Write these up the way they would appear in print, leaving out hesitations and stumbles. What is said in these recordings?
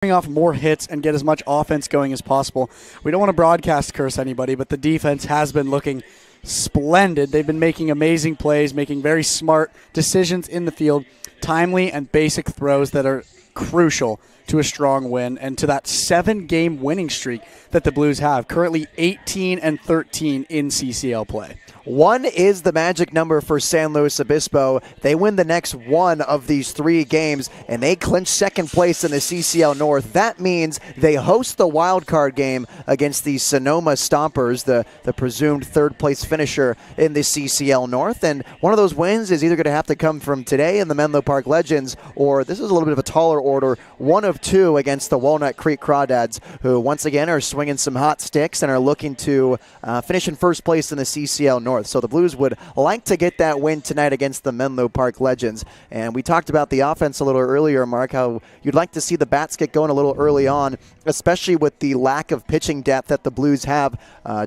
off more hits and get as much offense going as possible. We don't want to broadcast curse anybody, but the defense has been looking splendid. They've been making amazing plays, making very smart decisions in the field, timely and basic throws that are crucial to a strong win and to that 7-game winning streak that the Blues have, currently 18-13 in CCL play. 1 is the magic number for San Luis Obispo. They win the next one of these 3 games, and they clinch second place in the CCL North. That means they host the wild card game against the Sonoma Stompers, the presumed third-place finisher in the CCL North. And one of those wins is either going to have to come from today in the Menlo Park Legends, or this is a little bit of a taller order, 1 of 2 against the Walnut Creek Crawdads, who once again are swinging some hot sticks and are looking to finish in first place in the CCL North. So the Blues would like to get that win tonight against the Menlo Park Legends. And we talked about the offense a little earlier, Mark, how you'd like to see the bats get going a little early on, especially with the lack of pitching depth that the Blues have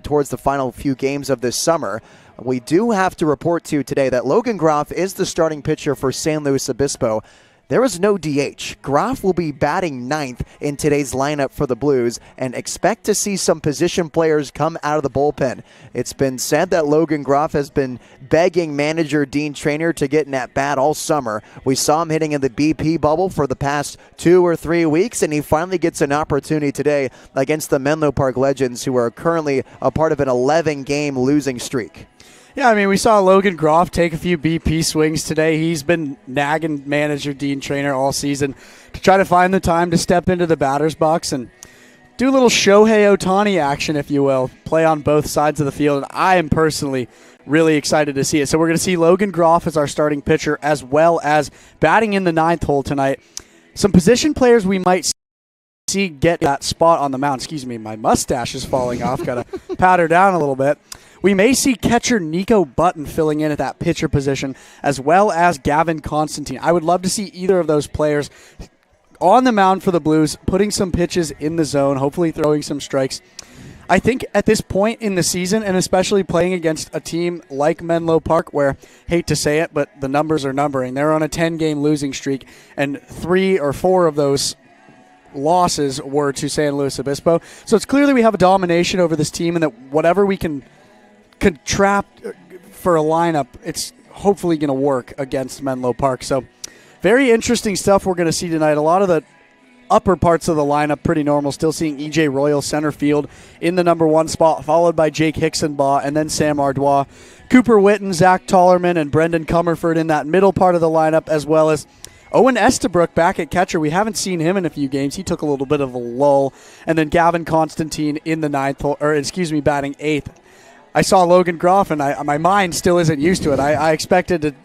towards the final few games of this summer. We do have to report to you today that Logan Groff is the starting pitcher for San Luis Obispo. There is no DH. Groff will be batting 9th in today's lineup for the Blues, and expect to see some position players come out of the bullpen. It's been said that Logan Groff has been begging manager Dean Traynor to get in at bat all summer. We saw him hitting in the BP bubble for the past 2 or 3 weeks, and he finally gets an opportunity today against the Menlo Park Legends, who are currently a part of an 11-game losing streak. Yeah, I mean, we saw Logan Groff take a few BP swings today. He's been nagging manager Dean Traynor all season to try to find the time to step into the batter's box and do a little Shohei Ohtani action, if you will, play on both sides of the field. And I am personally really excited to see it. So we're going to see Logan Groff as our starting pitcher, as well as batting in the 9th hole tonight. Some position players we might see get that spot on the mound. Excuse me, my mustache is falling off. Got to pat her down a little bit. We may see catcher Nico Button filling in at that pitcher position, as well as Gavin Constantine. I would love to see either of those players on the mound for the Blues, putting some pitches in the zone, hopefully throwing some strikes. I think at this point in the season, and especially playing against a team like Menlo Park, where, hate to say it, but the numbers are numbering. They're on a 10-game losing streak, and 3 or 4 of those losses were to San Luis Obispo. So it's clearly we have a domination over this team, and that whatever we can contract for a lineup, it's hopefully going to work against Menlo Park. So very interesting stuff we're going to see tonight. A lot of the upper parts of the lineup pretty normal. Still seeing E.J. Royal center field in the number 1 spot, followed by Jake Hicksonbaugh and then Sam Ardois. Cooper Witten, Zach Tollerman, and Brendan Comerford in that middle part of the lineup, as well as Owen Estabrook back at catcher. We haven't seen him in a few games. He took a little bit of a lull. And then Gavin Constantine in the 9th hole, batting 8th. I saw Logan Groff, and my mind still isn't used to it. I expected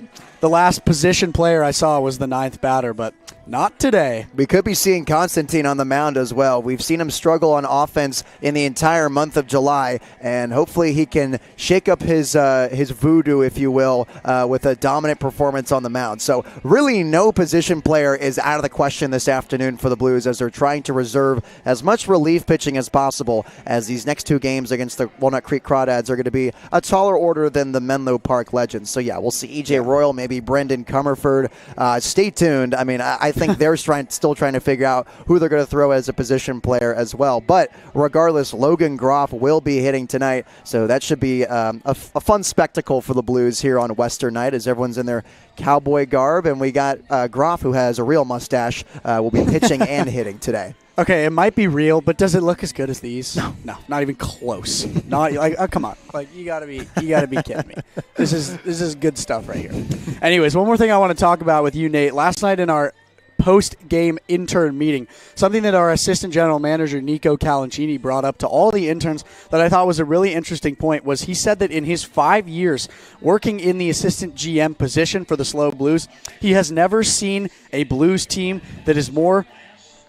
the last position player I saw was the 9th batter, but not today. We could be seeing Constantine on the mound as well. We've seen him struggle on offense in the entire month of July, and hopefully he can shake up his voodoo, if you will, with a dominant performance on the mound. So really no position player is out of the question this afternoon for the Blues, as they're trying to reserve as much relief pitching as possible, as these next 2 games against the Walnut Creek Crawdads are going to be a taller order than the Menlo Park Legends. So yeah, we'll see E.J. Royal, maybe Brendan Comerford. Stay tuned. I mean, I think they're still trying to figure out who they're going to throw as a position player as well. But regardless, Logan Groff will be hitting tonight, so that should be a fun spectacle for the Blues here on Western night, as everyone's in their cowboy garb, and we got Groff, who has a real mustache, will be pitching and hitting today. Okay, it might be real, but does it look as good as these? No, not even close. Not like, come on, like you gotta be kidding me. This is good stuff right here. Anyways, one more thing I want to talk about with you, Nate. Last night in our post-game intern meeting, something that our assistant general manager Nico Calancini brought up to all the interns that I thought was a really interesting point was he said that in his 5 years working in the assistant GM position for the SLO Blues, he has never seen a Blues team that is more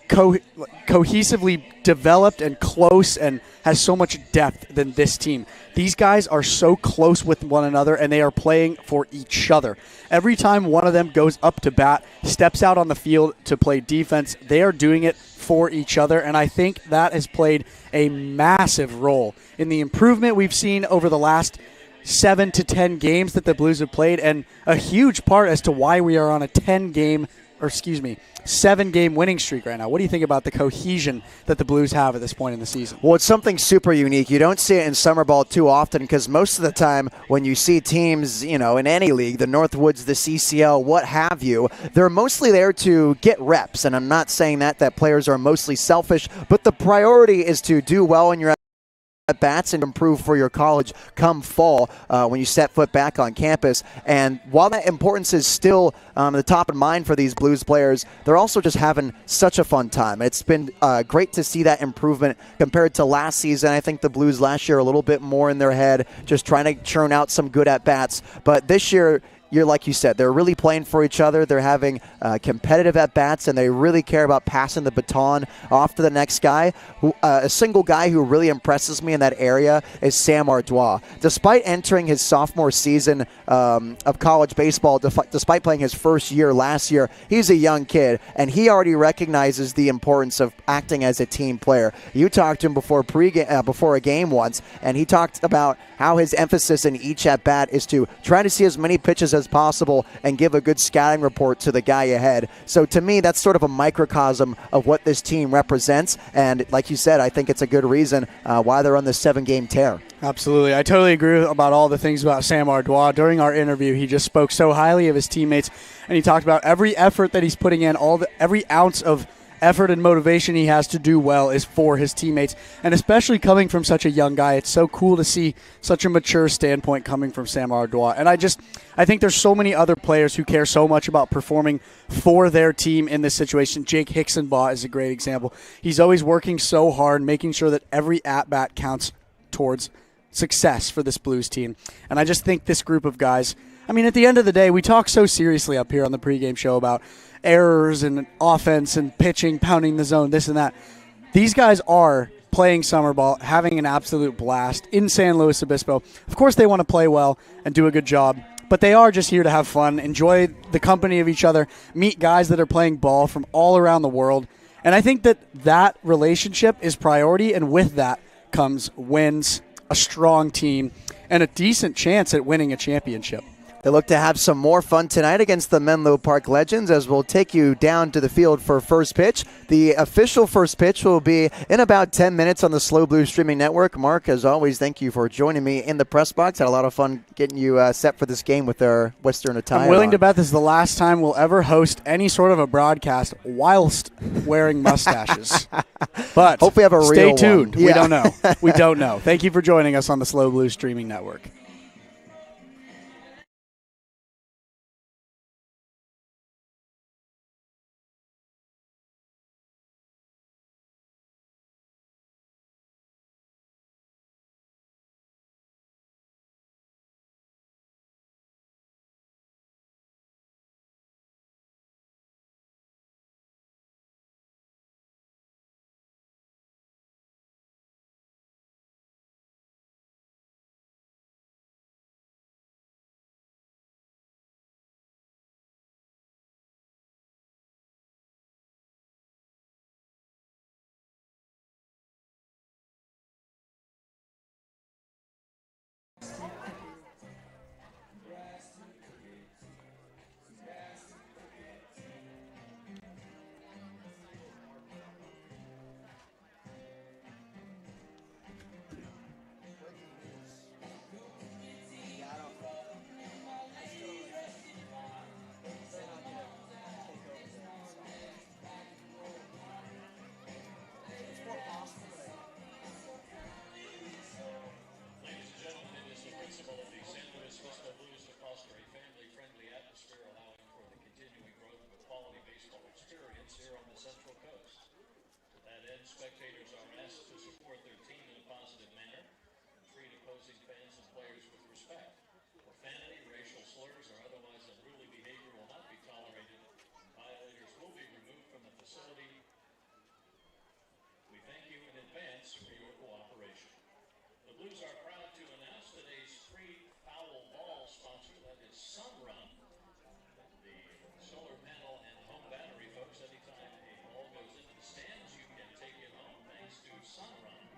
cohesively developed and close and has so much depth than this team. These guys are so close with one another, and they are playing for each other. Every time one of them goes up to bat, steps out on the field to play defense, they are doing it for each other, and I think that has played a massive role in the improvement we've seen over the last 7 to 10 games that the Blues have played, and a huge part as to why we are on a 10-game 7-game winning streak right now. What do you think about the cohesion that the Blues have at this point in the season? Well, it's something super unique. You don't see it in summer ball too often because most of the time when you see teams, in any league, the Northwoods, the CCL, what have you, they're mostly there to get reps. And I'm not saying that players are mostly selfish, but the priority is to do well in your at-bats and improve for your college come fall when you set foot back on campus. And while that importance is still the top of mind for these Blues players, they're also just having such a fun time. It's been great to see that improvement compared to last season. I think the Blues last year a little bit more in their head, just trying to churn out some good at-bats. But this year, like you said, they're really playing for each other. They're having competitive at-bats, and they really care about passing the baton off to the next guy. A single guy who really impresses me in that area is Sam Ardois. Despite entering his sophomore season of college baseball, despite playing his first year last year, he's a young kid, and he already recognizes the importance of acting as a team player. You talked to him before a game once, and he talked about how his emphasis in each at-bat is to try to see as many pitches as possible and give a good scouting report to the guy ahead. So to me, that's sort of a microcosm of what this team represents. And like you said, I think it's a good reason why they're on this 7-game tear. Absolutely. I totally agree about all the things about Sam Ardois. During our interview, he just spoke so highly of his teammates, and he talked about every effort that he's putting in, every ounce of effort and motivation he has to do well is for his teammates. And especially coming from such a young guy, it's so cool to see such a mature standpoint coming from Sam Ardois. And I think there's so many other players who care so much about performing for their team in this situation. Jake Hicksonbaugh is a great example. He's always working so hard, making sure that every at-bat counts towards success for this Blues team. And I just think this group of guys, at the end of the day, we talk so seriously up here on the pregame show about errors and offense and pitching, pounding the zone, this and that. These guys are playing summer ball, having an absolute blast in San Luis Obispo. Of course, they want to play well and do a good job, but they are just here to have fun, enjoy the company of each other, meet guys that are playing ball from all around the world. And I think that relationship is priority, and with that comes wins, a strong team, and a decent chance at winning a championship. They look to have some more fun tonight against the Menlo Park Legends, as we'll take you down to the field for first pitch. The official first pitch will be in about 10 minutes on the SLO Blues streaming network. Mark, as always, thank you for joining me in the press box. Had a lot of fun getting you set for this game with our Western attire. I'm willing to bet this is the last time we'll ever host any sort of a broadcast whilst wearing mustaches. But hope we have a real stay tuned. one. Yeah. We don't know. We don't know. Thank you for joining us on the SLO Blues streaming network. Spectators are asked to support their team in a positive manner and treat opposing fans and players with respect. Profanity, racial slurs, or otherwise unruly behavior will not be tolerated. Violators will be removed from the facility. We thank you in advance for your cooperation. The Blues are proud to announce today's free foul ball sponsor, that is Sunrun. The solar panel and home battery, folks. Anytime a ball goes into the stands, you can take it home thanks to Sunrun.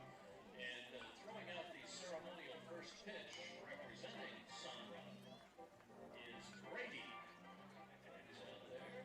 And throwing out the ceremonial first pitch representing Sunrun is Brady. And he's out there.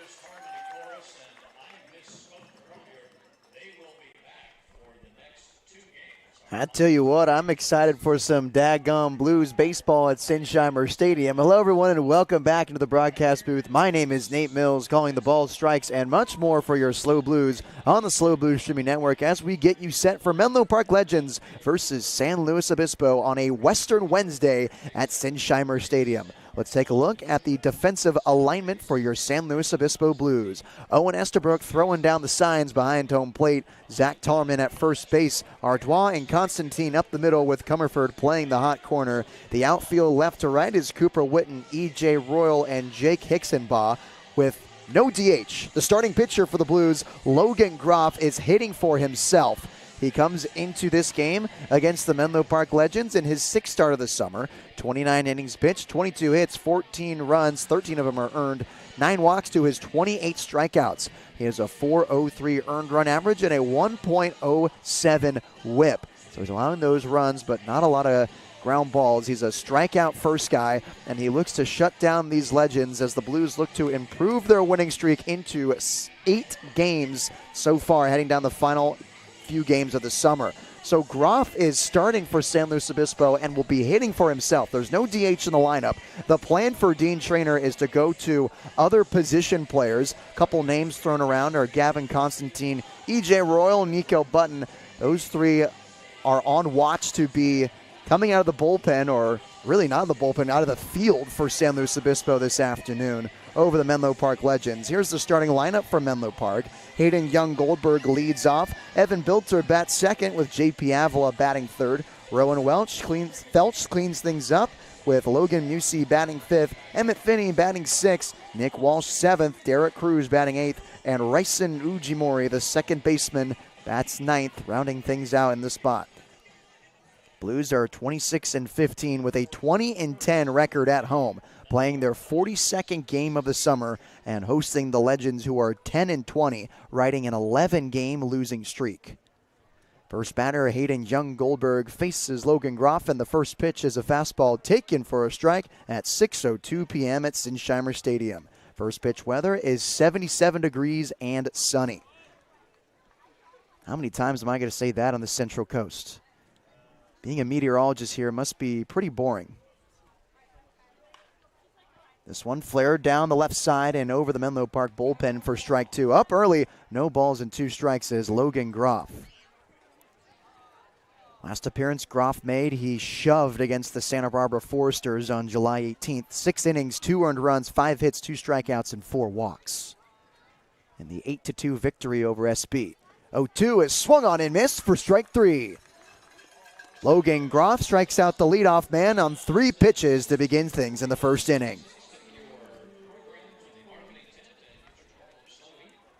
Harvest Harmony Chorus, and I misspoke earlier. They will be back for the next 2 games. I tell you what, I'm excited for some daggum Blues baseball at Sinsheimer Stadium. Hello, everyone, and welcome back into the broadcast booth. My name is Nate Mills, calling the ball strikes and much more for your SLO Blues on the SLO Blues streaming network as we get you set for Menlo Park Legends versus San Luis Obispo on a Western Wednesday at Sinsheimer Stadium. Let's take a look at the defensive alignment for your San Luis Obispo Blues. Owen Estabrook throwing down the signs behind home plate. Zach Tarman at first base. Artois and Constantine up the middle with Comerford playing the hot corner. The outfield left to right is Cooper Witten, E.J. Royal, and Jake Hicksonbaugh with no DH. The starting pitcher for the Blues, Logan Groff, is hitting for himself. He comes into this game against the Menlo Park Legends in his 6th start of the summer. 29 innings pitched, 22 hits, 14 runs, 13 of them are earned, 9 walks to his 28 strikeouts. He has a .403 earned run average and a 1.07 whip. So he's allowing those runs, but not a lot of ground balls. He's a strikeout first guy, and he looks to shut down these Legends as the Blues look to improve their winning streak into 8 games so far, heading down the final few games of the summer. So Groff is starting for San Luis Obispo and will be hitting for himself. There's no DH in the lineup. The plan for Dean Traynor is to go to other position players. A couple names thrown around are Gavin Constantine, E.J. Royal, Nico Button. Those 3 are on watch to be coming out of the bullpen, or really not the bullpen, out of the field for San Luis Obispo this afternoon over the Menlo Park Legends. Here's the starting lineup for Menlo Park. Hayden Young-Goldberg leads off. Evan Bilter bats second with J.P. Avila batting third. Rowan Felch cleans things up with Logan Musey batting 5th. Emmett Finney batting 6th. Nick Walsh 7th. Derek Cruz batting 8th. And Ryson Ujimori, the second baseman, bats 9th, rounding things out in the spot. Blues are 26-15 with a 20-10 record at home, playing their 42nd game of the summer and hosting the Legends, who are 10-20, riding an 11-game losing streak. First batter, Hayden Young-Goldberg, faces Logan Groff, and the first pitch is a fastball taken for a strike at 6:02 p.m. at Sinsheimer Stadium. First pitch weather is 77 degrees and sunny. How many times am I going to say that on the Central Coast? Being a meteorologist here must be pretty boring. This one flared down the left side and over the Menlo Park bullpen for strike 2. Up early, no balls and 2 strikes is Logan Groff. Last appearance Groff made, he shoved against the Santa Barbara Foresters on July 18th. 6 innings, 2 earned runs, 5 hits, 2 strikeouts, and 4 walks. In the 8-2 victory over SB. 0-2 is swung on and missed for strike 3. Logan Groff strikes out the leadoff man on 3 pitches to begin things in the first inning.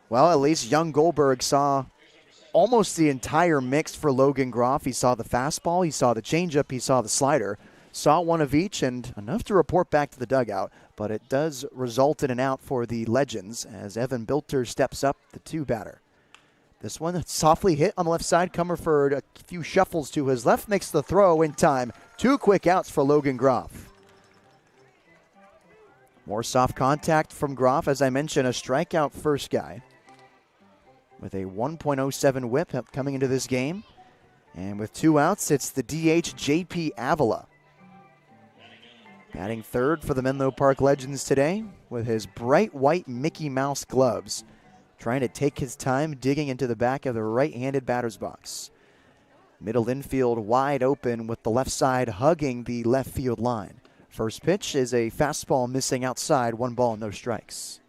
Well, at least Young-Goldberg saw almost the entire mix for Logan Groff. He saw the fastball, he saw the changeup, he saw the slider. Saw one of each and enough to report back to the dugout, but it does result in an out for the Legends as Evan Bilter steps up, the 2-batter. This one softly hit on the left side. Comerford, a few shuffles to his left, makes the throw in time. 2 quick outs for Logan Groff. More soft contact from Groff. As I mentioned, a strikeout first guy with a 1.07 whip coming into this game. And with 2 outs, it's the DH J.P. Avila. Batting third for the Menlo Park Legends today with his bright white Mickey Mouse gloves. Trying to take his time digging into the back of the right-handed batter's box. Middle infield wide open with the left side hugging the left field line. First pitch is a fastball missing outside, 1 ball, no strikes.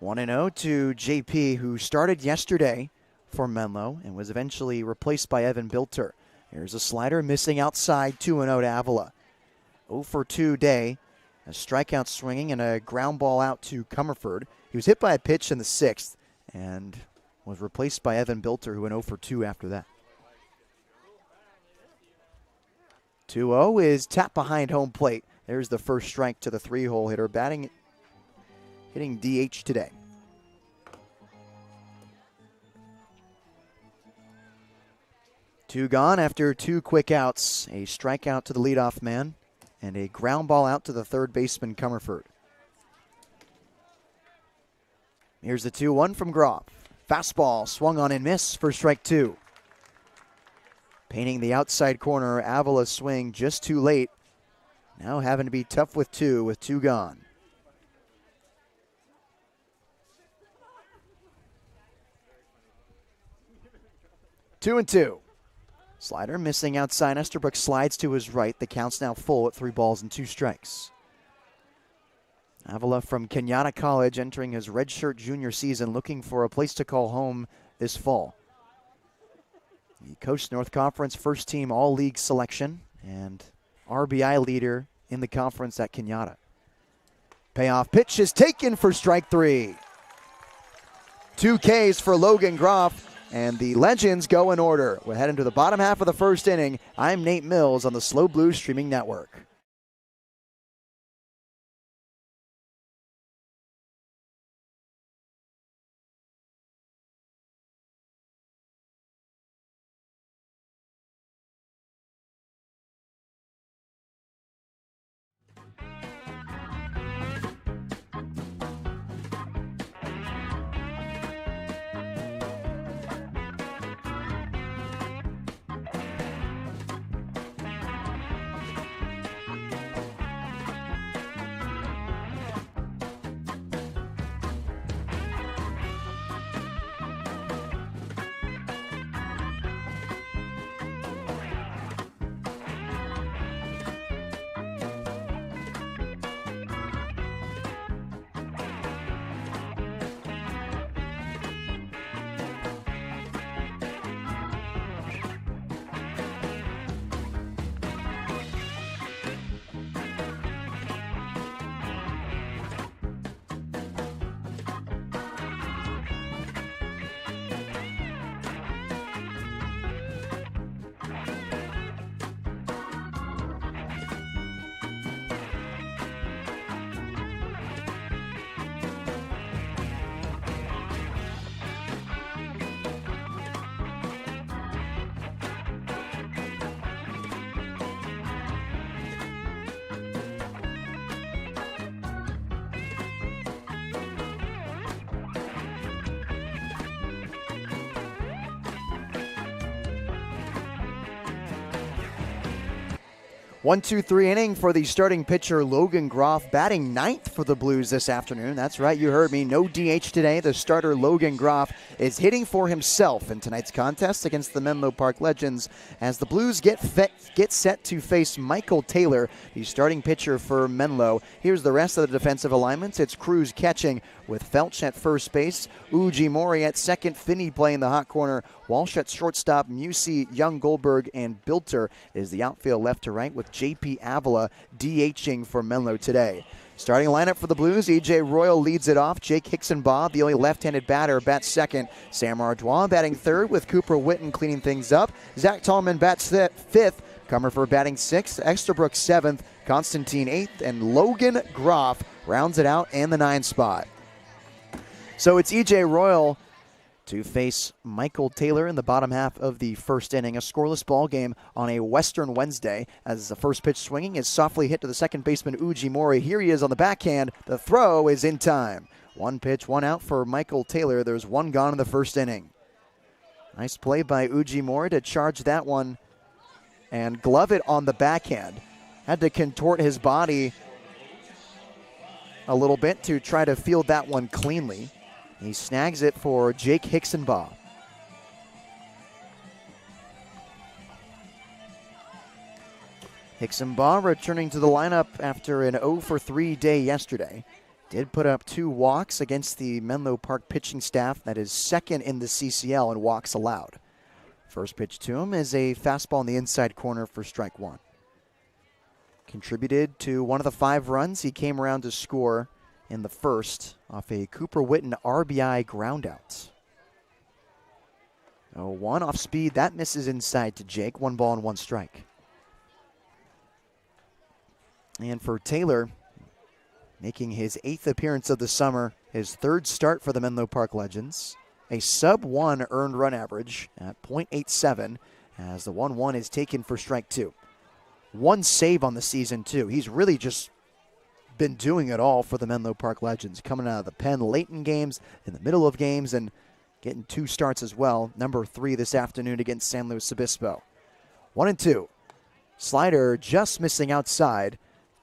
One 1-0 to JP, who started yesterday for Menlo and was eventually replaced by Evan Bilter. Here's a slider missing outside, 2-0 to Avila. 0 for 2 day, a strikeout swinging and a ground ball out to Comerford. He was hit by a pitch in the 6th and was replaced by Evan Bilter, who went 0 for 2 after that. 2-0 is tapped behind home plate. There's the first strike to the 3-hole hitter, hitting DH today. Two gone after two quick outs. A strikeout to the leadoff man and a ground ball out to the third baseman, Comerford. Here's the 2-1 from Groff. Fastball swung on and missed for strike two. Painting the outside corner, Avila's swing just too late. Now having to be tough with two gone. 2-2. Slider missing outside. Estabrook slides to his right. The count's now full at 3 balls and 2 strikes. Avila from Kenyatta College entering his redshirt junior season, looking for a place to call home this fall. He coached North Conference first team all-league selection and RBI leader in the conference at Kenyatta. Payoff pitch is taken for strike 3. 2 Ks for Logan Groff, and the Legends go in order. We're heading to the bottom half of the first inning. I'm Nate Mills on the Slow Blue Streaming Network. One, two, three inning for the starting pitcher, Logan Groff, batting ninth for the Blues this afternoon. That's right, you heard me. No DH today. The starter, Logan Groff, is hitting for himself in tonight's contest against the Menlo Park Legends as the Blues get set to face Michael Taylor, the starting pitcher for Menlo. Here's the rest of the defensive alignments. It's Cruz catching with Felch at first base, Uji Mori at second, Finney playing the hot corner, Walsh at shortstop, Musey, Young, Goldberg, and Bilter is the outfield left to right with J.P. Avila DHing for Menlo today. Starting lineup for the Blues, E.J. Royal leads it off. Jake Hickson-Baugh, the only left-handed batter, bats second. Sam Ardois batting third with Cooper Witten cleaning things up. Zach Tallman bats fifth. Comerford batting sixth. Exterbrook seventh. Constantine eighth. And Logan Groff rounds it out and the 9 spot. So it's E.J. Royal to face Michael Taylor in the bottom half of the first inning. A scoreless ball game on a Western Wednesday as the first pitch swinging is softly hit to the second baseman, Uji Mori. Here he is on the backhand. The throw is in time. 1 pitch, 1 out for Michael Taylor. There's 1 gone in the first inning. Nice play by Uji Mori to charge that one and glove it on the backhand. Had to contort his body a little bit to try to field that one cleanly. He snags it for Jake Hickson-Baugh. Hickson-Baugh returning to the lineup after an 0-for-3 day yesterday. Did put up 2 walks against the Menlo Park pitching staff that is second in the CCL in walks allowed. First pitch to him is a fastball in the inside corner for strike 1. Contributed to one of the 5 runs he came around to score in the first off a Cooper Witten RBI groundout. 0-1 off speed. That misses inside to Jake. 1 ball and 1 strike. And for Taylor, making his 8th appearance of the summer, his 3rd start for the Menlo Park Legends. A sub-1 earned run average at .87 as the 1-1 is taken for strike 2. 1 save on the season, too. He's really just been doing it all for the Menlo Park Legends, coming out of the pen late in games, in the middle of games, and getting 2 starts as well. Number 3 this afternoon against San Luis Obispo. 1-2. Slider just missing outside.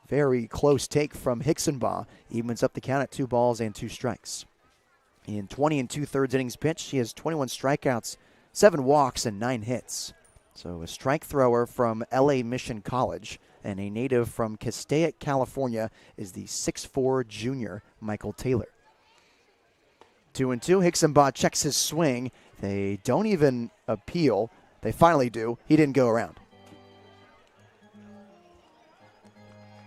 Very close take from Hicksonbaugh. Evens up the count at 2 balls and 2 strikes. In 20 2/3 innings pitched, he has 21 strikeouts, 7 walks, and 9 hits. So a strike thrower from LA Mission College and a native from Castaic, California is the 6'4" junior Michael Taylor. 2-2. Hicksonbaugh checks his swing. They don't even appeal. They finally do. He didn't go around.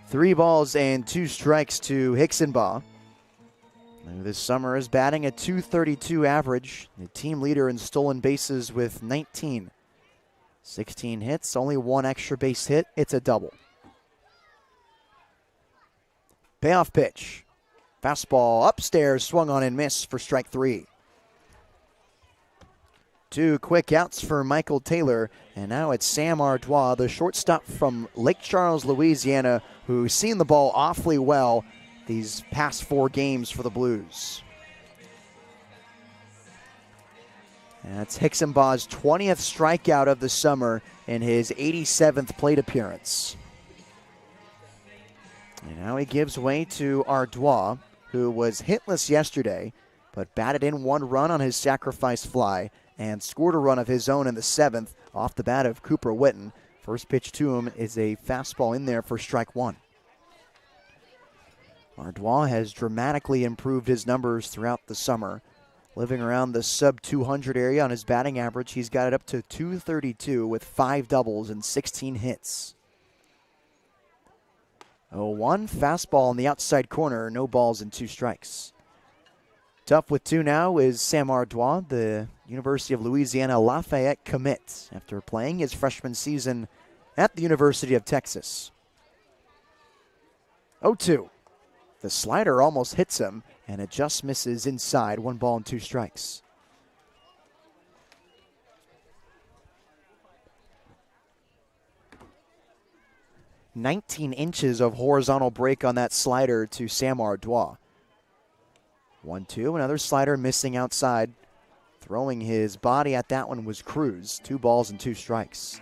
3 balls and 2 strikes to Hicksonbaugh. This summer is batting a .232 average. The team leader in stolen bases with 19. 16 hits, only 1 extra base hit. It's a double. Payoff pitch. Fastball upstairs, swung on and missed for strike 3. 2 quick outs for Michael Taylor, and now it's Sam Ardois, the shortstop from Lake Charles, Louisiana, who's seen the ball awfully well these past 4 games for the Blues. And that's Hicksonbaugh's 20th strikeout of the summer in his 87th plate appearance. And now he gives way to Ardois, who was hitless yesterday, but batted in 1 run on his sacrifice fly and scored a run of his own in the 7th off the bat of Cooper Witten. First pitch to him is a fastball in there for strike 1. Ardois has dramatically improved his numbers throughout the summer. Living around the sub-200 area on his batting average, he's got it up to .232 with 5 doubles and 16 hits. 0-1, fastball on the outside corner, no balls and 2 strikes. Tough with 2 now is Sam Ardois, the University of Louisiana Lafayette commit, after playing his freshman season at the University of Texas. 0-2. The slider almost hits him, and it just misses inside. 1 ball and 2 strikes. "19 inches of horizontal break on that slider to Sam Ardois. 1-2, another slider missing outside. Throwing his body at that one was Cruz. 2 balls and 2 strikes.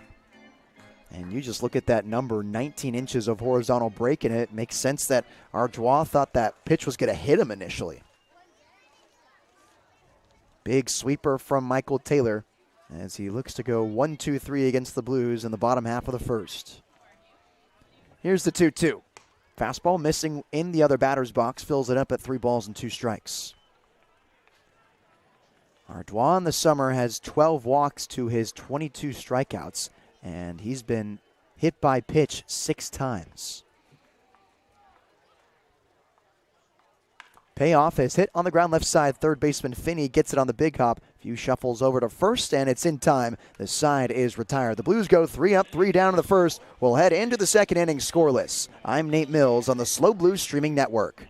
And you just look at that number, 19 inches of horizontal break, and it makes sense that Ardois thought that pitch was going to hit him initially. Big sweeper from Michael Taylor as he looks to go 1-2-3 against the Blues in the bottom half of the first. Here's the 2-2. Fastball missing in the other batter's box, fills it up at 3 balls and 2 strikes. Ardois in the summer has 12 walks to his 22 strikeouts, and he's been hit by pitch 6 times. Payoff is hit on the ground left side. Third baseman Finney gets it on the big hop. Few shuffles over to first, and it's in time. The side is retired. The Blues go 3 up, 3 down in the first. We'll head into the second inning scoreless. I'm Nate Mills on the Slow Blues Streaming Network.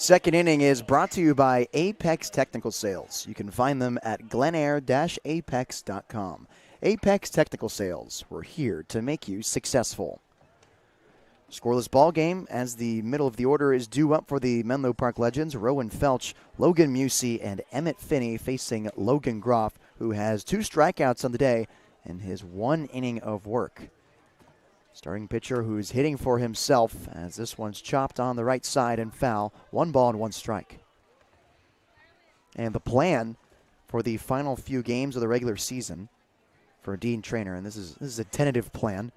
Second inning is brought to you by Apex Technical Sales. You can find them at glenair-apex.com. Apex Technical Sales, we're here to make you successful. Scoreless ball game as the middle of the order is due up for the Menlo Park Legends. Rowan Felch, Logan Musey, and Emmett Finney facing Logan Groff, who has 2 strikeouts on the day in his 1 inning of work. Starting pitcher who's hitting for himself as this one's chopped on the right side and foul. 1 ball and 1 strike. And the plan for the final few games of the regular season for Dean Trainer, and this is a tentative plan.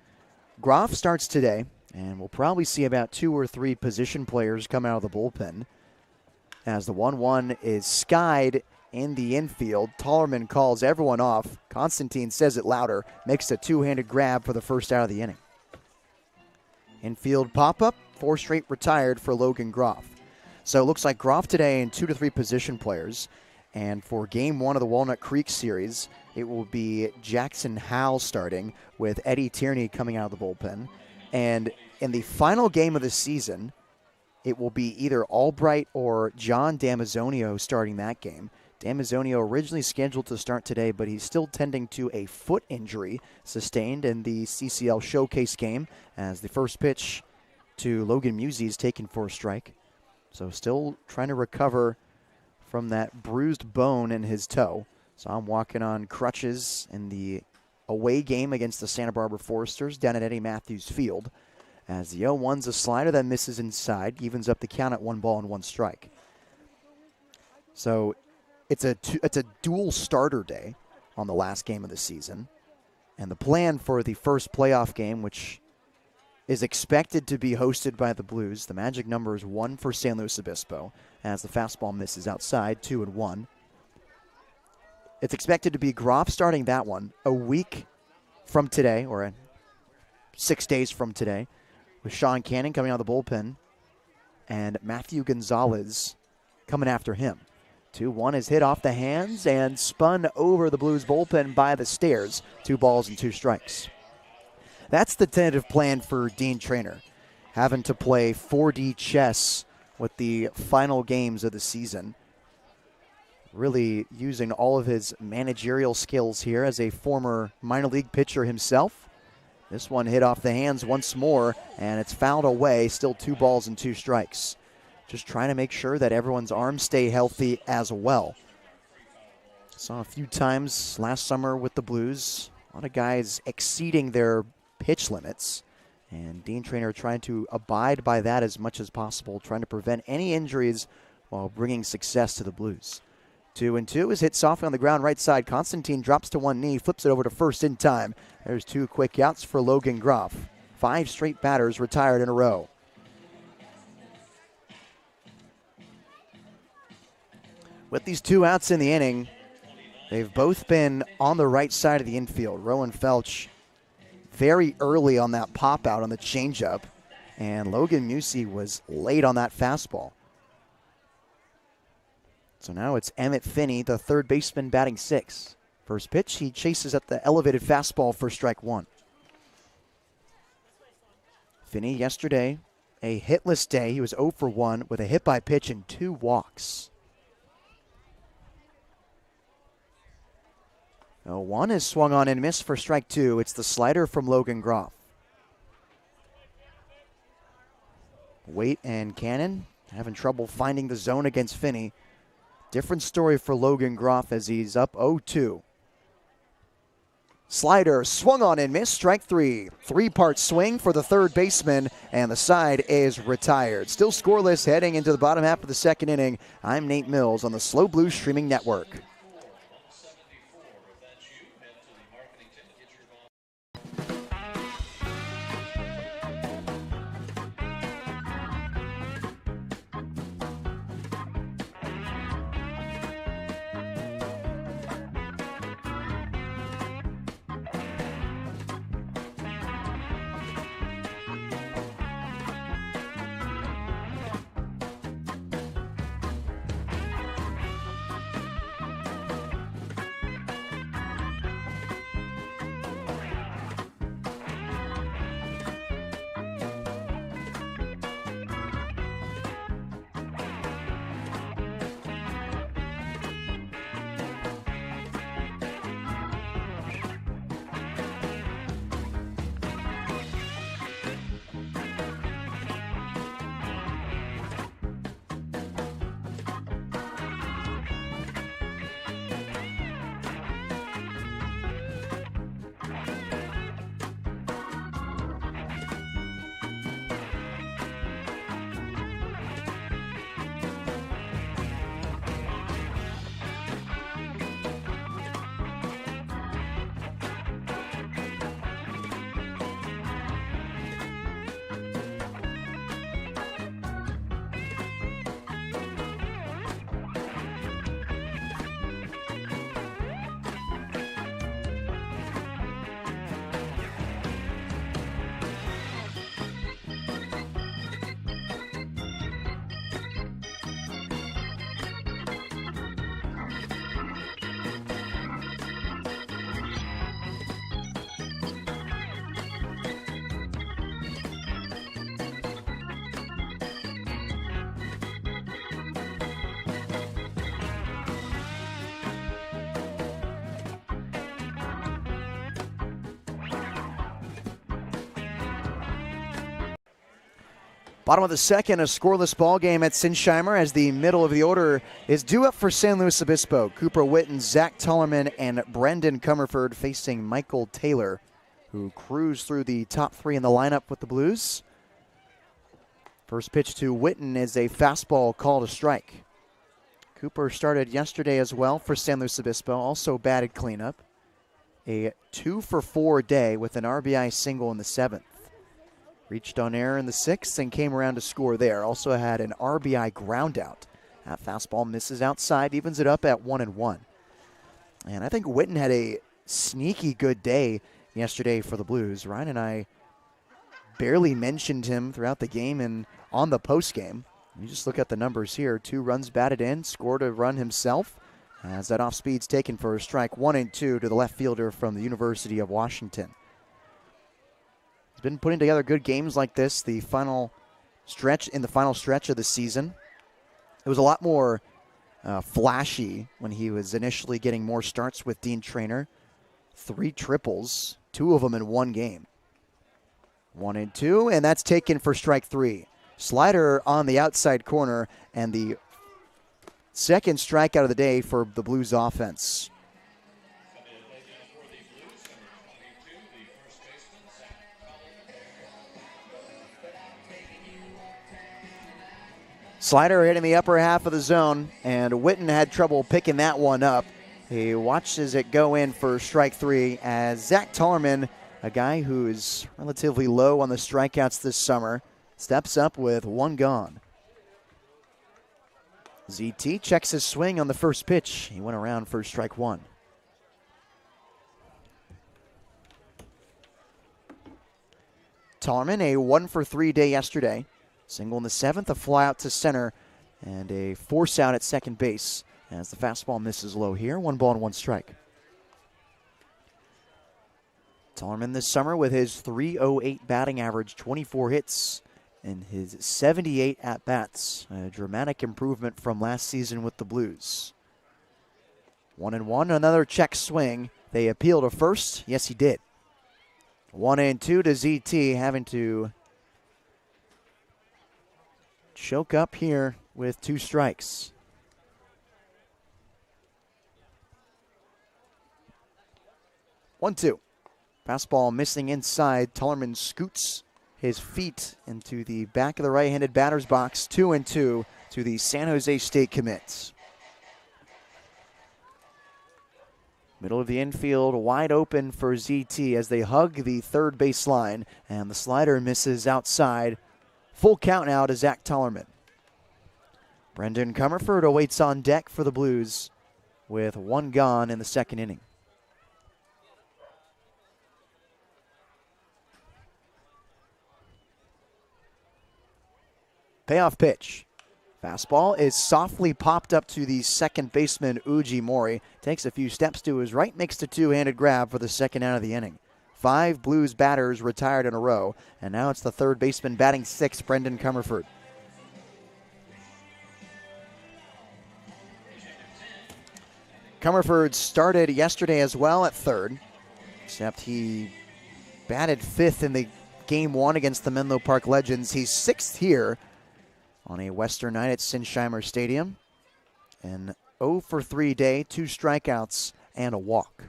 Groff starts today, and we'll probably see about 2 or 3 position players come out of the bullpen as the 1-1 is skied in the infield. Tollerman calls everyone off. Constantine says it louder, makes a 2-handed grab for the first out of the inning. Infield pop-up, 4 straight retired for Logan Groff. So it looks like Groff today and 2 to 3 position players. And for Game 1 of the Walnut Creek series, it will be Jackson Howell starting with Eddie Tierney coming out of the bullpen. And in the final game of the season, it will be either Albright or John Damazonio starting that game. Damazonio originally scheduled to start today, but he's still tending to a foot injury sustained in the CCL Showcase game as the first pitch to Logan Musey is taken for a strike. So still trying to recover from that bruised bone in his toe. So I'm walking on crutches in the away game against the Santa Barbara Foresters down at Eddie Matthews Field. As the 0-1's a slider that misses inside, evens up the count at 1 ball and 1 strike. So it's a dual starter day on the last game of the season. And the plan for the first playoff game, which is expected to be hosted by the Blues, the magic number is 1 for San Luis Obispo, as the fastball misses outside, 2-1. It's expected to be Groff starting that one a week from today, or 6 days from today, with Sean Cannon coming out of the bullpen and Matthew Gonzalez coming after him. 2-1 is hit off the hands and spun over the Blues bullpen by the stairs. 2 balls and 2 strikes. That's the tentative plan for Dean Trainer, having to play 4D chess with the final games of the season. Really using all of his managerial skills here as a former minor league pitcher himself. This one hit off the hands once more, and it's fouled away. Still 2 balls and 2 strikes. Just trying to make sure that everyone's arms stay healthy as well. Saw a few times last summer with the Blues, a lot of guys exceeding their pitch limits, and Dean Trainer trying to abide by that as much as possible, trying to prevent any injuries while bringing success to the Blues. 2-2 is hit softly on the ground right side. Constantine drops to one knee, flips it over to first in time. There's 2 quick outs for Logan Groff. 5 straight batters retired in a row. With these 2 outs in the inning, they've both been on the right side of the infield. Rowan Felch very early on that pop out on the changeup, and Logan Musey was late on that fastball. So now it's Emmett Finney, the third baseman, batting 6. First pitch, he chases at the elevated fastball for strike 1. Finney yesterday, a hitless day. He was 0 for 1 with a hit by pitch and 2 walks. 0-1 is swung on and missed for strike 2. It's the slider from Logan Groff. Waite and Cannon having trouble finding the zone against Finney. Different story for Logan Groff as he's up 0-2. Slider swung on and missed, strike 3. 3-part swing for the third baseman, and the side is retired. Still scoreless heading into the bottom half of the second inning. I'm Nate Mills on the Slow Blue Streaming Network. Bottom of the second, a scoreless ball game at Sinsheimer as the middle of the order is due up for San Luis Obispo. Cooper Witten, Zach Tullerman, and Brendan Comerford facing Michael Taylor, who cruised through the top three in the lineup with the Blues. First pitch to Witten is a fastball called a strike. Cooper started yesterday as well for San Luis Obispo, also batted cleanup. A 2-for-4 day with an RBI single in the seventh. Reached on air in the sixth and came around to score there. Also had an RBI groundout. That fastball misses outside, evens it up at 1-1. And I think Witten had a sneaky good day yesterday for the Blues. Ryan and I barely mentioned him throughout the game and on the post game. You just look at the numbers here. 2 runs batted in, scored a run himself. As that off speed's taken for a strike, 1-2 to the left fielder from the University of Washington. He's been putting together good games like this the final stretch of the season. It was a lot more flashy when he was initially getting more starts with Dean Traynor. 3 triples, 2 of them in one game. 1-2, and that's taken for strike 3. Slider on the outside corner, and the second strikeout of the day for the Blues offense. Slider hitting the upper half of the zone, and Witten had trouble picking that one up. He watches it go in for strike 3 as Zach Tullerman, a guy who is relatively low on the strikeouts this summer, steps up with 1 gone. ZT checks his swing on the first pitch. He went around for strike 1. Tullerman, a 1-for-3 day yesterday. Single in the seventh, a fly out to center, and a force out at second base as the fastball misses low here. 1 ball and 1 strike. Tullerman this summer with his .308 batting average, 24 hits in his 78 at-bats. A dramatic improvement from last season with the Blues. 1-1, another check swing. They appeal to first. Yes, he did. 1-2 to ZT, having to choke up here with 2 strikes. One, 2. Fastball missing inside. Tullerman scoots his feet into the back of the right-handed batter's box. 2-2 to the San Jose State commits. Middle of the infield, wide open for ZT as they hug the third base line, and the slider misses outside. Full count now to Zach Tullerman. Brendan Comerford awaits on deck for the Blues with 1 gone in the second inning. Payoff pitch. Fastball is softly popped up to the second baseman, Uji Mori. Takes a few steps to his right, makes the two-handed grab for the second out of the inning. 5 Blues batters retired in a row, and now it's the third baseman batting 6th, Brendan Comerford. Comerford started yesterday as well at third, except he batted 5th in the Game 1 against the Menlo Park Legends. He's 6th here on a Western night at Sinsheimer Stadium. An 0-for-3 day, 2 strikeouts, and a walk.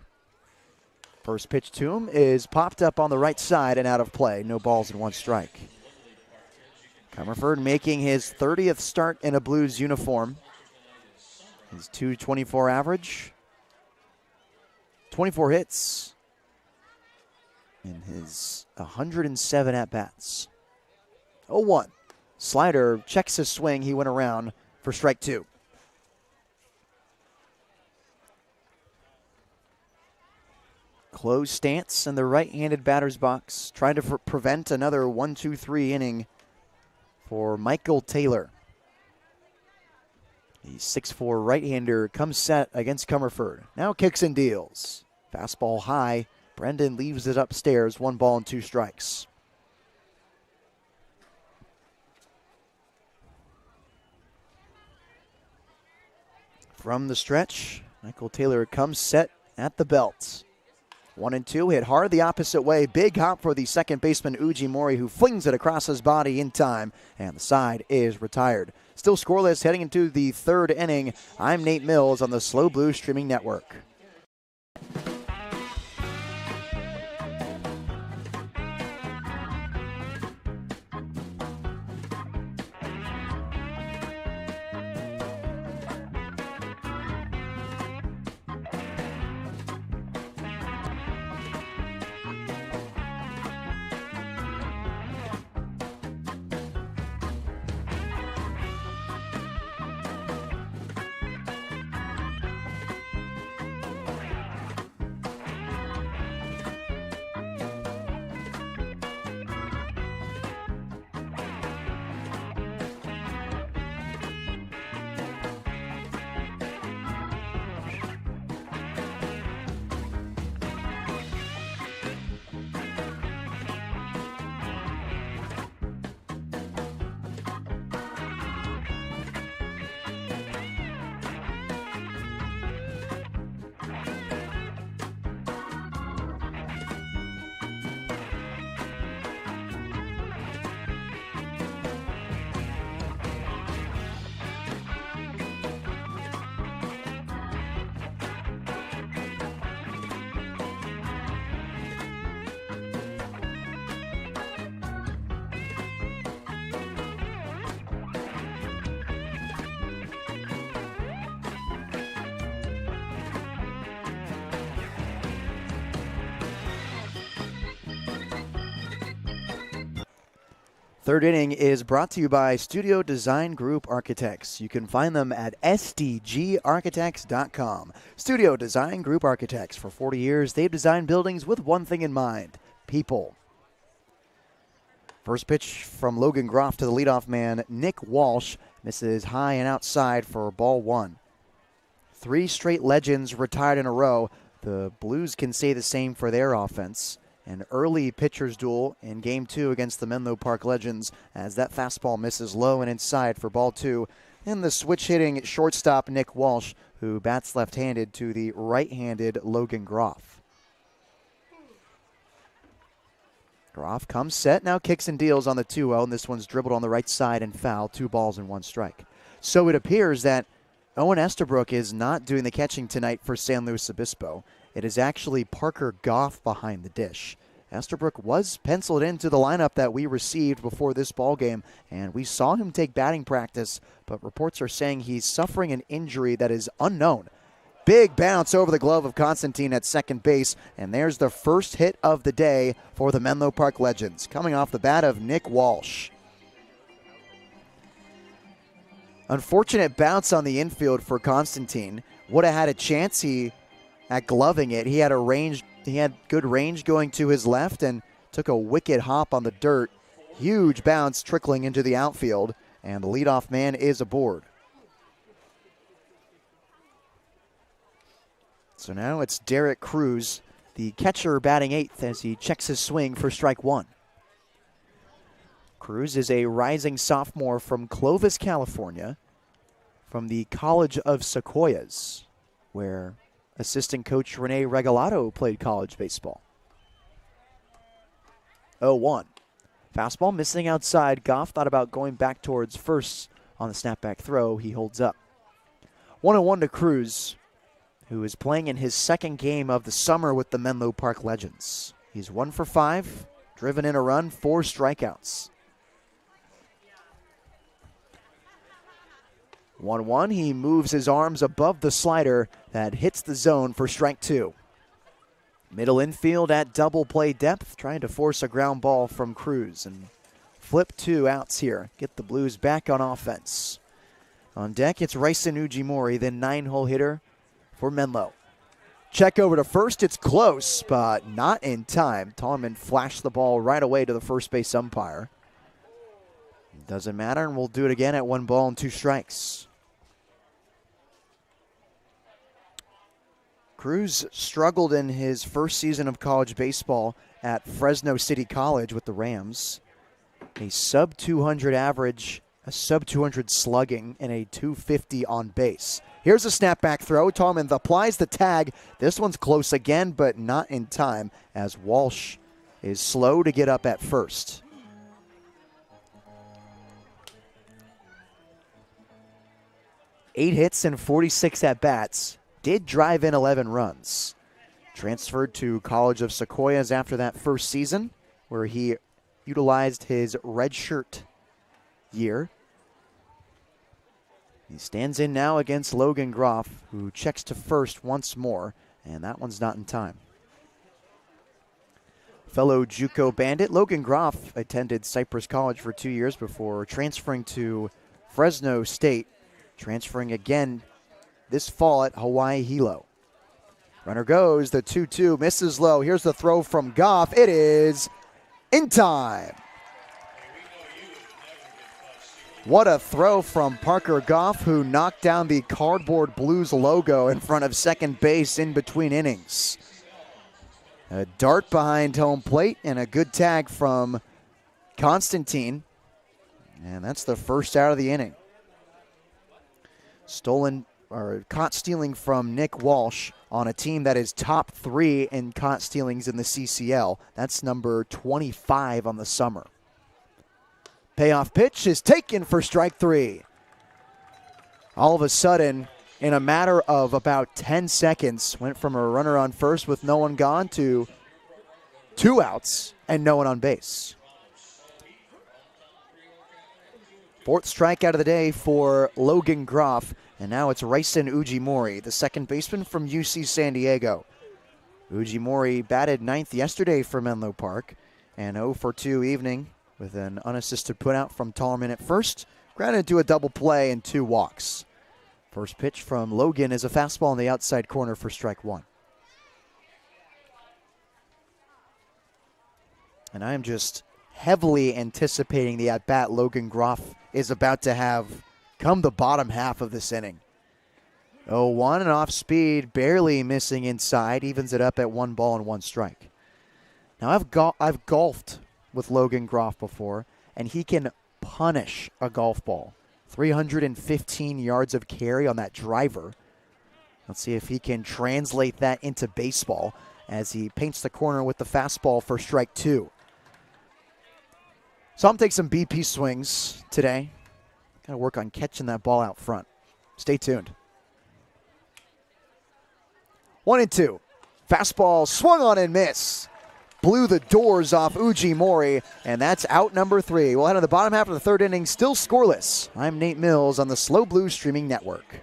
First pitch to him is popped up on the right side and out of play. No balls and 1 strike. Comerford making his 30th start in a Blues uniform. His .224 average. 24 hits in his 107 at-bats. 0-1. Slider checks his swing. He went around for strike 2. Closed stance in the right-handed batter's box, trying to prevent another 1-2-3 inning for Michael Taylor. The 6'4" right-hander comes set against Comerford. Now kicks and deals. Fastball high. Brendan leaves it upstairs. 1 ball and 2 strikes. From the stretch, Michael Taylor comes set at the belt. 1-2 hit hard the opposite way. Big hop for the second baseman Ujimori, who flings it across his body in time, and the side is retired. Still scoreless heading into the third inning. I'm Nate Mills on the SLO Blue Streaming Network. Third inning is brought to you by Studio Design Group Architects. You can find them at sdgarchitects.com. Studio Design Group Architects. For 40 years, they've designed buildings with one thing in mind: people. First pitch from Logan Groff to the leadoff man, Nick Walsh. Misses high and outside for ball one. 3 straight legends retired in a row. The Blues can say the same for their offense. An early pitcher's duel in Game 2 against the Menlo Park Legends as that fastball misses low and inside for ball 2. And the switch-hitting shortstop Nick Walsh, who bats left-handed to the right-handed Logan Groff. Groff comes set, now kicks and deals on the 2-0, and this one's dribbled on the right side and foul, 2 balls and 1 strike. So it appears that Owen Estabrook is not doing the catching tonight for San Luis Obispo. It is actually Parker Goff behind the dish. Estabrook was penciled into the lineup that we received before this ballgame, and we saw him take batting practice, but reports are saying he's suffering an injury that is unknown. Big bounce over the glove of Constantine at second base, and there's the first hit of the day for the Menlo Park Legends, coming off the bat of Nick Walsh. Unfortunate bounce on the infield for Constantine. Would have had a chance at gloving it. He had good range going to his left and took a wicked hop on the dirt. Huge bounce trickling into the outfield, and the leadoff man is aboard. So now it's Derek Cruz, the catcher, batting 8th as he checks his swing for strike 1. Cruz is a rising sophomore from Clovis, California, from the College of Sequoias, where assistant coach Rene Regalado played college baseball. 0-1. Fastball missing outside. Goff thought about going back towards first on the snapback throw. He holds up. 1-1 to Cruz, who is playing in his second game of the summer with the Menlo Park Legends. He's 1 for 5, driven in a run, 4 strikeouts. 1-1, he moves his arms above the slider that hits the zone for strike 2. Middle infield at double play depth, trying to force a ground ball from Cruz and flip 2 outs here. Get the Blues back on offense. On deck, it's Ryson Ujimori, the 9-hole hitter for Menlo. Check over to first, it's close, but not in time. Tallman flashed the ball right away to the first base umpire. Doesn't matter, and we'll do it again at 1 ball and 2 strikes. Cruz struggled in his first season of college baseball at Fresno City College with the Rams. A sub-200 average, a sub-200 slugging, and a 250 on base. Here's a snapback throw. Tallman applies the tag. This one's close again, but not in time as Walsh is slow to get up at first. Eight hits and 46 at-bats. Did drive in 11 runs. Transferred to College of Sequoias after that first season, where he utilized his redshirt year. He stands in now against Logan Groff, who checks to first once more, and that one's not in time. Fellow JUCO Bandit, Logan Groff attended Cypress College for 2 years before transferring to Fresno State, transferring again this fall at Hawaii Hilo. Runner goes, the 2-2, misses low. Here's the throw from Goff. It is in time. What a throw from Parker Goff, who knocked down the Cardboard Blues logo in front of second base in between innings. A dart behind home plate and a good tag from Constantine. And that's the first out of the inning. Caught stealing from Nick Walsh on a team that is top 3 in caught stealings in the CCL. That's number 25 on the summer. Payoff pitch is taken for strike 3. All of a sudden, in a matter of about 10 seconds, went from a runner on first with no one gone to 2 outs and no one on base. 4th strikeout of the day for Logan Groff, and now it's Ryson Ujimori, the second baseman from UC San Diego. Ujimori batted 9th yesterday for Menlo Park, and 0 for 2 evening with an unassisted putout from Tollerman at first, grounded to a double play and 2 walks. First pitch from Logan is a fastball on the outside corner for strike 1. And I am just heavily anticipating the at-bat Logan Groff is about to have come the bottom half of this inning. 0-1 and off speed, barely missing inside, evens it up at 1 ball and 1 strike. Now I've golfed with Logan Groff before, and he can punish a golf ball. 315 yards of carry on that driver. Let's see if he can translate that into baseball as he paints the corner with the fastball for strike 2. So I'm taking some BP swings today. Got to work on catching that ball out front. Stay tuned. 1-2. Fastball swung on and miss. Blew the doors off Ujimori, and that's out number 3. We'll head to the bottom half of the 3rd inning, still scoreless. I'm Nate Mills on the Slow Blue Streaming Network.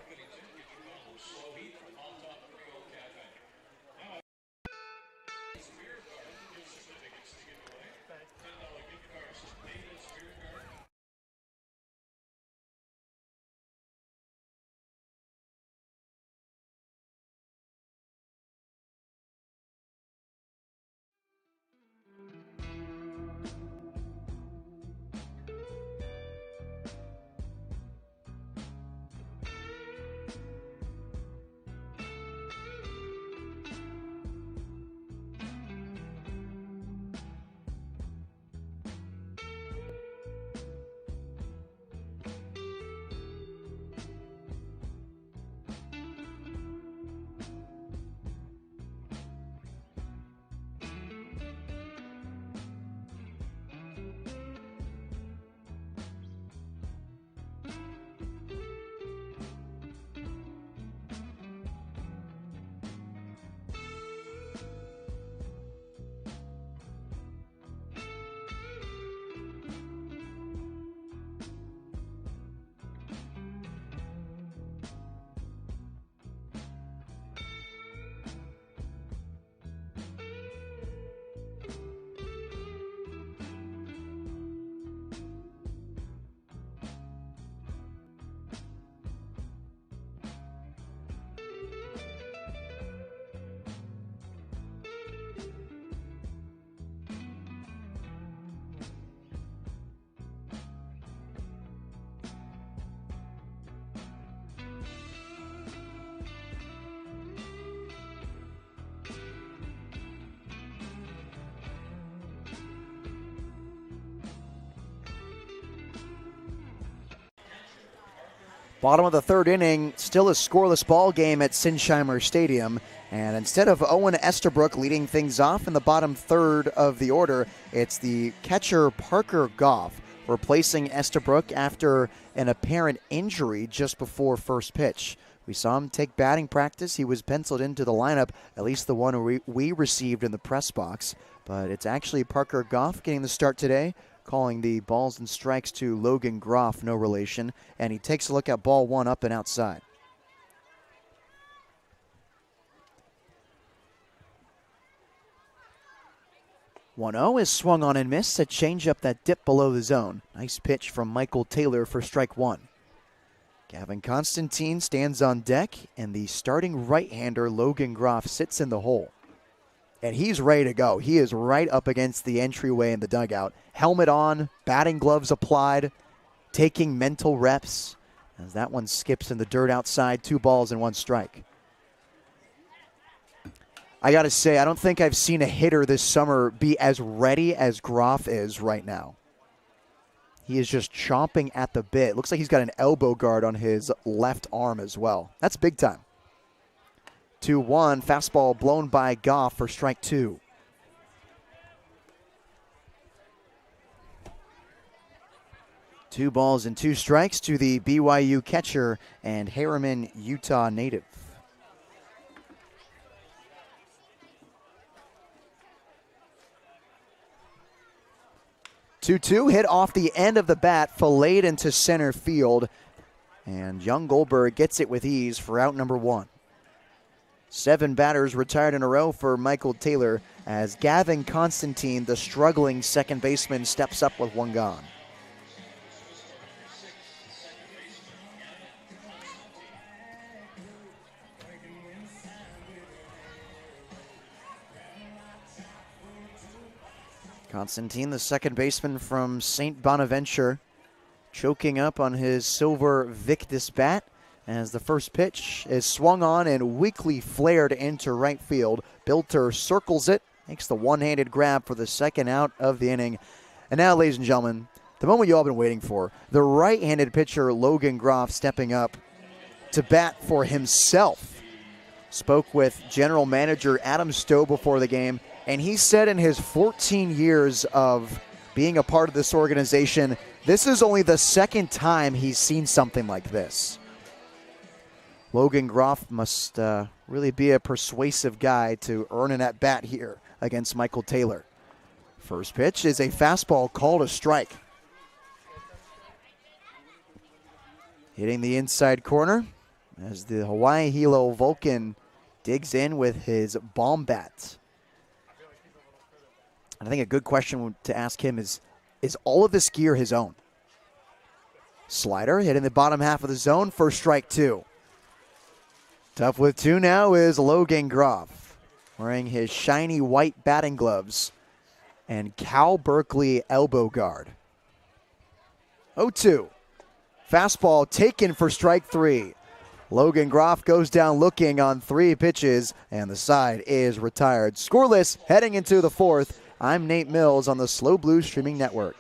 Bottom of the third inning, still a scoreless ball game at Sinsheimer Stadium. And instead of Owen Estabrook leading things off in the bottom third of the order, it's the catcher Parker Goff replacing Estabrook after an apparent injury just before first pitch. We saw him take batting practice. He was penciled into the lineup, at least the one we received in the press box. But it's actually Parker Goff getting the start today, calling the balls and strikes to Logan Groff, no relation. And he takes a look at ball one up and outside. "1-0 is swung on and missed. A changeup that dipped below the zone. Nice pitch from Michael Taylor for strike one. Gavin Constantine stands on deck, and the starting right-hander Logan Groff sits in the hole. And he's ready to go. He is right up against the entryway in the dugout. Helmet on, batting gloves applied, taking mental reps. As that one skips in the dirt outside, 2 balls and 1 strike. I got to say, I don't think I've seen a hitter this summer be as ready as Groff is right now. He is just chomping at the bit. Looks like he's got an elbow guard on his left arm as well. That's big time. 2-1, fastball blown by Goff for strike 2. Two balls and 2 strikes to the BYU catcher and Harriman, Utah native. Two hit off the end of the bat, filleted into center field, and young Goldberg gets it with ease for out number 1. 7 batters retired in a row for Michael Taylor as Gavin Constantine, the struggling second baseman, steps up with 1 gone. Constantine, the second baseman from St. Bonaventure, choking up on his silver Victus bat as the first pitch is swung on and weakly flared into right field. Bilter circles it, makes the one-handed grab for the second out of the inning. And now, ladies and gentlemen, the moment you all been waiting for, the right-handed pitcher Logan Groff stepping up to bat for himself. Spoke with general manager Adam Stowe before the game, and he said in his 14 years of being a part of this organization, this is only the second time he's seen something like this. Logan Groff must really be a persuasive guy to earn an at-bat here against Michael Taylor. First pitch is a fastball called a strike. Hitting the inside corner as the Hawaii Hilo Vulcan digs in with his bomb bat. I think a good question to ask him is all of this gear his own? Slider hitting the bottom half of the zone for strike 2. Tough with 2 now is Logan Groff, wearing his shiny white batting gloves and Cal Berkeley elbow guard. 0-2. Fastball taken for strike 3. Logan Groff goes down looking on 3 pitches, and the side is retired. Scoreless heading into the 4th. I'm Nate Mills on the Slow Blue Streaming Network.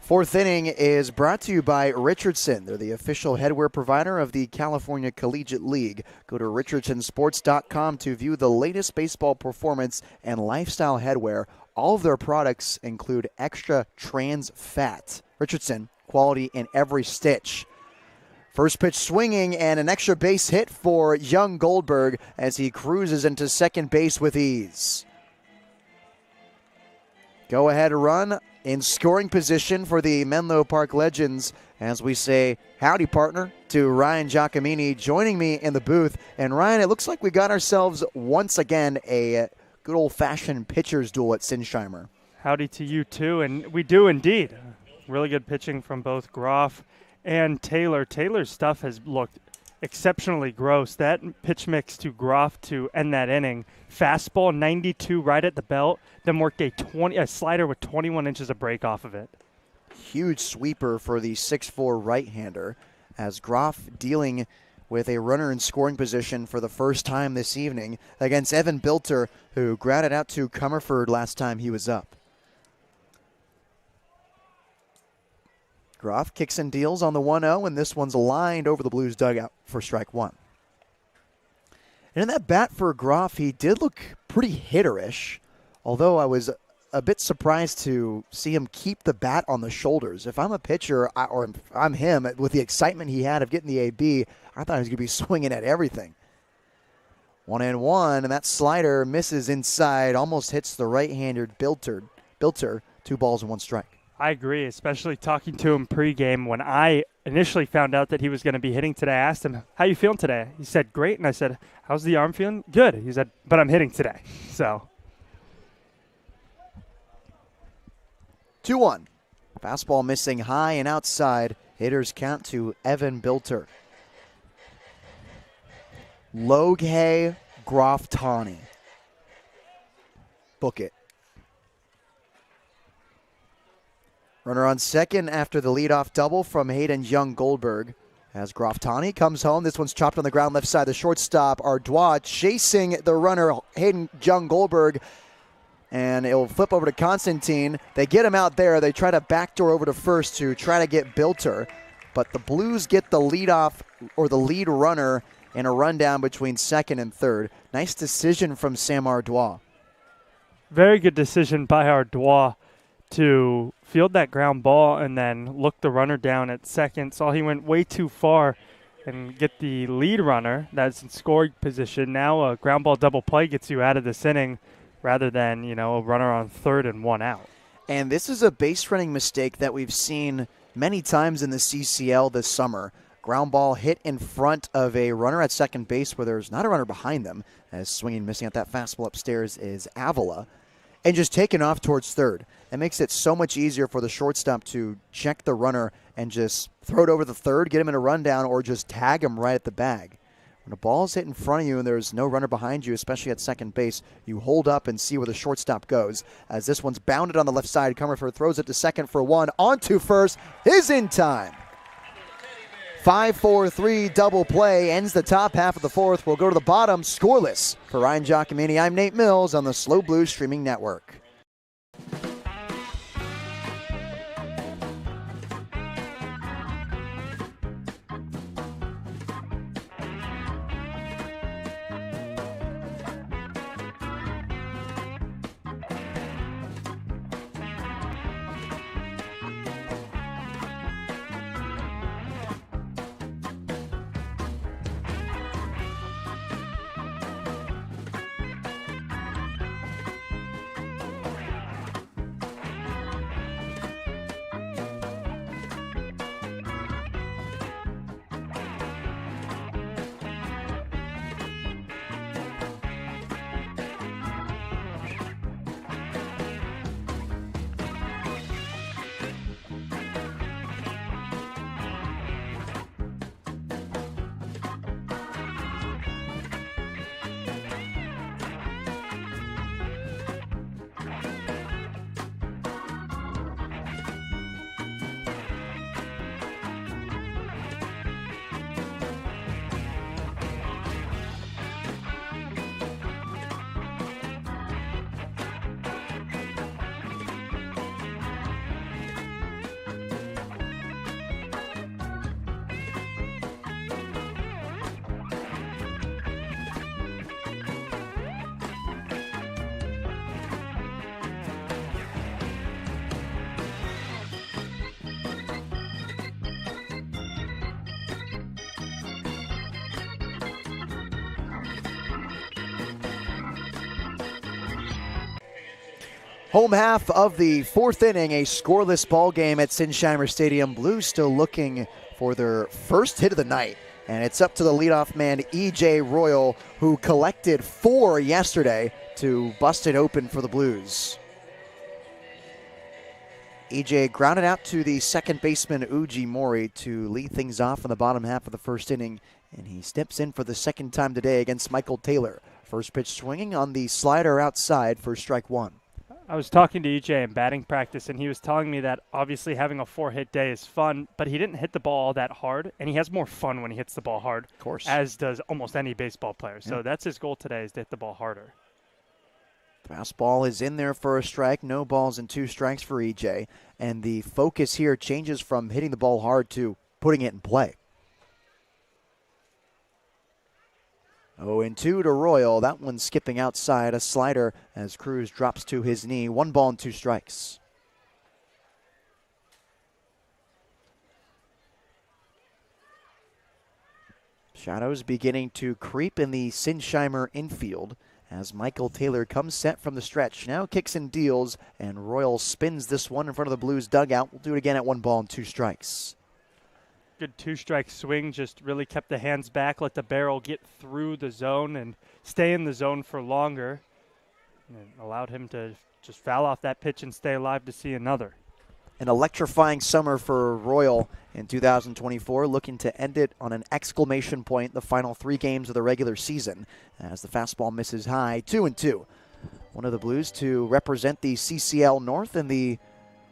Fourth inning is brought to you by Richardson. They're the official headwear provider of the California Collegiate League. Go to richardsonsports.com to view the latest baseball performance and lifestyle headwear. All of their products include extra trans fat. Richardson, quality in every stitch. First pitch swinging and an extra base hit for young Goldberg as he cruises into second base with ease. Go ahead run in scoring position for the Menlo Park Legends as we say howdy partner to Ryan Giacomini joining me in the booth. And Ryan, it looks like we got ourselves once again a good old-fashioned pitcher's duel at Sinsheimer. Howdy to you too, and we do indeed. Really good pitching from both Groff and Taylor. Taylor's stuff has looked exceptionally gross. That pitch mix to Groff to end that inning, fastball 92 right at the belt, then worked a slider with 21 inches of break off of it. Huge sweeper for the 6'4 right-hander as Groff dealing with a runner in scoring position for the first time this evening against Evan Bilter, who grounded out to Comerford last time he was up. Groff kicks and deals on the 1-0, and this one's lined over the Blues dugout for strike one. And in that bat for Groff, he did look pretty hitterish, although I was a bit surprised to see him keep the bat on the shoulders. If I'm a pitcher, or if I'm him, with the excitement he had of getting the AB, I thought he was going to be swinging at everything. 1-1, and that slider misses inside, almost hits the right-handed Bilter. 2 balls and 1 strike. I agree, especially talking to him pregame. When I initially found out that he was going to be hitting today, I asked him, how you feeling today? He said, great. And I said, how's the arm feeling? Good. He said, but I'm hitting today. So 2-1. Fastball missing high and outside. Hitters count to Evan Bilter. Loghay Groff-Tawny. Book it. Runner on second after the leadoff double from Hayden Young Goldberg. As Groff-Tawny comes home, this one's chopped on the ground left side. The shortstop, Ardois, chasing the runner, Hayden Young Goldberg. And it'll flip over to Constantine. They get him out there. They try to backdoor over to first to try to get Bilter. But the Blues get the leadoff or the lead runner in a rundown between second and third. Nice decision from Sam Ardois. very good decision by Ardois to field that ground ball and then look the runner down at second. Saw he went way too far and get the lead runner that's in scoring position. Now a ground ball double play gets you out of this inning rather than, you know, a runner on third and one out. And this is a base running mistake that we've seen many times in the CCL this summer. Ground ball hit in front of a runner at second base where there's not a runner behind them, as swinging, missing at that fastball upstairs is Avila, and just taken off towards third. That makes it so much easier for the shortstop to check the runner and just throw it over the third, get him in a rundown, or just tag him right at the bag. When a ball's hit in front of you and there's no runner behind you, especially at second base, you hold up and see where the shortstop goes. As this one's bounded on the left side, Comerford throws it to second for one, on to first, is in time. 5-4-3 double play ends the top half of the fourth. We'll go to the bottom, scoreless. For Ryan Giacomini, I'm Nate Mills on the Slow Blues Streaming Network. Home half of the fourth inning, a scoreless ball game at Sinsheimer Stadium. Blues still looking for their first hit of the night. And it's up to the leadoff man, E.J. Royal, who collected 4 yesterday to bust it open for the Blues. E.J. grounded out to the second baseman, Uji Mori, to lead things off in the bottom half of the first inning. And he steps in for the second time today against Michael Taylor. First pitch swinging on the slider outside for strike one. I was talking to EJ in batting practice, and he was telling me that obviously having a 4-hit day is fun, but he didn't hit the ball all that hard, and he has more fun when he hits the ball hard, of course, as does almost any baseball player. So that's his goal today, is to hit the ball harder. Fastball is in there for a strike. No balls and 2 strikes for EJ. And the focus here changes from hitting the ball hard to putting it in play. 0-2 to Royal. That one skipping outside. A slider as Cruz drops to his knee. 1 ball and 2 strikes. Shadows beginning to creep in the Sinsheimer infield as Michael Taylor comes set from the stretch. Now kicks and deals, and Royal spins this one in front of the Blues dugout. We'll do it again at 1 ball and 2 strikes. Good 2-strike swing, just really kept the hands back, let the barrel get through the zone and stay in the zone for longer. And allowed him to just foul off that pitch and stay alive to see another. An electrifying summer for Royal in 2024, looking to end it on an exclamation point the final 3 games of the regular season as the fastball misses high. 2-2. One of the Blues to represent the CCL North in the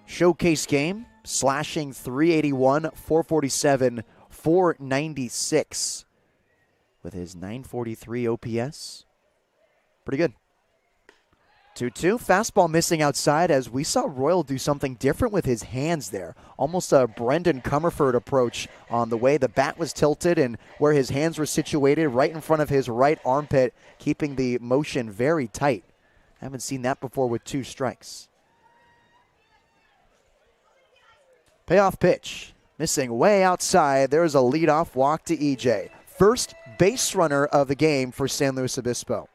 showcase game, slashing .381, .447, .496 with his .943 OPS. Pretty good. 2-2. Fastball missing outside as we saw Royal do something different with his hands there. Almost a Brendan Comerford approach on the way the bat was tilted and where his hands were situated right in front of his right armpit, keeping the motion very tight. Haven't seen that before with 2 strikes. Payoff pitch. Missing way outside. There's a leadoff walk to EJ. First base runner of the game for San Luis Obispo.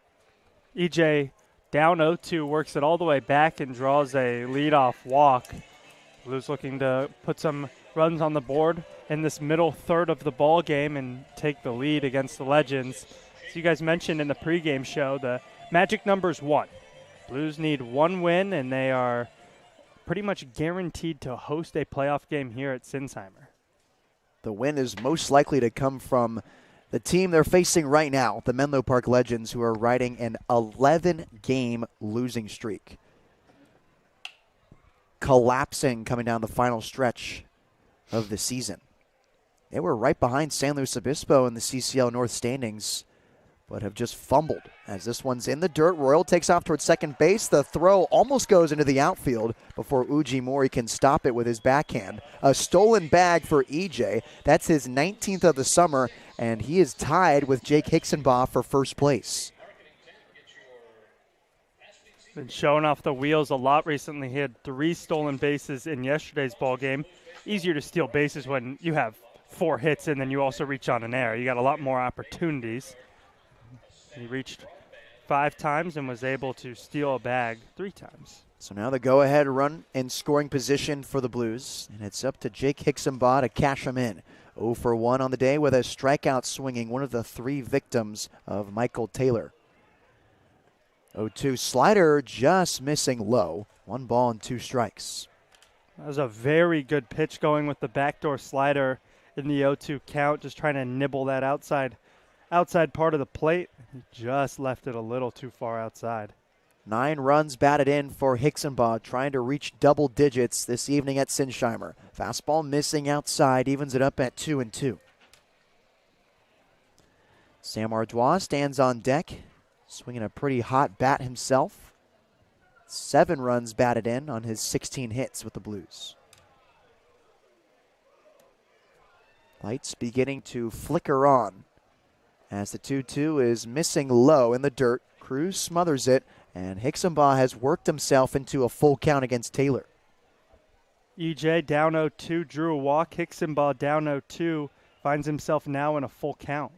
EJ down 0-2, works it all the way back and draws a leadoff walk. Blues looking to put some runs on the board in this middle third of the ball game and take the lead against the Legends. As you guys mentioned in the pregame show, the magic number is 1. Blues need 1 win, and they are pretty much guaranteed to host a playoff game here at Sinsheimer. The win is most likely to come from the team they're facing right now, the Menlo Park Legends, who are riding an 11-game losing streak. Collapsing coming down the final stretch of the season. They were right behind San Luis Obispo in the CCL North standings, but have just fumbled as this one's in the dirt. Royal takes off towards second base. The throw almost goes into the outfield before Uji Mori can stop it with his backhand. A stolen bag for EJ. That's his 19th of the summer, and he is tied with Jake Hicksonbaugh for first place. Been showing off the wheels a lot recently. He had 3 stolen bases in yesterday's ball game. Easier to steal bases when you have 4 hits and then you also reach on an error. You got a lot more opportunities. He reached 5 times and was able to steal a bag 3 times. So now the go-ahead run in scoring position for the Blues, and it's up to Jake Hicksonbaugh to cash him in. 0 for 1 on the day with a strikeout swinging, one of the 3 victims of Michael Taylor. 0-2 slider just missing low. 1 ball and 2 strikes. That was a very good pitch going with the backdoor slider in the 0-2 count, just trying to nibble that outside part of the plate. He just left it a little too far outside. 9 runs batted in for Hicksonbaugh, trying to reach double digits this evening at Sinsheimer. Fastball missing outside, evens it up at 2-2. Sam Ardois stands on deck, swinging a pretty hot bat himself. 7 runs batted in on his 16 hits with the Blues. Lights beginning to flicker on as the 2-2 is missing low in the dirt. Cruz smothers it, and Hicksonbaugh has worked himself into a full count against Taylor. EJ down 0-2, drew a walk. Hicksonbaugh down 0-2, finds himself now in a full count.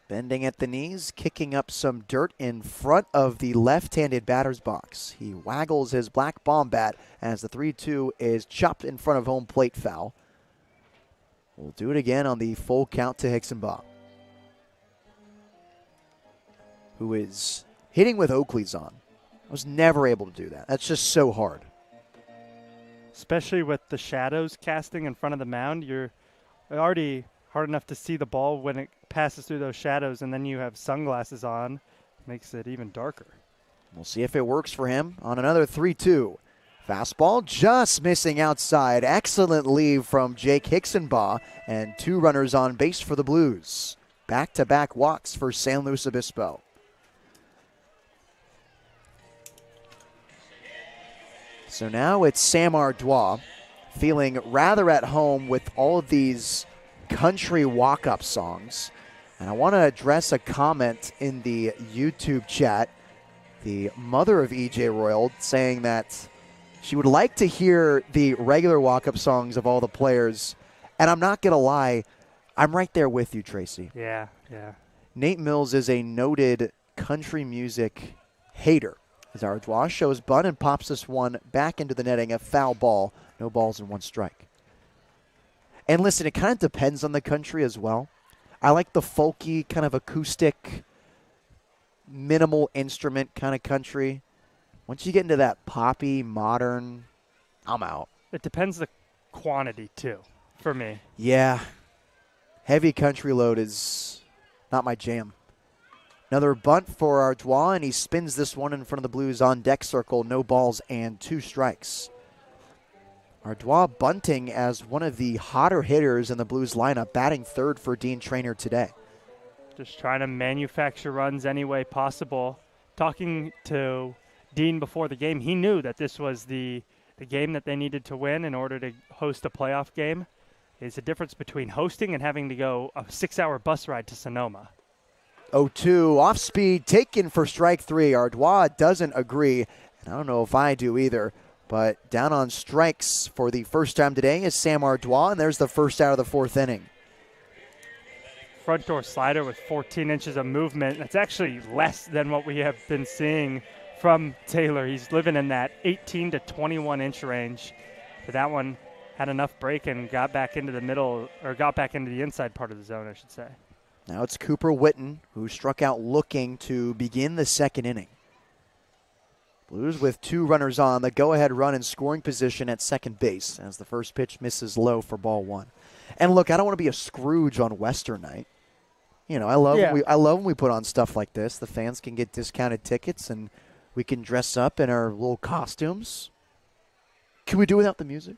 Bending at the knees, kicking up some dirt in front of the left-handed batter's box. He waggles his black bomb bat as the 3-2 is chopped in front of home plate foul. We'll do it again on the full count to Hicksonbaugh, who is hitting with Oakley's on. I was never able to do that. That's just so hard. Especially with the shadows casting in front of the mound, you're already hard enough to see the ball when it passes through those shadows, and then you have sunglasses on. Makes it even darker. We'll see if it works for him on another 3-2. Fastball just missing outside. Excellent leave from Jake Hicksonbaugh, and 2 runners on base for the Blues. Back-to-back walks for San Luis Obispo. So now it's Sam Ardois feeling rather at home with all of these country walk-up songs. And I want to address a comment in the YouTube chat. The mother of E.J. Royal saying that she would like to hear the regular walk-up songs of all the players. And I'm not going to lie, I'm right there with you, Tracy. Yeah. Nate Mills is a noted country music hater. As Ardois shows bunt and pops this one back into the netting, a foul ball. No balls and 1 strike. And listen, it kind of depends on the country as well. I like the folky, kind of acoustic, minimal instrument kind of country. Once you get into that poppy, modern, I'm out. It depends the quantity, too, for me. Yeah. Heavy country load is not my jam. Another bunt for Ardois, and he spins this one in front of the Blues on deck circle. No balls and 2 strikes. Ardois bunting as one of the hotter hitters in the Blues lineup, batting third for Dean Traynor today. Just trying to manufacture runs any way possible. Talking to Dean before the game, he knew that this was the game that they needed to win in order to host a playoff game. It's the difference between hosting and having to go a 6-hour bus ride to Sonoma. 0-2, off speed, taken for strike 3. Ardois doesn't agree, and I don't know if I do either. But down on strikes for the first time today is Sam Ardois, and there's the first out of the 4th inning. Front door slider with 14 inches of movement. That's actually less than what we have been seeing from Taylor. He's living in that 18 to 21 inch range. But that one had enough break and got back into the middle, or got back into the inside part of the zone, I should say. Now it's Cooper Witten, who struck out looking to begin the 2nd inning. Blues with 2 runners on, the go-ahead run in scoring position at second base as the first pitch misses low for ball 1. And look, I don't want to be a Scrooge on Western night. You know, I love when we put on stuff like this. The fans can get discounted tickets and we can dress up in our little costumes. Can we do without the music?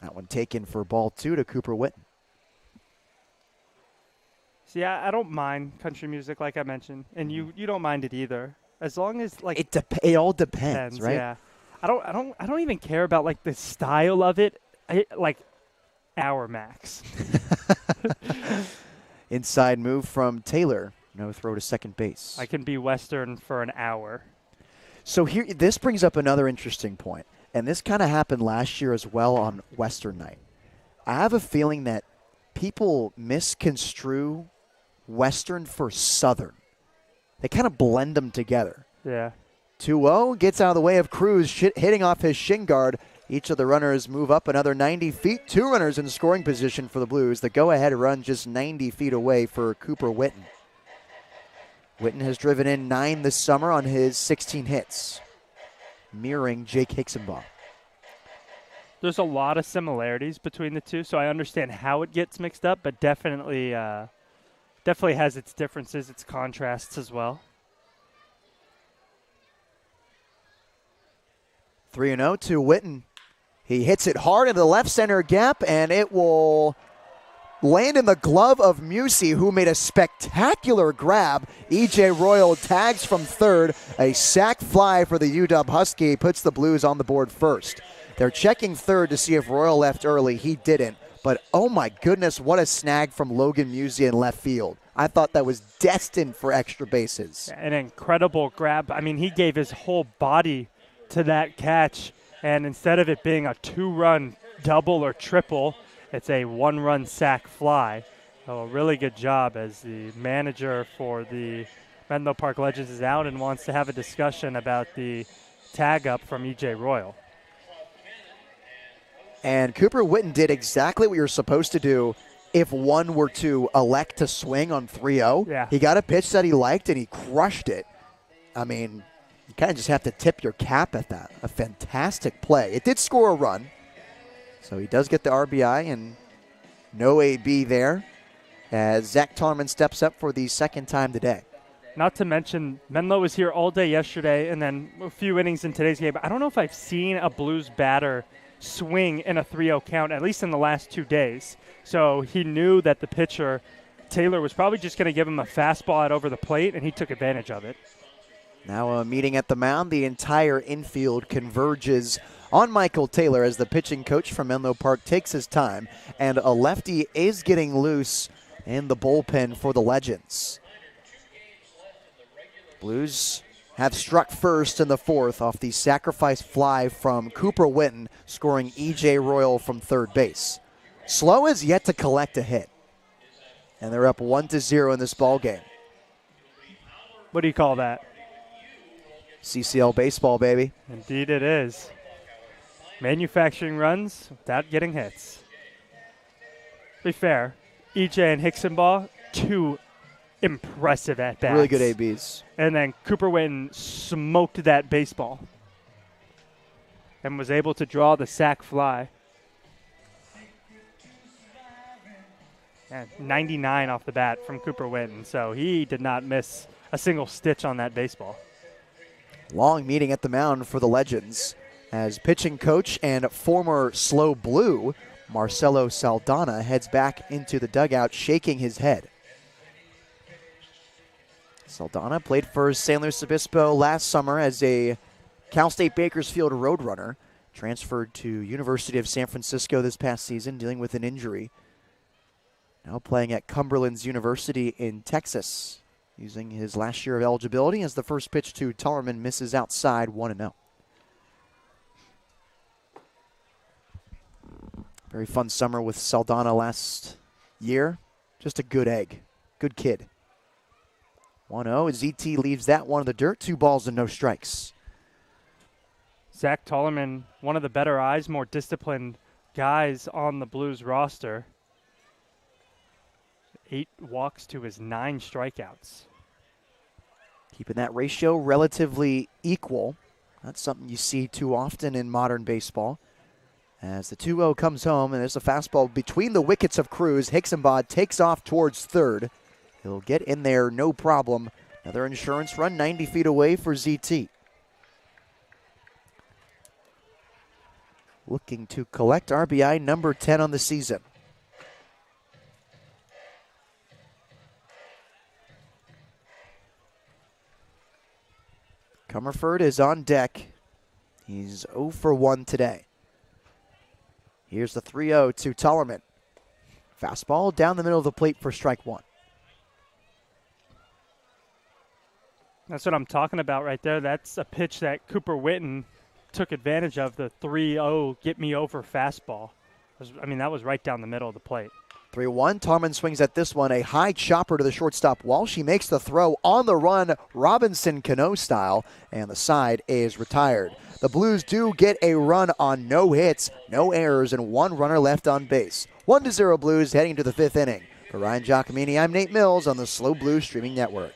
That one taken for ball 2 to Cooper Witten. See, I don't mind country music, like I mentioned, and you don't mind it either, as long as like it all depends, right? Yeah, I don't even care about like the style of it. Like hour max. Inside move from Taylor. No throw to second base. I can be Western for an hour. So here, this brings up another interesting point, and this kind of happened last year as well on Western night. I have a feeling that people misconstrue Western for Southern. They kind of blend them together. Yeah. 2-0, gets out of the way of Cruz, hitting off his shin guard. Each of the runners move up another 90 feet. 2 runners in scoring position for the Blues. The go-ahead run just 90 feet away for Cooper Witten. Witten has driven in 9 this summer on his 16 hits, mirroring Jake Hicksonbaugh. There's a lot of similarities between the two, so I understand how it gets mixed up, but definitely has its differences, its contrasts as well. 3-0 to Witten. He hits it hard into the left center gap, and it will land in the glove of Musey, who made a spectacular grab. E.J. Royal tags from third. A sac fly for the UW Husky puts the Blues on the board first. They're checking third to see if Royal left early. He didn't. But, oh my goodness, what a snag from Logan Musey in left field. I thought that was destined for extra bases. An incredible grab. I mean, he gave his whole body to that catch. And instead of it being a 2-run double or triple, it's a 1-run sac fly. So a really good job as the manager for the Menlo Park Legends is out and wants to have a discussion about the tag up from E.J. Royal. And Cooper Witten did exactly what you're supposed to do if one were to elect to swing on 3-0. Yeah. He got a pitch that he liked, and he crushed it. I mean, you kind of just have to tip your cap at that. A fantastic play. It did score a run, so he does get the RBI, and no AB there as Zach Tarman steps up for the second time today. Not to mention, Menlo was here all day yesterday and then a few innings in today's game. I don't know if I've seen a Blues batter swing in a 3-0 count, at least in the last 2 days. So he knew that the pitcher, Taylor, was probably just going to give him a fastball out over the plate, and he took advantage of it. Now a meeting at the mound. The entire infield converges on Michael Taylor as the pitching coach from Menlo Park takes his time, and a lefty is getting loose in the bullpen for the Legends. Blues have struck first in the fourth off the sacrifice fly from Cooper Witten, scoring E.J. Royal from third base. SLO is yet to collect a hit, and they're up 1-0 in this ball game. What do you call that? CCL baseball, baby. Indeed it is. Manufacturing runs without getting hits. To be fair, EJ and Hicksonball, 2 impressive at-bats. Really good ABs. And then Cooper Witten smoked that baseball and was able to draw the sac fly. Yeah, 99 off the bat from Cooper Witten, so he did not miss a single stitch on that baseball. Long meeting at the mound for the Legends as pitching coach and former SLO Blue Marcelo Saldana heads back into the dugout shaking his head. Saldana played for San Luis Obispo last summer as a Cal State Bakersfield Roadrunner, transferred to University of San Francisco this past season dealing with an injury. Now playing at Cumberland's University in Texas, using his last year of eligibility as the first pitch to Tarman misses outside 1-0. Very fun summer with Saldana last year. Just a good egg. Good kid. 1-0. ZT leaves that one in the dirt. 2 balls and no strikes. Zach Tollerman, one of the better eyes, more disciplined guys on the Blues roster. 8 walks to his 9 strikeouts. Keeping that ratio relatively equal. That's something you see too often in modern baseball. As the 2-0 comes home, and there's a fastball between the wickets of Cruz. Hicksonbod takes off towards third. He'll get in there, no problem. Another insurance run 90 feet away for ZT. Looking to collect RBI number 10 on the season. Comerford is on deck. He's 0 for 1 today. Here's the 3-0 to Tollerman. Fastball down the middle of the plate for strike 1. That's what I'm talking about right there. That's a pitch that Cooper Witten took advantage of, the 3-0 get me over fastball. That was right down the middle of the plate. 3-1. Tarman swings at this one. A high chopper to the shortstop Walsh. He makes the throw on the run, Robinson Cano style, and the side is retired. The Blues do get a run on no hits, no errors, and 1 runner left on base. 1-0 Blues heading into the 5th inning. For Ryan Giacomini, I'm Nate Mills on the SLO Blues Streaming Network.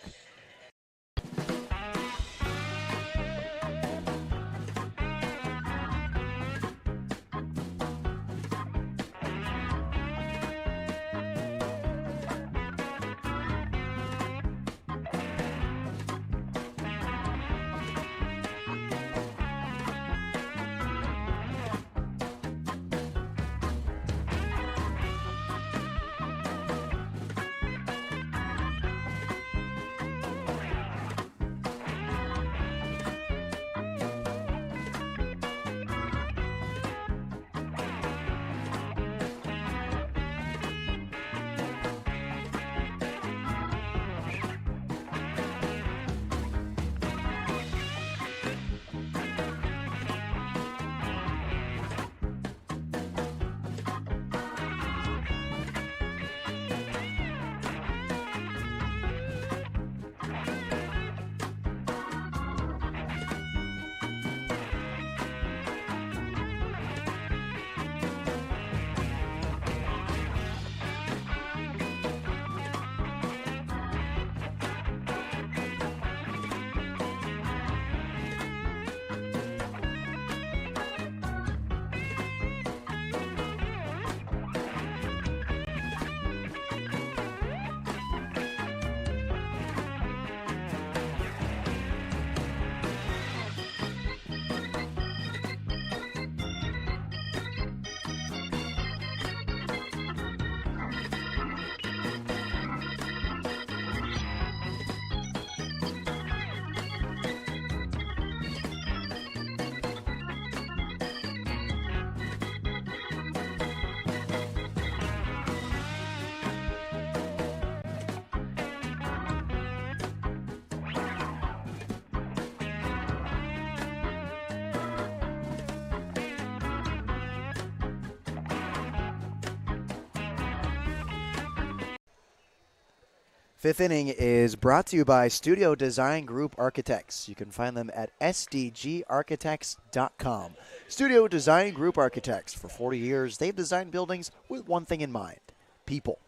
Fifth inning is brought to you by Studio Design Group Architects. You can find them at sdgarchitects.com. Studio Design Group Architects. For 40 years, they've designed buildings with one thing in mind: people.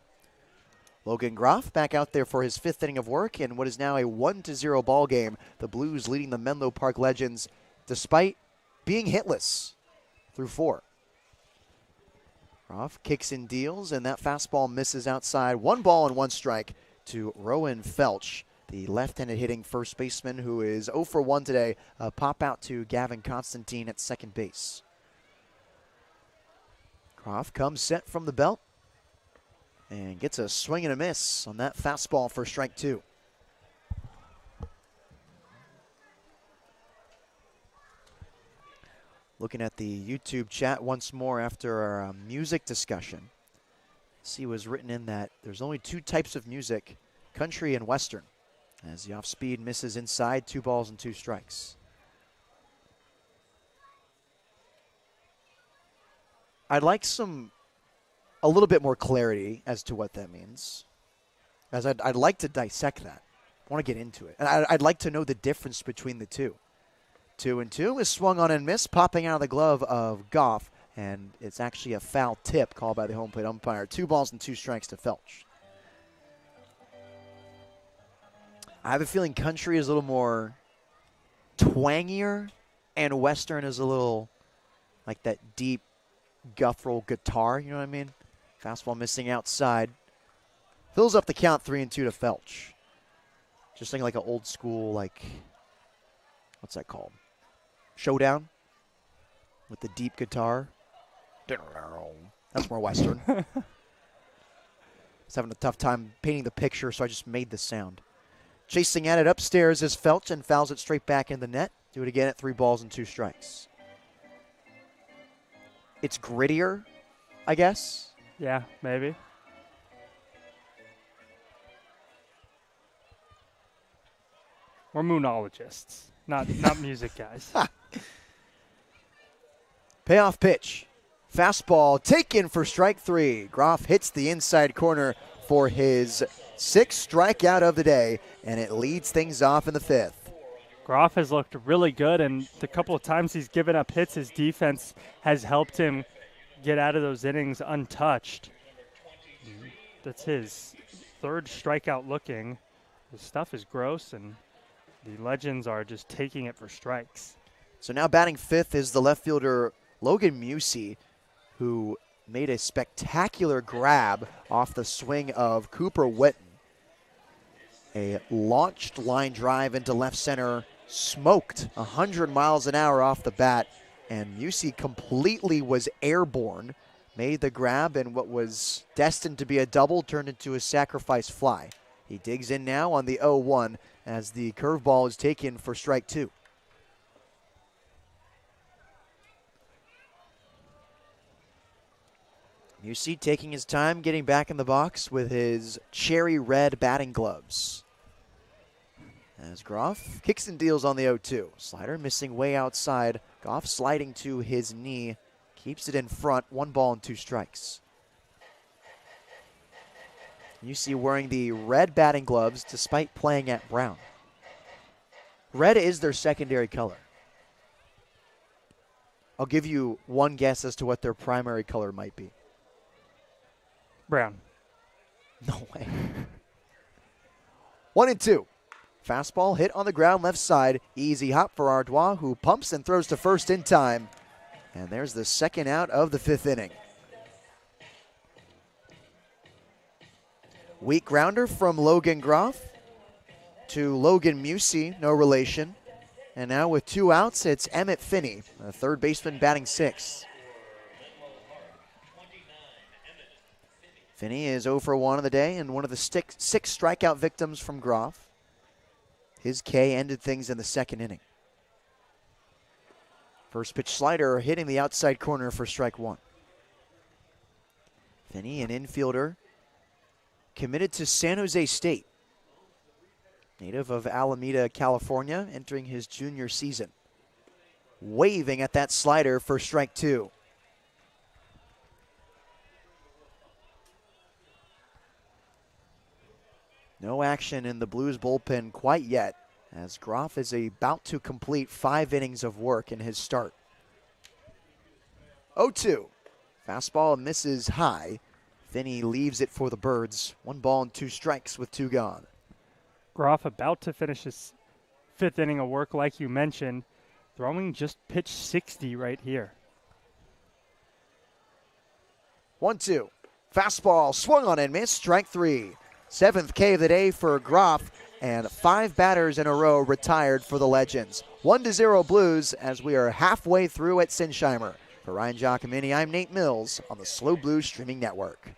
Logan Groff back out there for his fifth inning of work in what is now a 1-0 ball game. The Blues leading the Menlo Park Legends despite being hitless through 4. Groff kicks and deals, and that fastball misses outside. 1 ball and 1 strike to Rowan Felch, the left-handed hitting first baseman who is 0 for 1 today. A pop out to Gavin Constantine at second base. Groff comes set from the belt and gets a swing and a miss on that fastball for strike 2. Looking at the YouTube chat once more after our music discussion. See, was written in that there's only 2 types of music, country and western. As the off-speed misses inside, 2 balls and 2 strikes. I'd like a little bit more clarity as to what that means, as I'd like to dissect that. I want to get into it. And I'd like to know the difference between the two. 2-2 is swung on and missed, popping out of the glove of Goff, and it's actually a foul tip called by the home plate umpire. 2 balls and 2 strikes to Felch. I have a feeling country is a little more twangier, and western is a little like that deep guttural guitar, you know what I mean? Fastball missing outside. Fills up the count 3-2 to Felch. Just thinking like an old school, like, what's that called? Showdown with the deep guitar. That's more western. I was having a tough time painting the picture, so I just made the sound. Chasing at it upstairs is Felch and fouls it straight back in the net. Do it again at 3 balls and 2 strikes. It's grittier, I guess. Yeah, maybe. We're moonologists, not music guys. Payoff pitch. Fastball taken for strike 3. Groff hits the inside corner for his 6th strikeout of the day, and it leads things off in the 5th. Groff has looked really good, and the couple of times he's given up hits, his defense has helped him get out of those innings untouched. That's his 3rd strikeout looking. The stuff is gross, and the Legends are just taking it for strikes. So now batting 5th is the left fielder Logan Musey, who made a spectacular grab off the swing of Cooper Witten. A launched line drive into left center, smoked 100 miles an hour off the bat, and Musey completely was airborne, made the grab, and what was destined to be a double turned into a sacrifice fly. He digs in now on the 0-1 as the curveball is taken for strike 2. Musey taking his time getting back in the box with his cherry red batting gloves. As Groff kicks and deals on the 0-2. Slider missing way outside. Goff sliding to his knee. Keeps it in front. 1 ball and 2 strikes. Musey wearing the red batting gloves despite playing at brown. Red is their secondary color. I'll give you one guess as to what their primary color might be. Brown. No way. 1-2. Fastball hit on the ground left side. Easy hop for Ardois, who pumps and throws to first in time. And there's the 2nd out of the 5th inning. Weak grounder from Logan Groff to Logan Musey, no relation. And now with 2 outs, it's Emmett Finney, a 3rd baseman batting 6th. Finney is 0 for 1 on the day and one of the 6 strikeout victims from Groff. His K ended things in the 2nd inning. First pitch slider hitting the outside corner for strike 1. Finney, an infielder, committed to San Jose State. Native of Alameda, California, entering his junior season. Waving at that slider for strike 2. No action in the Blues bullpen quite yet, as Groff is about to complete 5 innings of work in his start. 0-2. Fastball misses high. Finney leaves it for the Birds. 1 ball and 2 strikes with 2 gone. Groff about to finish his 5th inning of work, like you mentioned, throwing just pitch 60 right here. 1-2. Fastball swung on and missed. Strike 3. 7th K of the day for Groff, and 5 batters in a row retired for the Legends. 1-0 Blues as we are halfway through at Sinsheimer. For Ryan Giacomini, I'm Nate Mills on the SLO Blues Streaming Network.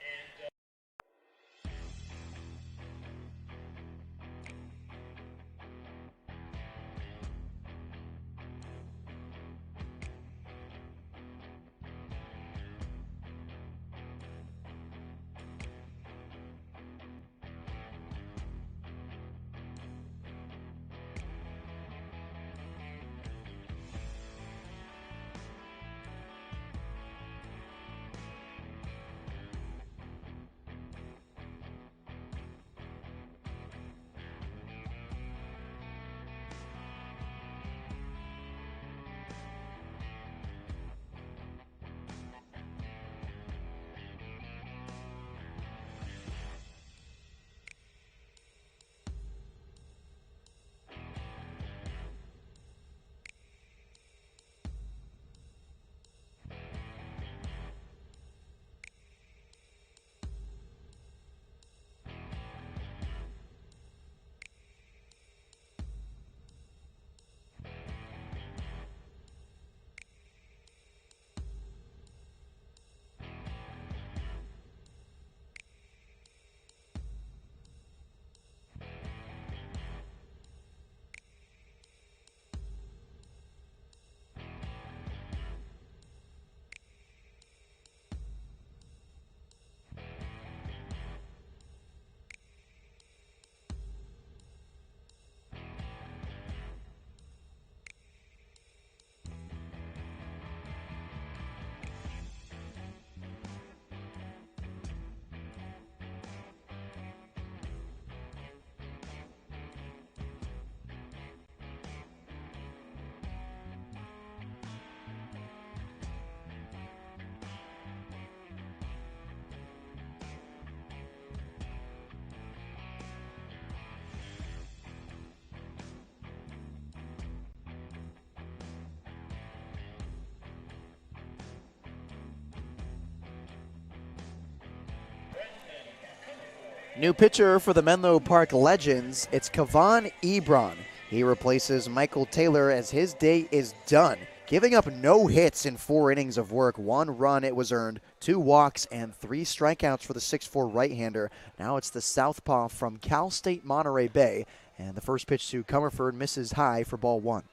New pitcher for the Menlo Park Legends, it's Kavan Ebron. He replaces Michael Taylor as his day is done, giving up no hits in 4 innings of work. 1 run it was earned, 2 walks, and 3 strikeouts for the 6'4 right-hander. Now it's the southpaw from Cal State Monterey Bay, and the first pitch to Comerford misses high for ball 1.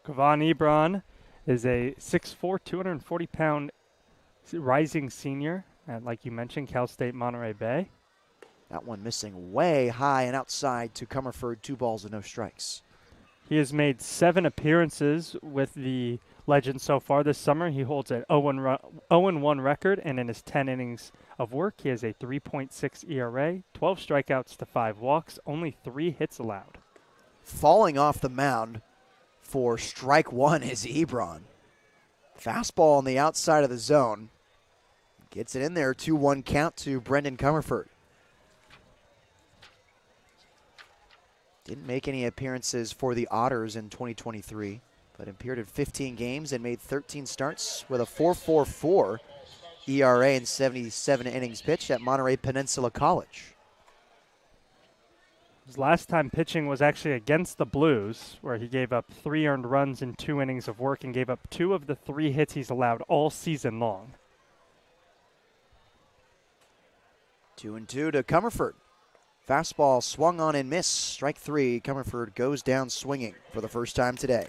Kavan Ebron is a 6'4", 240-pound rising senior at, like you mentioned, Cal State Monterey Bay. That one missing way high and outside to Comerford, 2 balls and no strikes. He has made 7 appearances with the Legends so far this summer. He holds an 0-1 record, and in his 10 innings of work, he has a 3.6 ERA, 12 strikeouts to 5 walks, only 3 hits allowed. Falling off the mound for strike 1 is Ebron. Fastball on the outside of the zone. Gets it in there, 2-1 count to Brendan Comerford. Didn't make any appearances for the Otters in 2023, but appeared in 15 games and made 13 starts with a 4.44 ERA and 77 innings pitched at Monterey Peninsula College. His last time pitching was actually against the Blues, where he gave up 3 earned runs in 2 innings of work and gave up 2 of the 3 hits he's allowed all season long. 2-2 to Comerford. Fastball swung on and missed. Strike 3. Comerford goes down swinging for the first time today.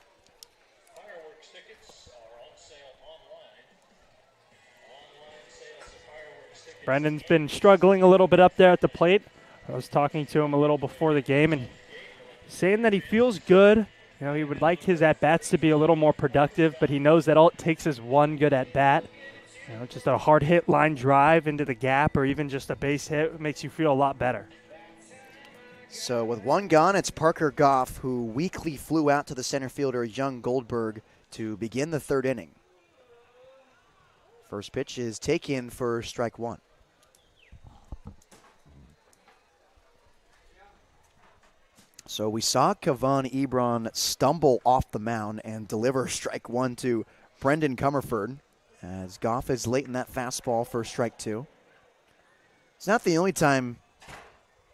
Fireworks tickets are on sale online. Online sales of fireworks tickets. Brendan's been struggling a little bit up there at the plate. I was talking to him a little before the game, and saying that he feels good. You know, he would like his at-bats to be a little more productive, but he knows that all it takes is 1 good at-bat. Just a hard hit line drive into the gap or even just a base hit makes you feel a lot better. So with one gone, it's Parker Goff, who weakly flew out to the center fielder Young Goldberg to begin the third inning. First pitch is taken for strike one. So we saw Kevon Ebron stumble off the mound and deliver strike one to Brendan Comerford, as Goff is late in that fastball for strike two. It's not the only time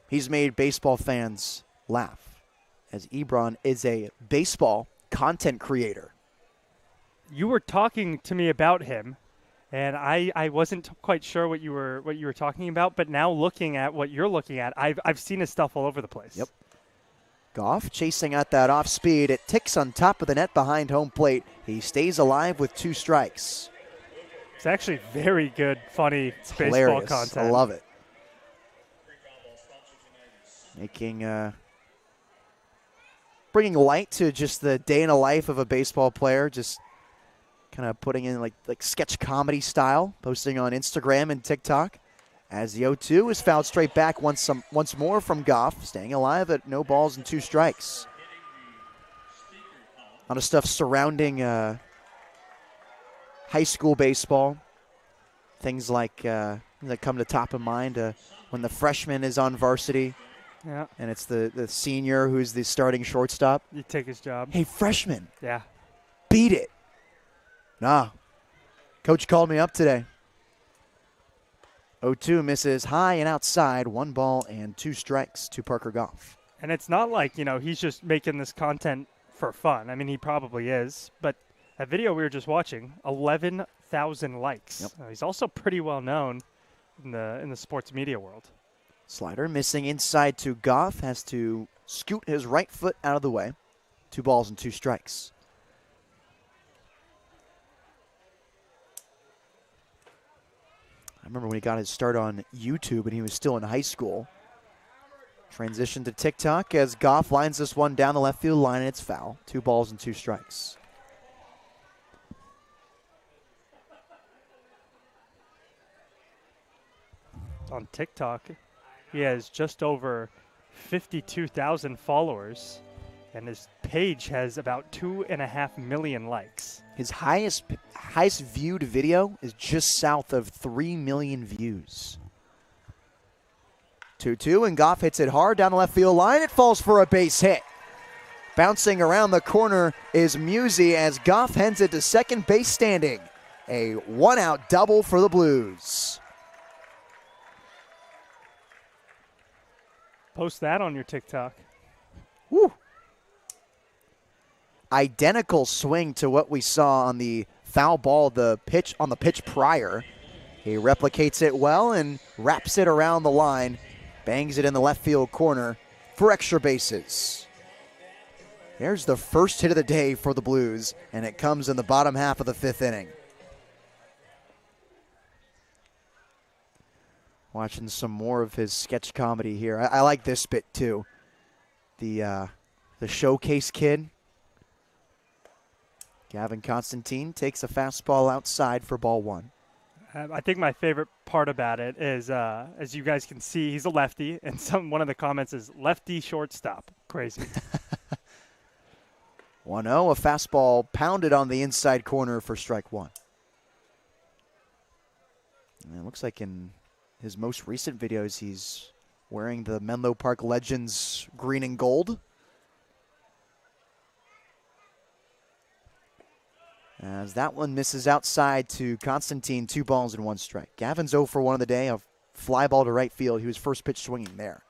he's made baseball fans laugh, as Ebron is a baseball content creator. You were talking to me about him, and I wasn't quite sure what you were talking about, but now looking at what you're looking at, I've seen his stuff all over the place. Yep. Goff chasing at that off speed. It ticks on top of the net behind home plate. He stays alive with 2 strikes. It's actually very good, funny baseball Hilarious. content. I love it. Bringing light to just the day in the life of a baseball player, just kind of putting in like sketch comedy style, posting on Instagram and TikTok. As the 0-2 is fouled straight back once more from Goff, staying alive at no balls and 2 strikes. A lot of stuff surrounding high school baseball. Things like that come to top of mind when the freshman is on varsity. Yeah. And it's the senior who's the starting shortstop. You take his job. Hey, freshman. Yeah. Beat it. Nah. Coach called me up today. 0-2 misses high and outside. 1 ball and 2 strikes to Parker Goff. And it's not like, he's just making this content for fun. I mean, he probably is. But that video we were just watching, 11,000 likes. Yep. He's also pretty well known in the sports media world. Slider missing inside to Goff. Has to scoot his right foot out of the way. 2 balls and 2 strikes. I remember when he got his start on YouTube and he was still in high school. Transition to TikTok as Goff lines this one down the left field line, and it's foul. 2 balls and 2 strikes. On TikTok, he has just over 52,000 followers, and his page has about 2.5 million likes. His highest viewed video is just south of 3 million views. 2-2, and Goff hits it hard down the left field line. It falls for a base hit. Bouncing around the corner is Musey as Goff hends it to second base standing. A 1-out double for the Blues. Post that on your TikTok. Woo. Identical swing to what we saw on the foul ball, the pitch prior. He replicates it well and wraps it around the line, bangs it in the left field corner for extra bases. There's the first hit of the day for the Blues, and it comes in the bottom half of the 5th inning. Watching some more of his sketch comedy here. I like this bit too. The showcase kid. Gavin Constantine takes a fastball outside for ball 1. I think my favorite part about it is, as you guys can see, he's a lefty, and one of the comments is lefty shortstop. Crazy. 1-0, a fastball pounded on the inside corner for strike 1. And it looks like in his most recent videos, he's wearing the Menlo Park Legends green and gold. As that one misses outside to Constantine, 2 balls and 1 strike. Gavin's 0 for 1 of the day, a fly ball to right field. He was first pitch swinging there.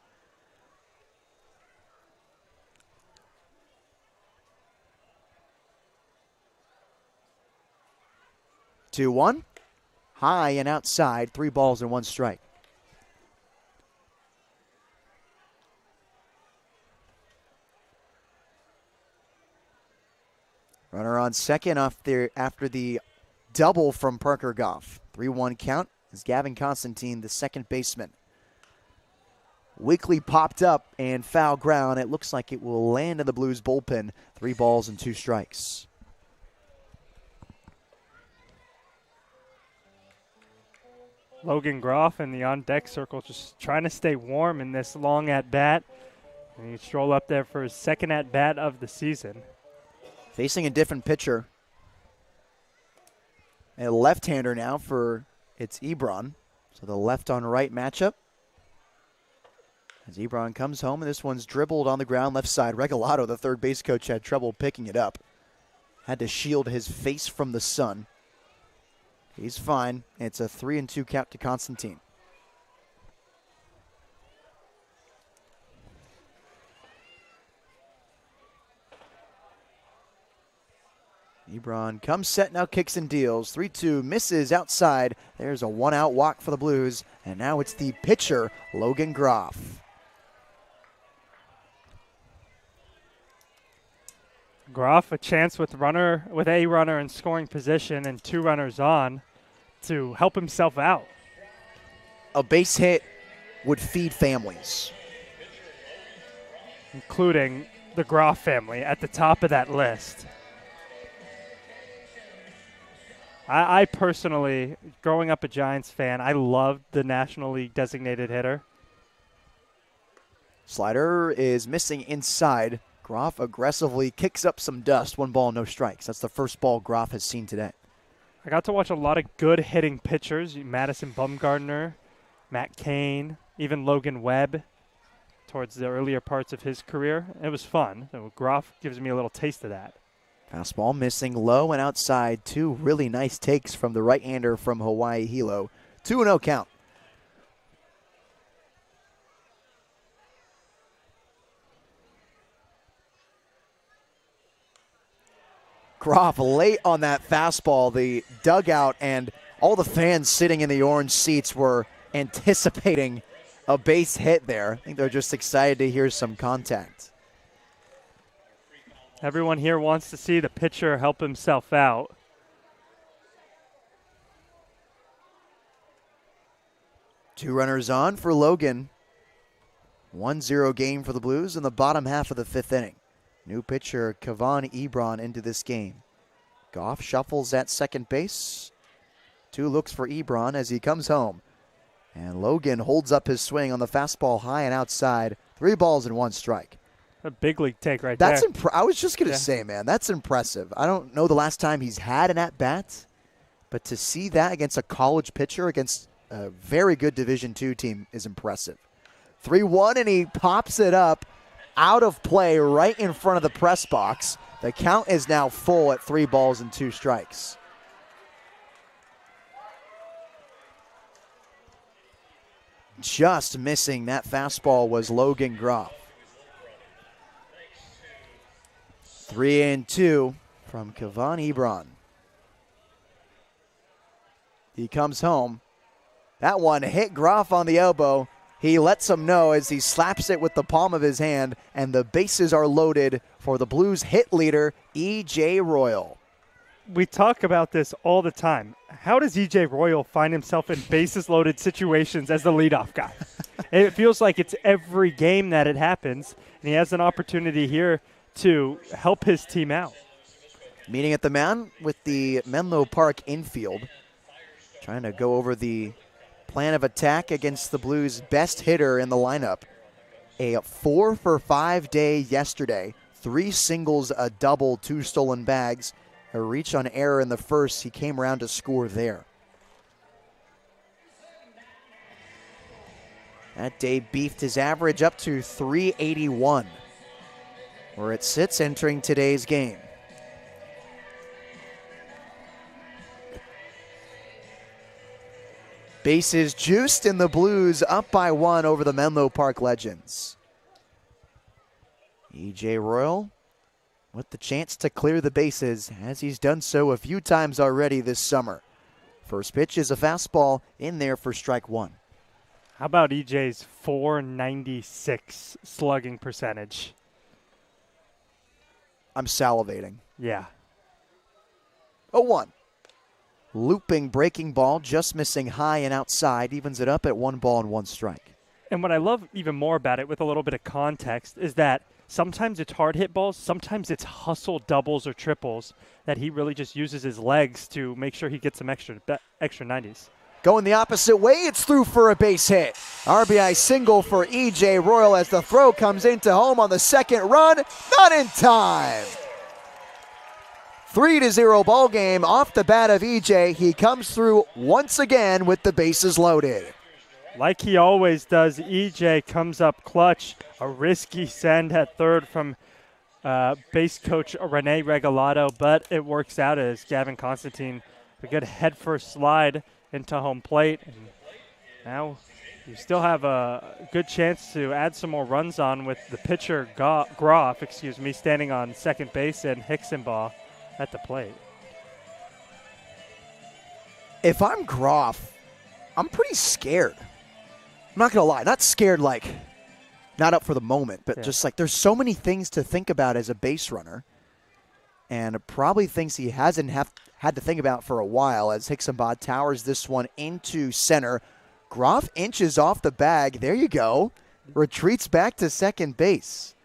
Two, 1. High and outside, 3 balls and 1 strike. Runner on second after the double from Parker Goff. 3-1 count is Gavin Constantine, the second baseman. Weekly popped up and foul ground. It looks like it will land in the Blues bullpen. 3 balls and 2 strikes. Logan Groff in the on-deck circle just trying to stay warm in this long at-bat. And he stroll up there for his second at-bat of the season. Facing a different pitcher. A left-hander now for it's Ebron. So the left on right matchup. As Ebron comes home, and this one's dribbled on the ground left side. Regalado, the third base coach, had trouble picking it up. Had to shield his face from the sun. He's fine. It's a 3-2 count to Constantine. Ebron comes set, now kicks and deals. 3-2, misses outside. There's a one-out walk for the Blues. And now it's the pitcher, Logan Groff. Groff, a chance with a runner in scoring position and 2 runners on to help himself out. A base hit would feed families. Including the Groff family at the top of that list. I personally, growing up a Giants fan, I loved the National League designated hitter. Slider is missing inside. Groff aggressively kicks up some dust. 1 ball, no strikes. That's the first ball Groff has seen today. I got to watch a lot of good hitting pitchers. Madison Bumgarner, Matt Cain, even Logan Webb towards the earlier parts of his career. It was fun. So Groff gives me a little taste of that. Fastball missing low and outside. 2 really nice takes from the right-hander from Hawaii Hilo. 2-0 count. Groff late on that fastball. The dugout and all the fans sitting in the orange seats were anticipating a base hit there. I think they're just excited to hear some contact. Everyone here wants to see the pitcher help himself out. Two runners on for Logan. 1-0 game for the Blues in the bottom half of the 5th inning. New pitcher Kavan Ebron into this game. Goff shuffles at second base. 2 looks for Ebron as he comes home. And Logan holds up his swing on the fastball high and outside. 3 balls and 1 strike. A big league take right That's there. I was just going to say, man, that's impressive. I don't know the last time he's had an at-bat, but to see that against a college pitcher, against a very good Division II team is impressive. 3-1, and he pops it up out of play right in front of the press box. The count is now full at 3 balls and 2 strikes. Just missing that fastball was Logan Groff. 3-2 from Kavan Ebron. He comes home. That one hit Groff on the elbow. He lets him know as he slaps it with the palm of his hand, and the bases are loaded for the Blues hit leader, E.J. Royal. We talk about this all the time. How does E.J. Royal find himself in bases loaded situations as the leadoff guy? It feels like it's every game that it happens, and he has an opportunity here to help his team out. Meeting at the mound with the Menlo Park infield. Trying to go over the plan of attack against the Blues' best hitter in the lineup. A 4-for-5 day yesterday. 3 singles, a double, 2 stolen bags. A reach on error in the first. He came around to score there. That day beefed his average up to 381. Where it sits entering today's game. Bases juiced and the Blues up by 1 over the Menlo Park Legends. E.J. Royal with the chance to clear the bases as he's done so a few times already this summer. First pitch is a fastball in there for strike 1. How about EJ's .496 slugging percentage? I'm salivating. Yeah. 0-1. Looping breaking ball, just missing high and outside, evens it up at 1 ball and 1 strike. And what I love even more about it with a little bit of context is that sometimes it's hard hit balls, sometimes it's hustle doubles or triples that he really just uses his legs to make sure he gets some extra 90s. Going the opposite way, it's through for a base hit. RBI single for E.J. Royal as the throw comes into home on the second run. Not in time. 3-0 ball game off the bat of E.J. He comes through once again with the bases loaded. Like he always does, EJ comes up clutch. A risky send at third from base coach Rene Regalado, but it works out as Gavin Constantine, a good head first slide into home plate. And now you still have a good chance to add some more runs on with the pitcher Groff, standing on second base and Hicksonbaugh at the plate. If I'm Groff, I'm pretty scared. I'm not going to lie. Not scared like not up for the moment, but just like there's so many things to think about as a base runner, and probably things he hasn't had to think about for a while as Hicksonbaugh towers this one into center. Groff inches off the bag. There you go. Retreats back to second base.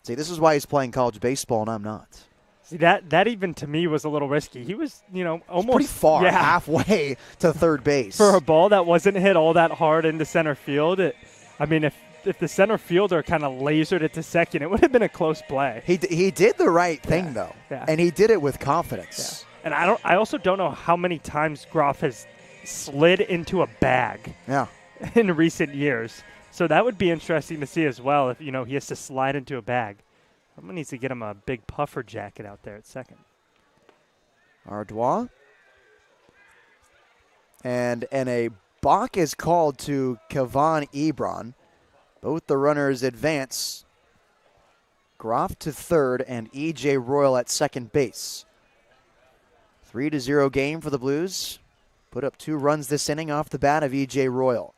See, this is why he's playing college baseball and I'm not. See, that even to me was a little risky. He was, almost pretty far, halfway to third base. For a ball that wasn't hit all that hard into center field, if the center fielder kind of lasered it to second, it would have been a close play. He did the right thing, though, and he did it with confidence. Yeah. And I also don't know how many times Groff has slid into a bag in recent years. So that would be interesting to see as well if, he has to slide into a bag. Someone needs to get him a big puffer jacket out there at second. Ardois. And a balk is called to Kavan Ebron. Both the runners advance. Groff to third and E.J. Royal at second base. 3-0 game for the Blues. Put up 2 runs this inning off the bat of E.J. Royal.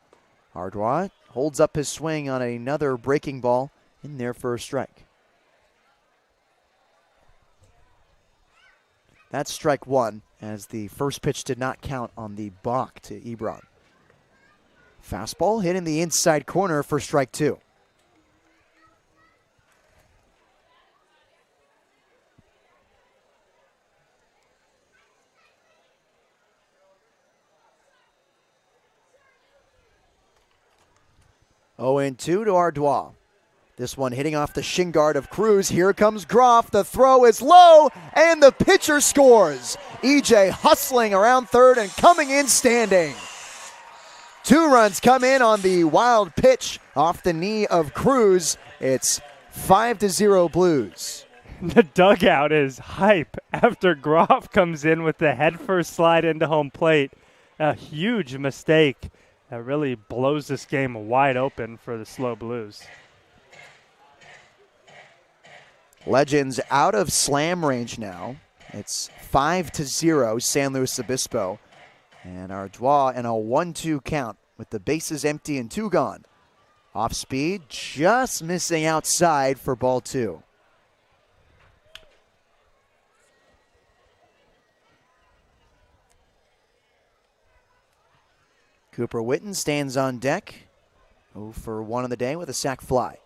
Ardois holds up his swing on another breaking ball in there for a strike. That's strike one, as the first pitch did not count on the balk to Ebron. Fastball hit in the inside corner for strike 2. Oh, and 2 to Ardois. This one hitting off the shin guard of Cruz. Here comes Groff. The throw is low, and the pitcher scores. EJ hustling around third and coming in standing. 2 runs come in on the wild pitch off the knee of Cruz. It's 5-0 Blues. The dugout is hype after Groff comes in with the head-first slide into home plate. A huge mistake that really blows this game wide open for the SLO Blues. Legends out of slam range now. It's 5-0 San Luis Obispo. And Ardois in a 1-2 count with the bases empty and 2 gone. Off speed, just missing outside for ball 2. Cooper Witten stands on deck. 0 for 1 on the day with a sac fly.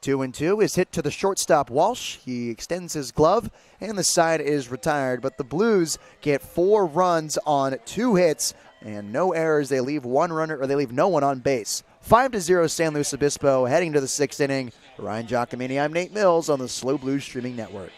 2-2 is hit to the shortstop Walsh. He extends his glove and the side is retired, but the Blues get 4 runs on 2 hits and no errors. They leave no one on base. 5-0 San Luis Obispo heading to the 6th inning. Ryan Giacomini, I'm Nate Mills on the SLO Blues Streaming Network.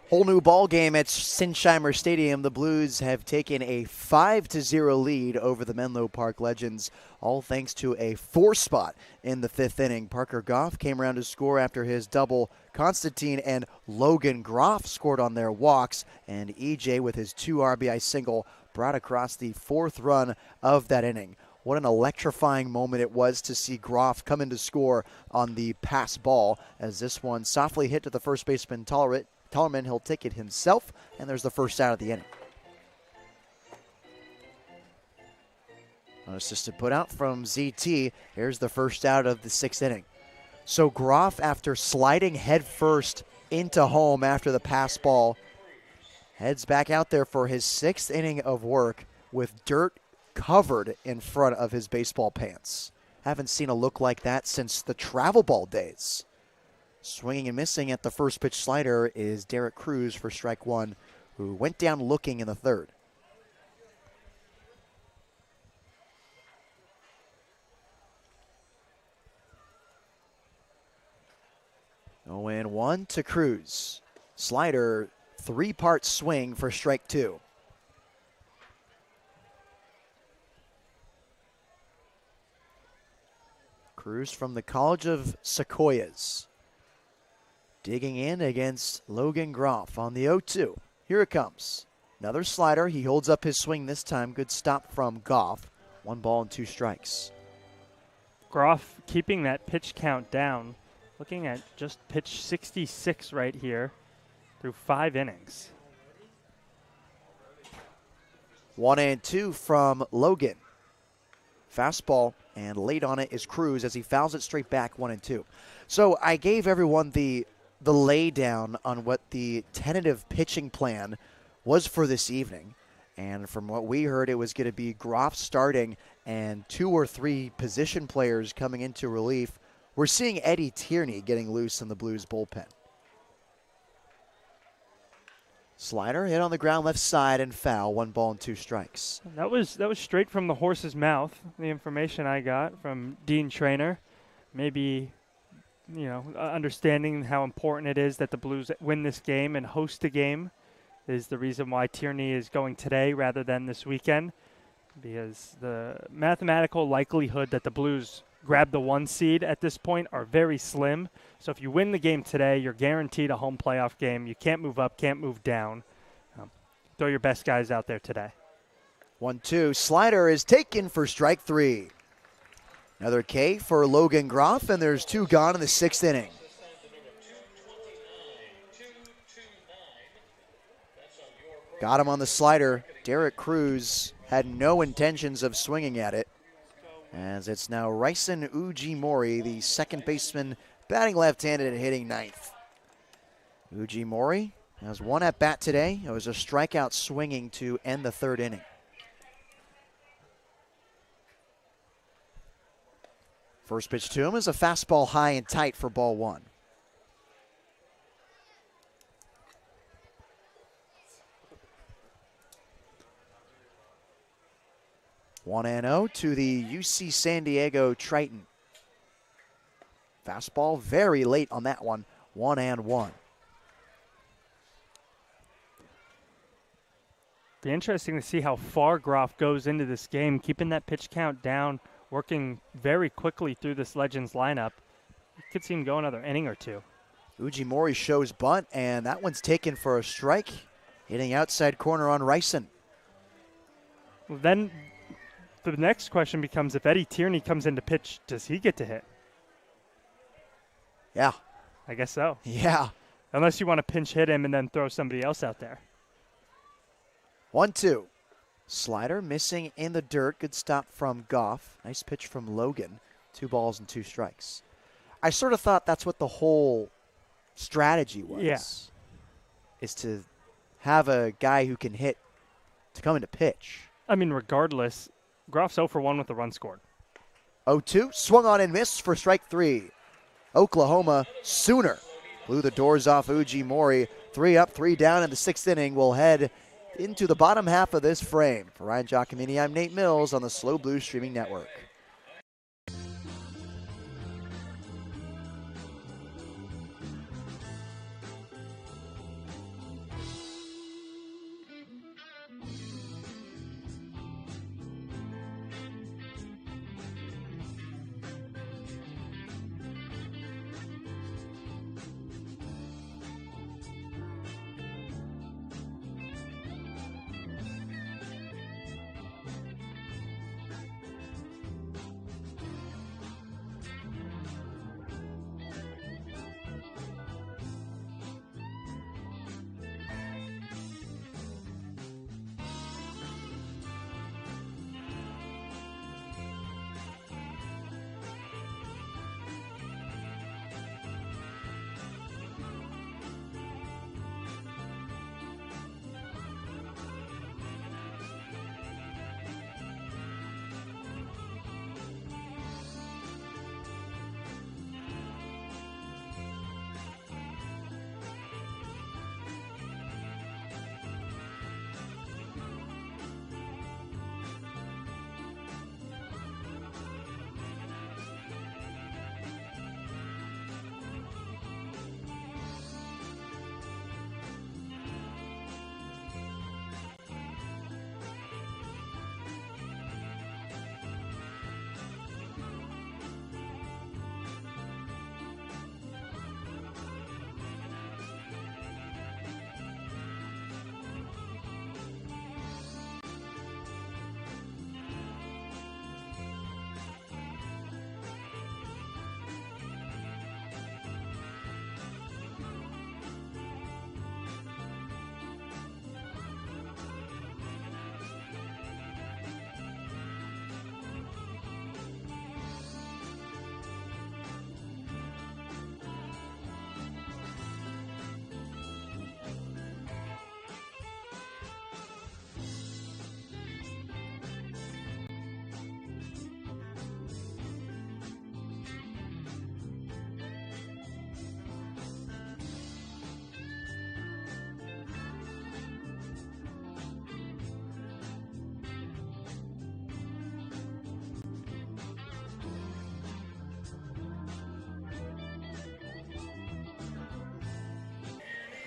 Whole new ball game at Sinsheimer Stadium. The Blues have taken a 5-0 lead over the Menlo Park Legends, all thanks to a 4-spot in the 5th inning. Parker Goff came around to score after his double. Constantine and Logan Groff scored on their walks, and EJ with his 2 RBI single brought across the 4th run of that inning. What an electrifying moment it was to see Groff come in to score on the pass ball, as this one softly hit to the first baseman Tellerman. He'll take it himself, and there's the first out of the inning. Unassisted put out from ZT. Here's the first out of the 6th inning. So Groff, after sliding head first into home after the pass ball, heads back out there for his 6th inning of work with dirt covered in front of his baseball pants. Haven't seen a look like that since the travel ball days. Swinging and missing at the first pitch slider is Derek Cruz for strike 1, who went down looking in the 3rd. Oh, and 1 to Cruz. Slider, 3-part swing for strike 2. Cruz from the College of Sequoias. Digging in against Logan Groff on the 0-2. Here it comes. Another slider. He holds up his swing this time. Good stop from Goff. 1 ball and 2 strikes. Groff keeping that pitch count down. Looking at just pitch 66 right here through 5 innings. 1-2 from Logan. Fastball, and late on it is Cruz as he fouls it straight back, 1-2. So I gave everyone the lay down on what the tentative pitching plan was for this evening. And from what we heard, it was going to be Groff starting and 2 or 3 position players coming into relief. We're seeing Eddie Tierney getting loose in the Blues bullpen. Slider hit on the ground left side and foul, 1 ball and 2 strikes. That was straight from the horse's mouth, the information I got from Dean Trainer. Maybe, understanding how important it is that the Blues win this game and host a game is the reason why Tierney is going today rather than this weekend, because the mathematical likelihood that the Blues grab the 1 seed at this point are very slim. So if you win the game today, you're guaranteed a home playoff game. You can't move up, can't move down. Throw your best guys out there today. 1-2. Slider is taken for strike 3. Another K for Logan Groff, and there's 2 gone in the 6th inning. Got him on the slider. Derek Cruz had no intentions of swinging at it, as it's now Ryson Ujimori, the second baseman, batting left-handed and hitting 9th. Ujimori has 1 at-bat today. It was a strikeout swinging to end the 3rd inning. First pitch to him is a fastball high and tight for ball 1. One and 0 to the UC San Diego Triton. Fastball very late on that one. 1-1. Be interesting to see how far Groff goes into this game, keeping that pitch count down, working very quickly through this Legends lineup. You could see him go another inning or 2. Ujimori shows bunt, and that one's taken for a strike. Hitting outside corner on Ryson. Well, then the next question becomes, if Eddie Tierney comes into pitch, does he get to hit? Yeah. I guess so. Yeah. Unless you want to pinch hit him and then throw somebody else out there. 1-2. Slider missing in the dirt. Good stop from Goff. Nice pitch from Logan. 2 balls and 2 strikes. I sort of thought that's what the whole strategy was. Yeah. Is to have a guy who can hit to come into pitch. I mean, regardless, Groff's 0 for 1 with the run scored. 0-2. Swung on and missed for strike 3. Oklahoma Sooner blew the doors off Ujimori. 3 up, 3 down in the 6th inning. We'll head into the bottom half of this frame. For Ryan Giacomini, I'm Nate Mills on the Slow Blues Streaming Network.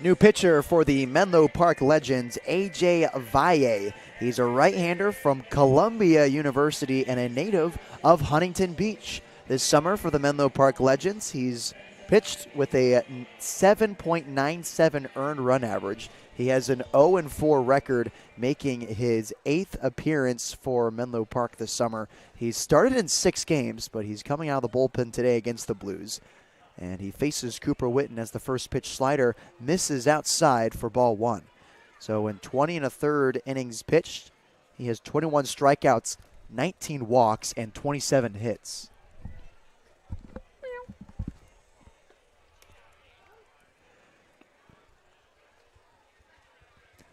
New pitcher for the Menlo Park Legends, A.J. Valle. He's a right-hander from Columbia University and a native of Huntington Beach. This summer for the Menlo Park Legends, he's pitched with a 7.97 earned run average. He has an 0-4 record, making his 8th appearance for Menlo Park this summer. He's started in 6 games, but he's coming out of the bullpen today against the Blues. And he faces Cooper Witten as the first pitch slider misses outside for ball 1. So in 20 1/3 innings pitched, he has 21 strikeouts, 19 walks, and 27 hits.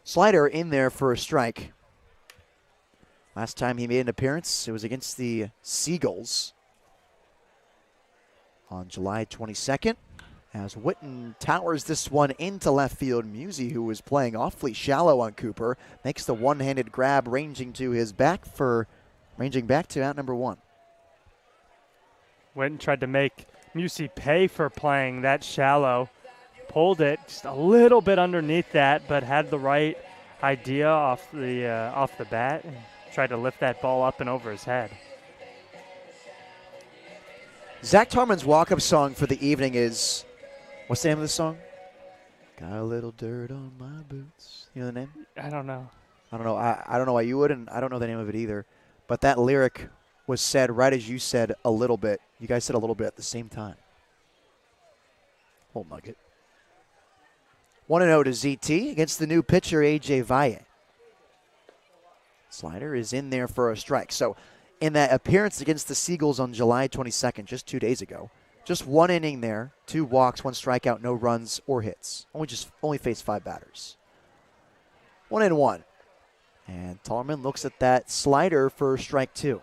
Slider in there for a strike. Last time he made an appearance, it was against the Seagulls on July 22nd. As Witten towers this one into left field, Musey, who was playing awfully shallow on Cooper, makes the one-handed grab, ranging back to out number 1. Witten tried to make Musey pay for playing that shallow. Pulled it just a little bit underneath that, but had the right idea off the bat and tried to lift that ball up and over his head. Zach Tarman's walk-up song for the evening is, what's the name of the song? Got a little dirt on my boots. You know the name? I don't know. I don't know. I don't know why you would, and I don't know the name of it either. But that lyric was said right as you said a little bit. You guys said a little bit at the same time. Old Nugget. 1-0 to ZT against the new pitcher, A.J. Valle. Slider is in there for a strike. So in that appearance against the Seagulls on July 22nd, just 2 days ago, just 1 inning there, 2 walks, 1 strikeout, no runs or hits. Only faced 5 batters. 1-1. And Tallerman looks at that slider for strike 2.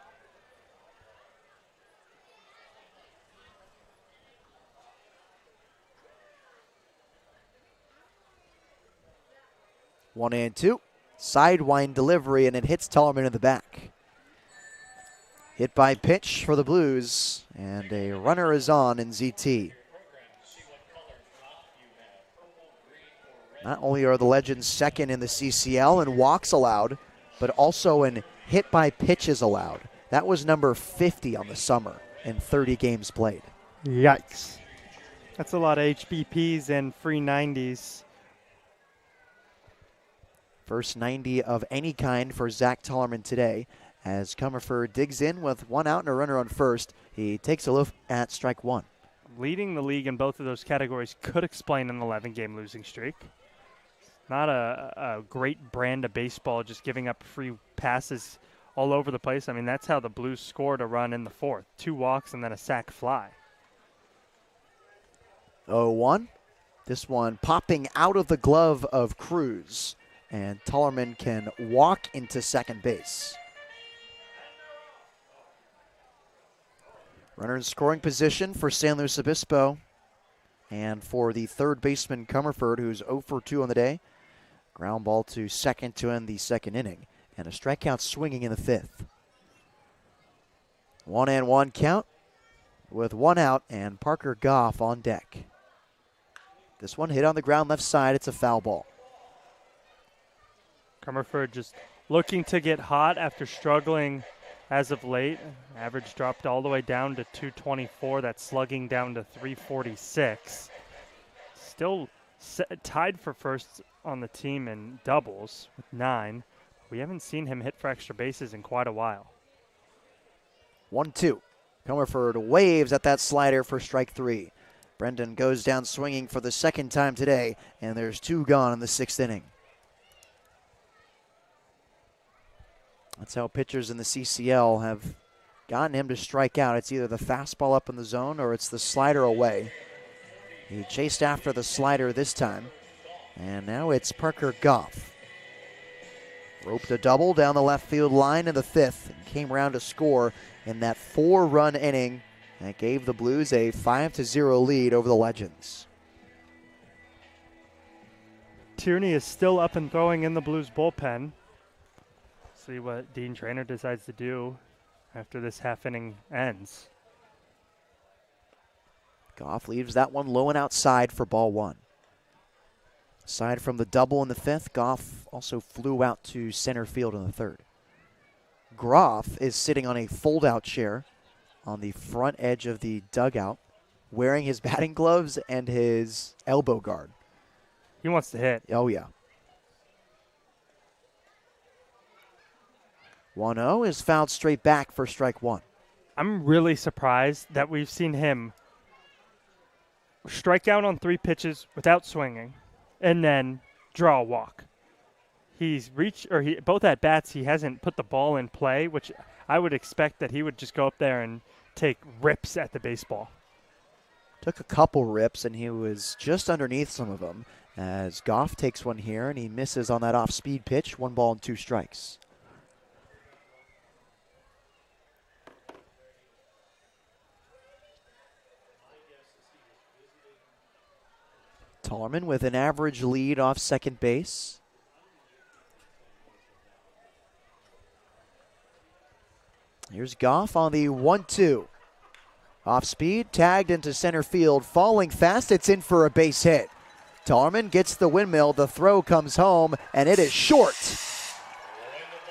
One and two. Sidewind delivery, and it hits Tallerman in the back. Hit by pitch for the Blues, and a runner is on in ZT. Not only are the Legends second in the CCL in walks allowed, but also in hit by pitches allowed. That was number 50 on the summer in 30 games played. Yikes. That's a lot of HBPs and free 90s. First 90 of any kind for Zach Tallerman today. As Comerford digs in with 1 out and a runner on first, he takes a look at strike 1. Leading the league in both of those categories could explain an 11-game losing streak. Not a great brand of baseball, just giving up free passes all over the place. I mean, that's how the Blues scored a run in the 4th. 2 walks and then a sac fly. 0-1. This one popping out of the glove of Cruz. And Tallerman can walk into second base. Runner in scoring position for San Luis Obispo. And for the third baseman, Comerford, who's 0 for 2 on the day. Ground ball to second to end the second inning. And a strikeout swinging in the 5th. 1-1 count with 1 out and Parker Goff on deck. This one hit on the ground left side. It's a foul ball. Comerford just looking to get hot after struggling as of late. Average dropped all the way down to 224. That's slugging down to 346. Still tied for first on the team in doubles with 9. We haven't seen him hit for extra bases in quite a while. 1-2. Comerford waves at that slider for strike 3. Brendan goes down swinging for the second time today, and there's 2 gone in the 6th inning. That's how pitchers in the CCL have gotten him to strike out. It's either the fastball up in the zone or it's the slider away. He chased after the slider this time. And now it's Parker Goff. Roped a double down the left field line in the 5th and came around to score in that 4-run inning that gave the Blues a 5-0 lead over the Legends. Tierney is still up and throwing in the Blues bullpen. See what Dean Traynor decides to do after this half inning ends. Goff leaves that one low and outside for ball 1. Aside from the double in the fifth, Goff also flew out to center field in the third. Groff is sitting on a fold-out chair on the front edge of the dugout, wearing his batting gloves and his elbow guard. He wants to hit. Oh, yeah. 1-0 is fouled straight back for strike one. I'm really surprised that we've seen him strike out on 3 pitches without swinging and then draw a walk. He's both at bats, he hasn't put the ball in play, which I would expect that he would just go up there and take rips at the baseball. Took a couple rips, and he was just underneath some of them as Goff takes one here, and he misses on that off-speed pitch. 1 ball and 2 strikes. Tollerman with an average lead off second base. Here's Goff on the 1-2. Off speed, tagged into center field, falling fast. It's in for a base hit. Tollerman gets the windmill. The throw comes home, and it is short.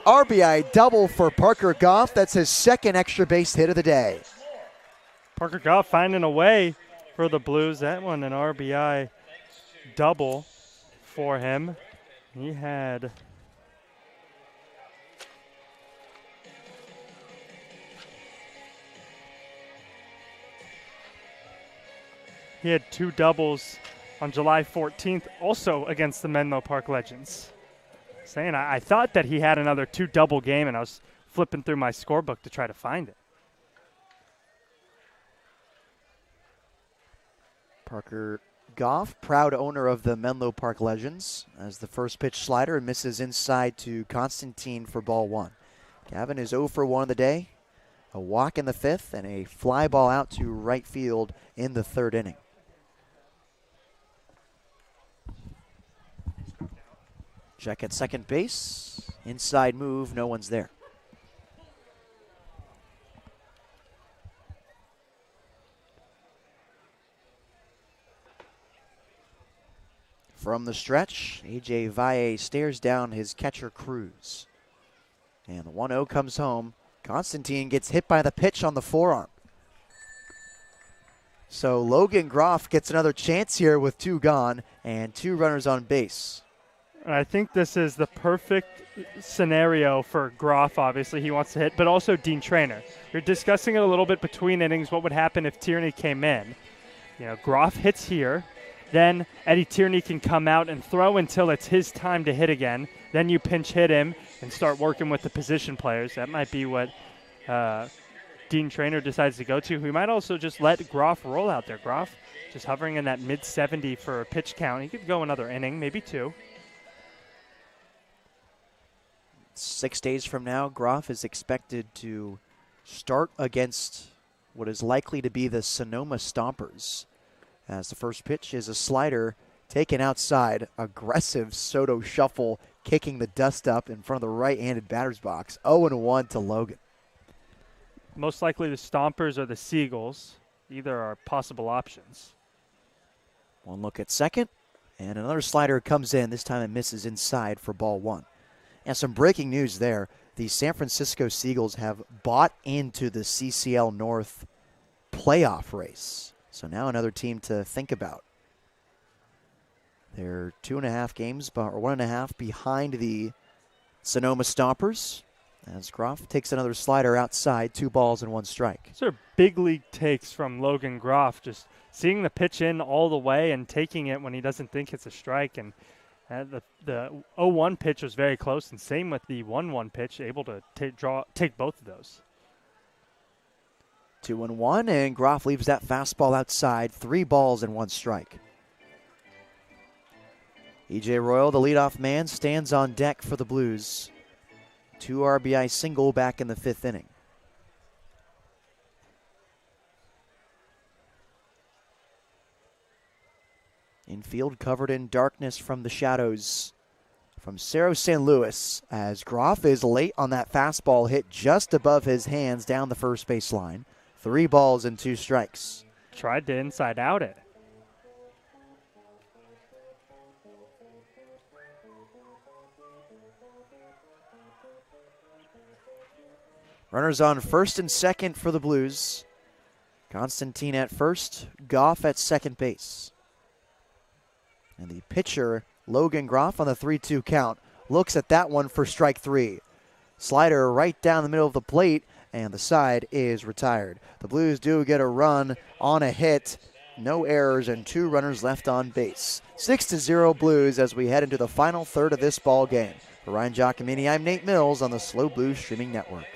RBI double for Parker Goff. That's his second extra base hit of the day. Parker Goff finding a way for the Blues. That one an RBI double for him. He had He had 2 doubles on July 14th, also against the Menlo Park Legends. Saying I thought that he had another 2 double game, and I was flipping through my scorebook to try to find it. Parker Goff, proud owner of the Menlo Park Legends, as the first pitch slider misses inside to Constantine for ball 1. Gavin is 0 for 1 of the day. A walk in the 5th and a fly ball out to right field in the 3rd inning. Check at second base. Inside move, no one's there. From the stretch, A.J. Valle stares down his catcher Cruz. And the 1-0 comes home. Constantine gets hit by the pitch on the forearm. So Logan Groff gets another chance here with 2 gone and 2 runners on base. I think this is the perfect scenario for Groff. Obviously, he wants to hit, but also Dean Trainer. You're discussing it a little bit between innings. What would happen if Tierney came in? You know, Groff hits here. Then Eddie Tierney can come out and throw until it's his time to hit again. Then you pinch hit him and start working with the position players. That might be what Dean Trainer decides to go to. We might also just let Groff roll out there. Groff just hovering in that mid-70 for a pitch count. He could go another inning, maybe 2. 6 days from now, Groff is expected to start against what is likely to be the Sonoma Stompers. As the first pitch is a slider taken outside. Aggressive Soto shuffle, kicking the dust up in front of the right-handed batter's box. 0-1 to Logan. Most likely the Stompers or the Seagulls. Either are possible options. One look at second, and another slider comes in. This time it misses inside for ball 1. And some breaking news there. The San Francisco Seagulls have bought into the CCL North playoff race. So now another team to think about. They're 2.5 games, or 1.5 behind the Sonoma Stompers. As Groff takes another slider outside, 2 balls and 1 strike. These are big league takes from Logan Groff, just seeing the pitch in all the way and taking it when he doesn't think it's a strike. And the 0-1 pitch was very close, and same with the 1-1 pitch, able to take both of those. 2-1, and Groff leaves that fastball outside. 3 balls and 1 strike. E.J. Royal, the leadoff man, stands on deck for the Blues. 2 RBI single back in the 5th inning. Infield covered in darkness from the shadows from Cerro San Luis, as Groff is late on that fastball hit just above his hands down the first base line. 3 balls and 2 strikes. Tried to inside out it. Runners on first and second for the Blues. Constantine at first, Goff at second base. And the pitcher, Logan Groff, on the 3-2 count, looks at that one for strike three. Slider right down the middle of the plate, and the side is retired. The Blues do get a run on a hit. No errors and 2 runners left on base. 6-0 Blues as we head into the final third of this ball game. For Ryan Giacomini, I'm Nate Mills on the SLO Blues Streaming Network.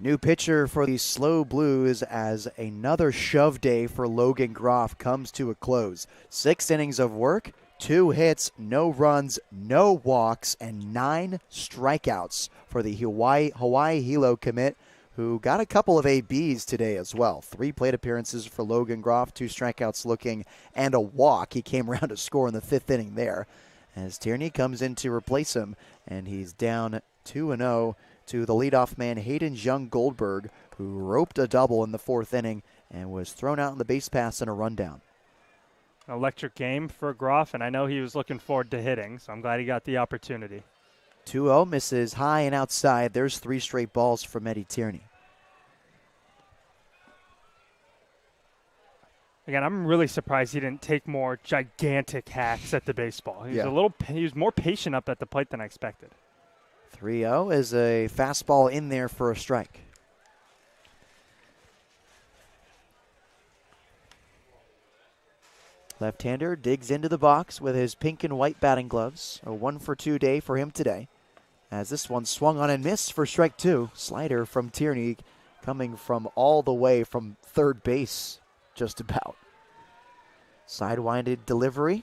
New pitcher for the SLO Blues as another shove day for Logan Groff comes to a close. 6 innings of work, 2 hits, no runs, no walks, and 9 strikeouts for the Hawaii Hilo commit, who got a couple of ABs today as well. 3 plate appearances for Logan Groff, 2 strikeouts looking, and a walk. He came around to score in the 5th inning there as Tierney comes in to replace him, and he's down 2-0 to the leadoff man Hayden Jung Goldberg, who roped a double in the 4th inning and was thrown out on the base pass in a rundown. An electric game for Groff, and I know he was looking forward to hitting, so I'm glad he got the opportunity. 2-0 misses high and outside. There's 3 straight balls from Eddie Tierney. Again, I'm really surprised he didn't take more gigantic hacks at the baseball. He was more patient up at the plate than I expected. 3-0 is a fastball in there for a strike. Left-hander digs into the box with his pink and white batting gloves. A 1-for-2 day for him today, as this one swung on and missed for strike 2. Slider from Tierney coming from all the way from third base, just about. Sidewinded delivery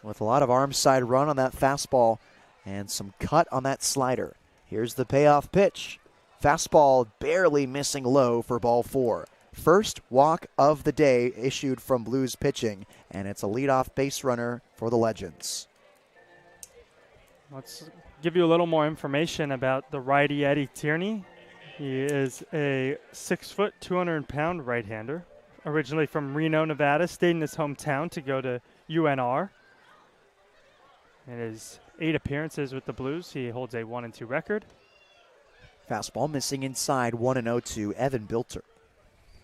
with a lot of arm side run on that fastball and some cut on that slider. Here's the payoff pitch. Fastball barely missing low for ball 4. First walk of the day issued from Blues pitching, and it's a leadoff base runner for the Legends. Let's give you a little more information about the righty Eddie Tierney. He is a 6-foot, 200-pound right-hander. Originally from Reno, Nevada, stayed in his hometown to go to UNR. In his 8 appearances with the Blues, he holds a 1-2 record. Fastball missing inside, 1-0 to Evan Bilter.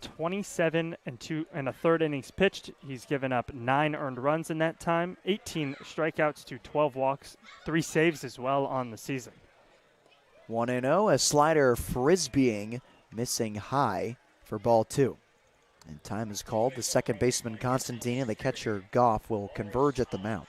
27 and 2 and a third innings pitched. He's given up 9 earned runs in that time, 18 strikeouts to 12 walks, 3 saves as well on the season. 1-0, a slider frisbeeing, missing high for ball 2. And time is called. The second baseman, Constantine, and the catcher, Goff, will converge at the mound.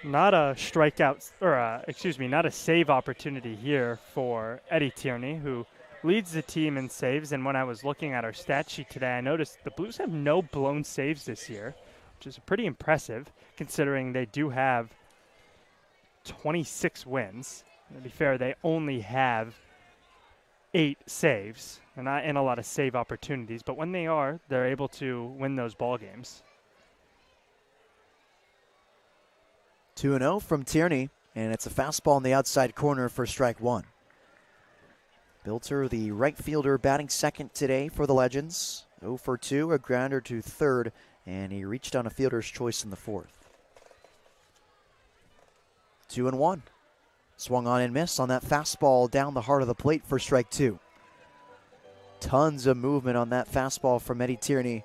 Not a strikeout, or not a save opportunity here for Eddie Tierney, who leads the team in saves. And when I was looking at our stat sheet today, I noticed the Blues have no blown saves this year, which is pretty impressive considering they do have 26 wins. To be fair, they only have 8 saves. They're not in a lot of save opportunities, but when they are, they're able to win those ball games. 2-0 from Tierney, and it's a fastball in the outside corner for strike one. Bilter, the right fielder, batting second today for the Legends. 0 for 2, a grounder to third, and he reached on a fielder's choice in the fourth. 2-1. Swung on and missed on that fastball down the heart of the plate for strike two. Tons of movement on that fastball from Eddie Tierney.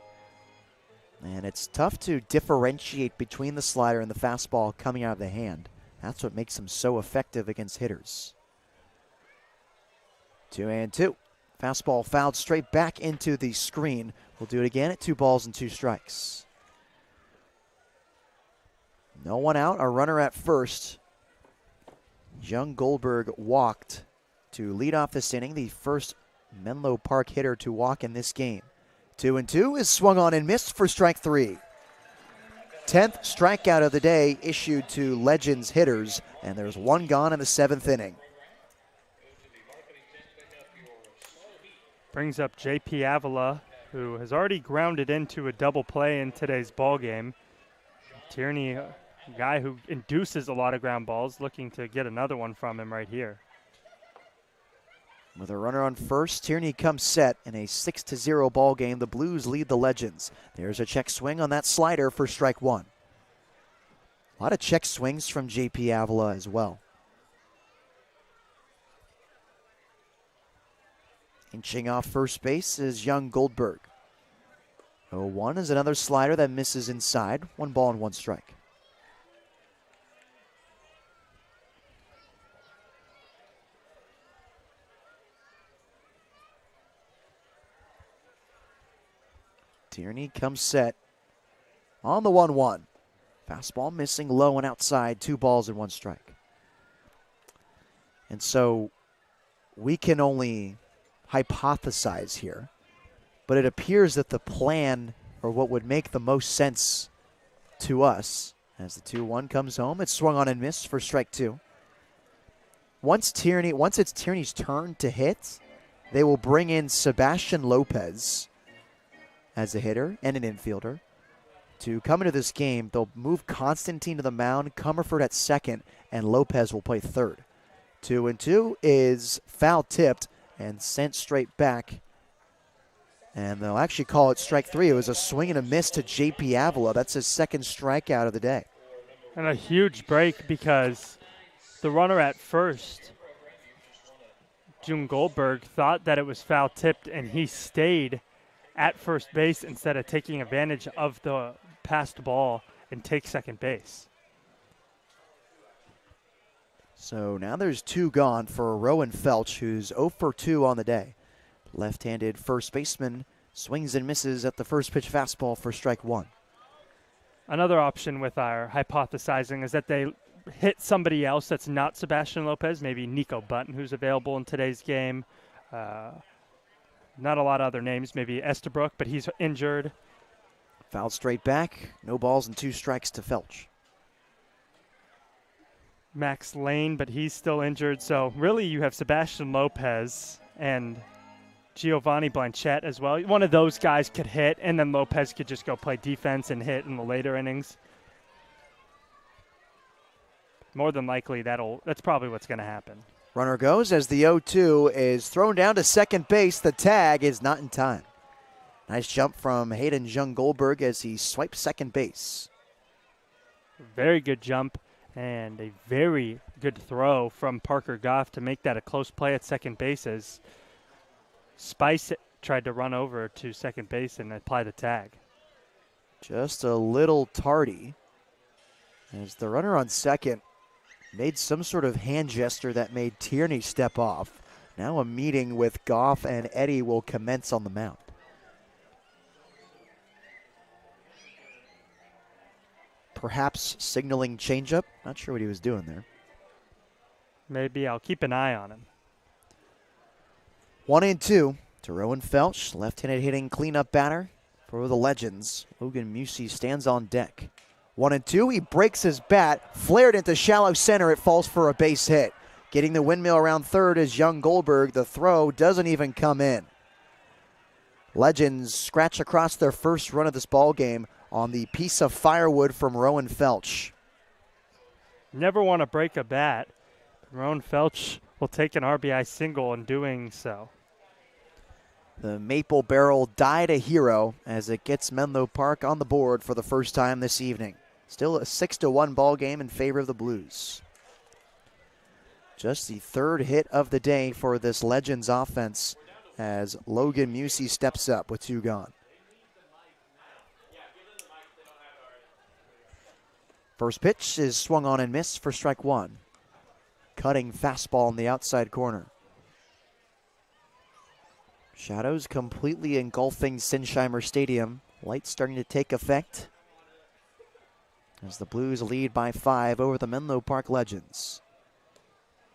And it's tough to differentiate between the slider and the fastball coming out of the hand. That's what makes him so effective against hitters. 2-2. Fastball fouled straight back into the screen. We'll do it again at 2 balls and 2 strikes. No one out, a runner at first. Young Goldberg walked to lead off this inning, the first Menlo Park hitter to walk in this game. 2-2 is swung on and missed for strike 3. 10th strikeout of the day issued to Legends hitters, and there's one gone in the 7th inning. Brings up J.P. Avila, who has already grounded into a double play in today's ball game. Tierney, a guy who induces a lot of ground balls, looking to get another one from him right here. With a runner on first, Tierney comes set in a 6-0 ball game. The Blues lead the Legends. There's a check swing on that slider for strike one. A lot of check swings from J.P. Avila as well. Inching off first base is young Goldberg. 0-1 is another slider that misses inside. 1 ball and 1 strike. Tierney comes set on the 1-1. Fastball missing low and outside, 2 balls and 1 strike. And so we can only hypothesize here, but it appears that the plan, or what would make the most sense to us, as the 2-1 comes home, it's swung on and missed for strike 2. Once it's Tierney's turn to hit, they will bring in Sebastian Lopez as a hitter and an infielder. To come into this game, they'll move Constantine to the mound, Comerford at second, and Lopez will play third. 2-2 is foul tipped and sent straight back. And they'll actually call it strike 3. It was a swing and a miss to J.P. Avila. That's his second strikeout of the day. And a huge break because the runner at first, June Goldberg, thought that it was foul tipped, and he stayed at first base instead of taking advantage of the passed ball and take second base. So now there's 2 gone for Rowan Felch, who's 0 for 2 on the day. Left-handed first baseman swings and misses at the first pitch fastball for strike 1. Another option with our hypothesizing is that they hit somebody else that's not Sebastian Lopez, maybe Nico Button, who's available in today's game. Not a lot of other names, maybe Estabrook, but he's injured. Fouled straight back, no balls and 2 strikes to Felch. Max Lane, but he's still injured. So really you have Sebastian Lopez and Giovanni Blanchette as well. One of those guys could hit, and then Lopez could just go play defense and hit in the later innings. More than likely, that's probably what's going to happen. Runner goes as the 0-2 is thrown down to second base. The tag is not in time. Nice jump from Hayden Jung Goldberg as he swipes second base. Very good jump and a very good throw from Parker Goff to make that a close play at second base as Spice tried to run over to second base and apply the tag. Just a little tardy as the runner on second made some sort of hand gesture that made Tierney step off. Now a meeting with Goff and Eddie will commence on the mound. perhaps signaling changeup. Not sure what he was doing there. Maybe I'll keep an eye on him. 1-2 to Rowan Felch, left-handed hitting cleanup batter for the Legends. Logan Musey stands on deck. 1-2, he breaks his bat, flared into shallow center, it falls for a base hit. Getting the windmill around third is Young Goldberg. The throw doesn't even come in. Legends scratch across their first run of this ball game on the piece of firewood from Rowan Felch. Never want to break a bat. Rowan Felch will take an RBI single in doing so. The Maple Barrel died a hero as it gets Menlo Park on the board for the first time this evening. Still a 6-1 ball game in favor of the Blues. Just the third hit of the day for this Legends offense as Logan Musey steps up with 2 gone. First pitch is swung on and missed for strike 1. Cutting fastball in the outside corner. Shadows completely engulfing Sinsheimer Stadium. Lights starting to take effect as the Blues lead by 5 over the Menlo Park Legends.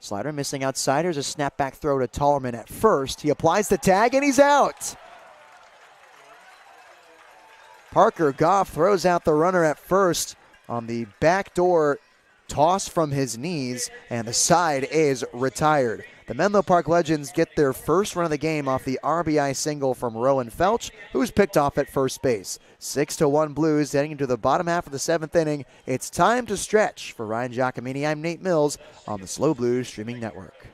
Slider missing outsiders, a snapback throw to Tollerman at first. He applies the tag and he's out. Parker Goff throws out the runner at first on the backdoor toss from his knees, and the side is retired. The Menlo Park Legends get their first run of the game off the RBI single from Rowan Felch, who's picked off at first base. 6-1 Blues heading into the bottom half of the 7th inning. It's time to stretch. For Ryan Giacomini, I'm Nate Mills on the SLO Blues Streaming Network.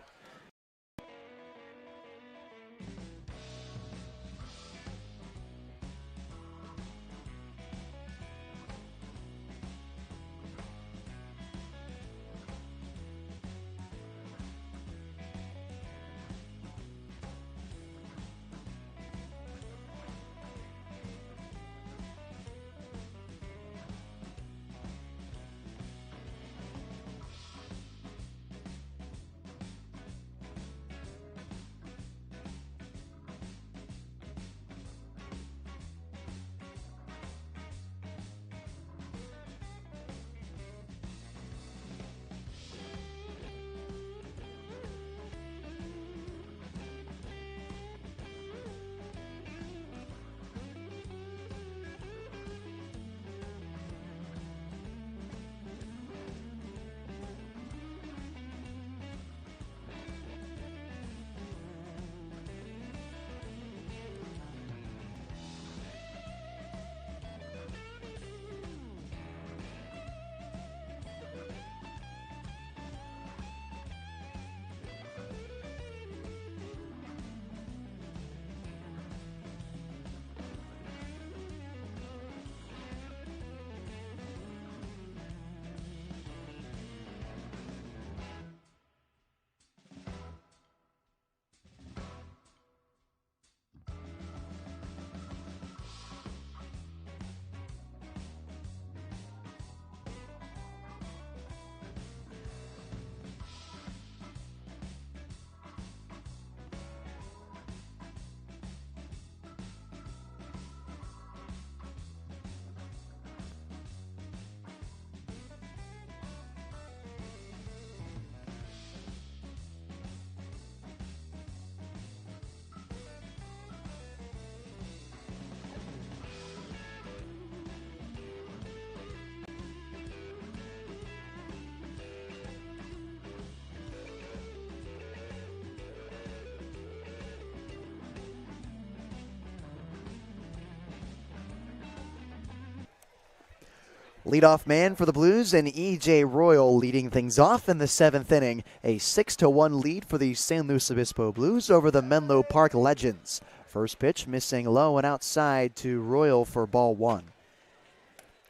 Leadoff man for the Blues, and E.J. Royal leading things off in the 7th inning. A 6-1 lead for the San Luis Obispo Blues over the Menlo Park Legends. First pitch missing low and outside to Royal for ball 1.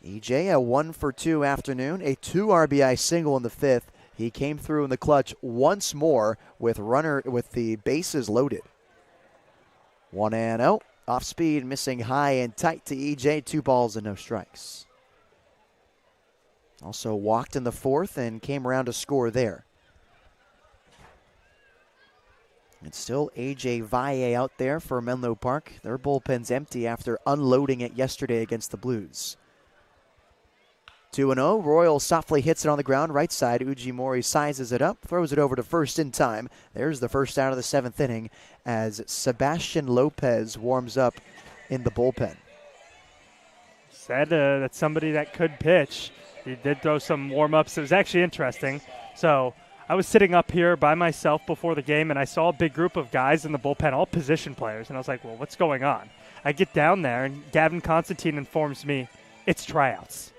E.J. a 1-for-2 afternoon, a 2 RBI single in the 5th. He came through in the clutch once more with the bases loaded. 1-0, off speed, missing high and tight to E.J. 2 balls and no strikes. Also walked in the 4th and came around to score there. It's still A.J. Valle out there for Menlo Park. Their bullpen's empty after unloading it yesterday against the Blues. 2-0. Royal softly hits it on the ground. Right side. Ujimori sizes it up, throws it over to first in time. There's the first out of the 7th inning as Sebastian Lopez warms up in the bullpen. Said that's somebody that could pitch. He did throw some warm-ups. It was actually interesting. So I was sitting up here by myself before the game, and I saw a big group of guys in the bullpen, all position players, and I was like, well, what's going on? I get down there, and Gavin Constantine informs me it's tryouts.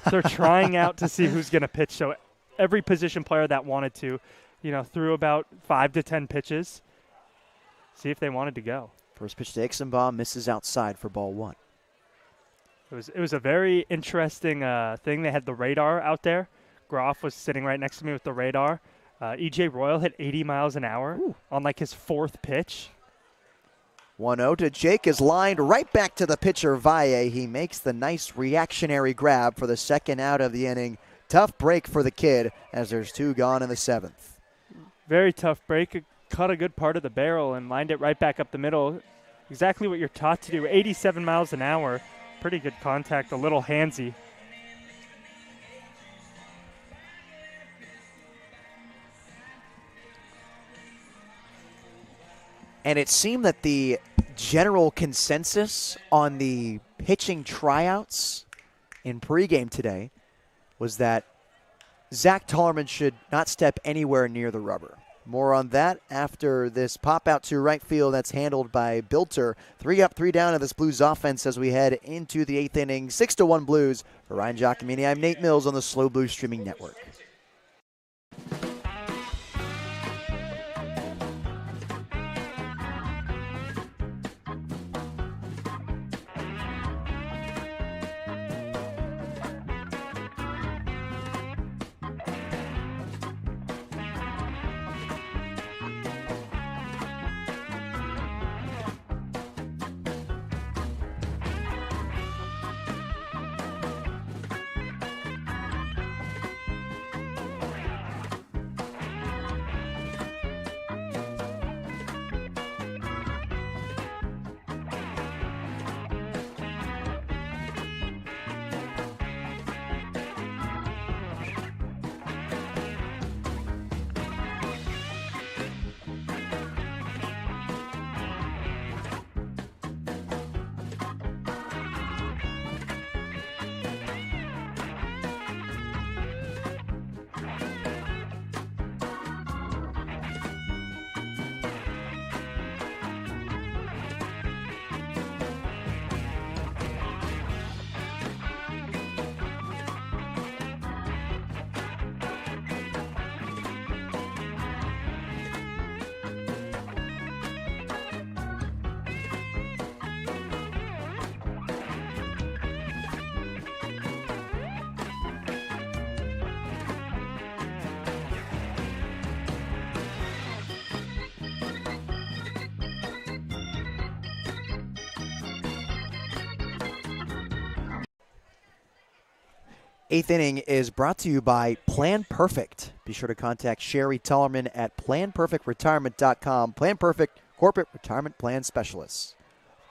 They're trying out to see who's going to pitch. So every position player that wanted to, threw about 5 to 10 pitches, see if they wanted to go. First pitch to Ixenbaum misses outside for ball 1. It was a very interesting thing. They had the radar out there. Groff was sitting right next to me with the radar. E.J. Royal hit 80 miles an hour on like his 4th pitch. 1-0 to Jake is lined right back to the pitcher, Valle. He makes the nice reactionary grab for the 2nd out of the inning. Tough break for the kid as there's 2 gone in the 7th. Very tough break. Caught a good part of the barrel and lined it right back up the middle. Exactly what you're taught to do. 87 miles an hour. Pretty good contact, a little handsy. And it seemed that the general consensus on the pitching tryouts in pregame today was that Zach Tollerman should not step anywhere near the rubber. More on that after this pop out to right field that's handled by Bilter. 3 up, 3 down of this Blues offense as we head into the 8th inning. 6-1 Blues. For Ryan Giacomini, I'm Nate Mills on the Slow Blues Streaming Network. Eighth inning is brought to you by Plan Perfect. Be sure to contact Sherry Tollerman at PlanPerfectRetirement.com. Plan Perfect Corporate Retirement Plan Specialists.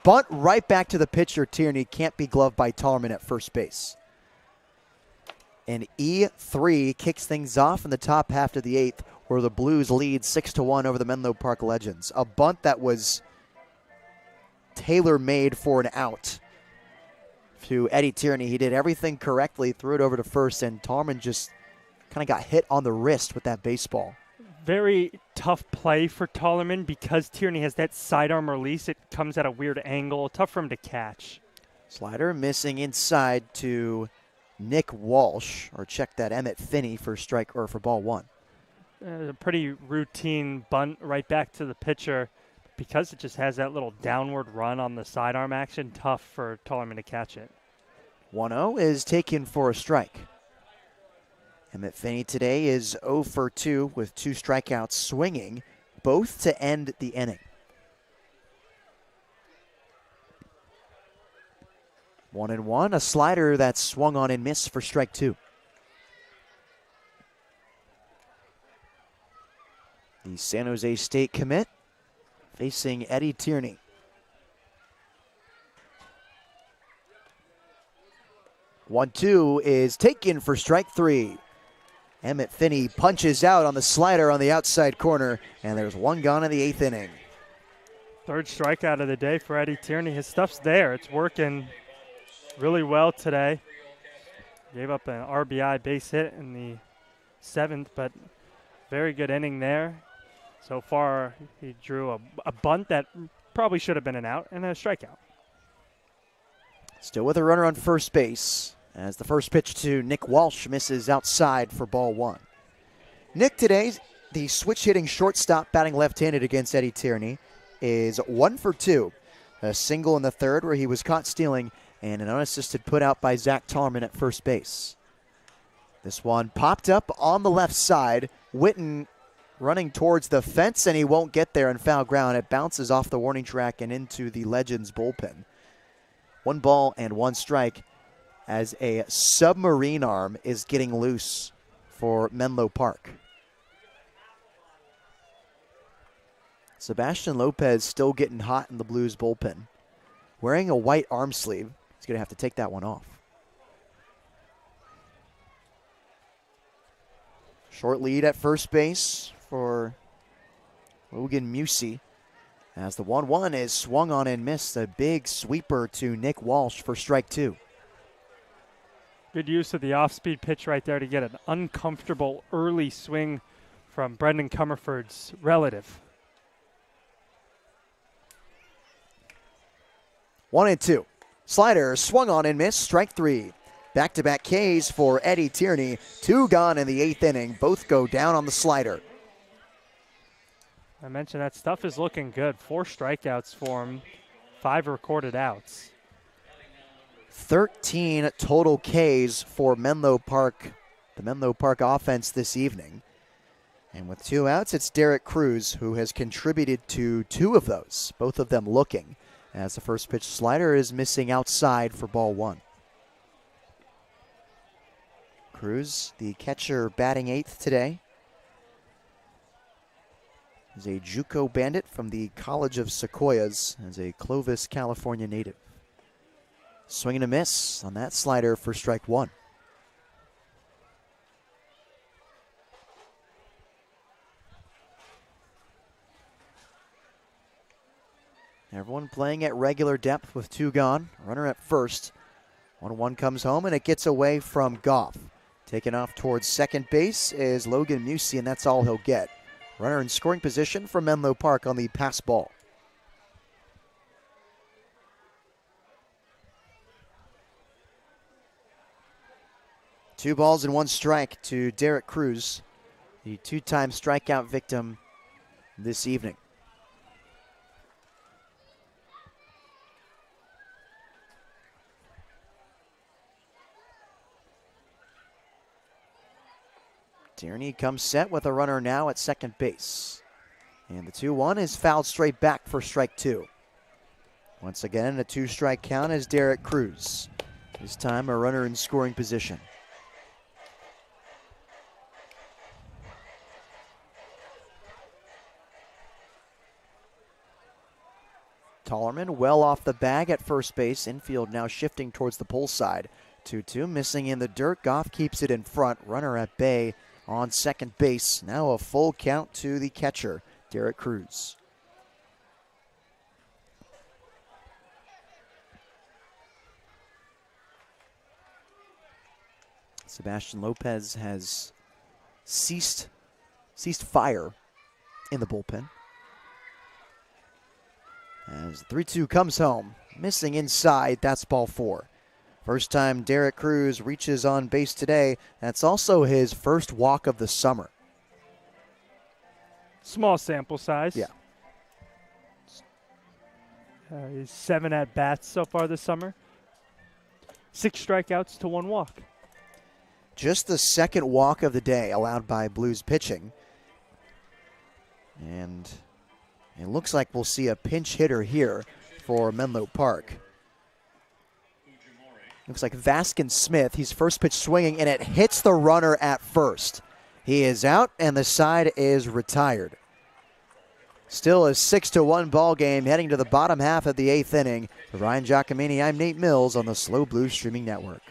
Bunt right back to the pitcher, Tierney. Can't be gloved by Tollerman at first base. And E3 kicks things off in the top half of the 8th, where the Blues lead 6-1 over the Menlo Park Legends. A bunt that was tailor-made for an out. To Eddie Tierney. He did everything correctly, threw it over to first, and Tollerman just kind of got hit on the wrist with that baseball. Very tough play for Tollerman because Tierney has that sidearm release. It comes at a weird angle. Tough for him to catch. Slider missing inside to Nick Walsh, or check that, Emmett Finney for strike or for ball 1. A pretty routine bunt right back to the pitcher. Because it just has that little downward run on the sidearm action, tough for Tollerman to catch it. 1-0 is taken for a strike. Emmett Finney today is 0 for 2 with 2 strikeouts swinging, both to end the inning. 1-1, a slider that swung on and missed for strike 2. The San Jose State commit facing Eddie Tierney. 1-2 is taken for strike 3. Emmett Finney punches out on the slider on the outside corner, and there's one gone in the 8th inning. Third strikeout of the day for Eddie Tierney. His stuff's there. It's working really well today. Gave up an RBI base hit in the 7th, but very good inning there. So far, he drew a bunt that probably should have been an out and a strikeout. Still with a runner on first base as the first pitch to Nick Walsh misses outside for ball 1. Nick today, the switch-hitting shortstop batting left-handed against Eddie Tierney, is 1 for 2. A single in the 3rd where he was caught stealing, and an unassisted put out by Zach Tollerman at first base. This one popped up on the left side. Witten running towards the fence, and he won't get there in foul ground. It bounces off the warning track and into the Legends bullpen. 1 ball and 1 strike as a submarine arm is getting loose for Menlo Park. Sebastian Lopez still getting hot in the Blues bullpen. Wearing a white arm sleeve. He's going to have to take that one off. Short lead at first base for Logan Musey. As the 1-1 is swung on and missed. A big sweeper to Nick Walsh for strike 2. Good use of the off-speed pitch right there to get an uncomfortable early swing from Brendan Comerford's relative. 1-2. Slider swung on and missed. Strike 3. Back-to-back Ks for Eddie Tierney. 2 gone in the 8th inning. Both go down on the slider. I mentioned that stuff is looking good. 4 strikeouts for him, 5 recorded outs. 13 total Ks for Menlo Park, the Menlo Park offense this evening. And with 2 outs, it's Derek Cruz who has contributed to 2 of those, both of them looking, as the first pitch slider is missing outside for ball 1. Cruz, the catcher, batting 8th today. Is a JUCO bandit from the College of Sequoias, as a Clovis, California native. Swing and a miss on that slider for strike 1. Everyone playing at regular depth with 2 gone. Runner at first. 1-1 comes home, and it gets away from Goff. Taken off towards second base is Logan Musey, and that's all he'll get. Runner in scoring position for Menlo Park on the pass ball. Two balls and 1 strike to Derek Cruz, the 2-time strikeout victim this evening. Tierney comes set with a runner now at second base. And the 2-1 is fouled straight back for strike 2. Once again, a 2-strike count as Derek Cruz. This time a runner in scoring position. Tollerman well off the bag at first base. Infield now shifting towards the pull side. 2-2 missing in the dirt. Goff keeps it in front. Runner at bay on second base. Now a full count to the catcher, Derek Cruz. Sebastian Lopez has ceased fire in the bullpen. As 3-2 comes home, missing inside, that's ball 4. First time Derek Cruz reaches on base today. That's also his first walk of the summer. Small sample size. Yeah. He's 7 at-bats so far this summer. 6 strikeouts to 1 walk. Just the second walk of the day allowed by Blues pitching. And it looks like we'll see a pinch hitter here for Menlo Park. Looks like Vaskin Smith. He's first pitch swinging, and it hits the runner at first. He is out, and the side is retired. Still a 6-1 ball game heading to the bottom half of the 8th inning. For Ryan Giacomini, I'm Nate Mills on the Slow Blues Streaming Network.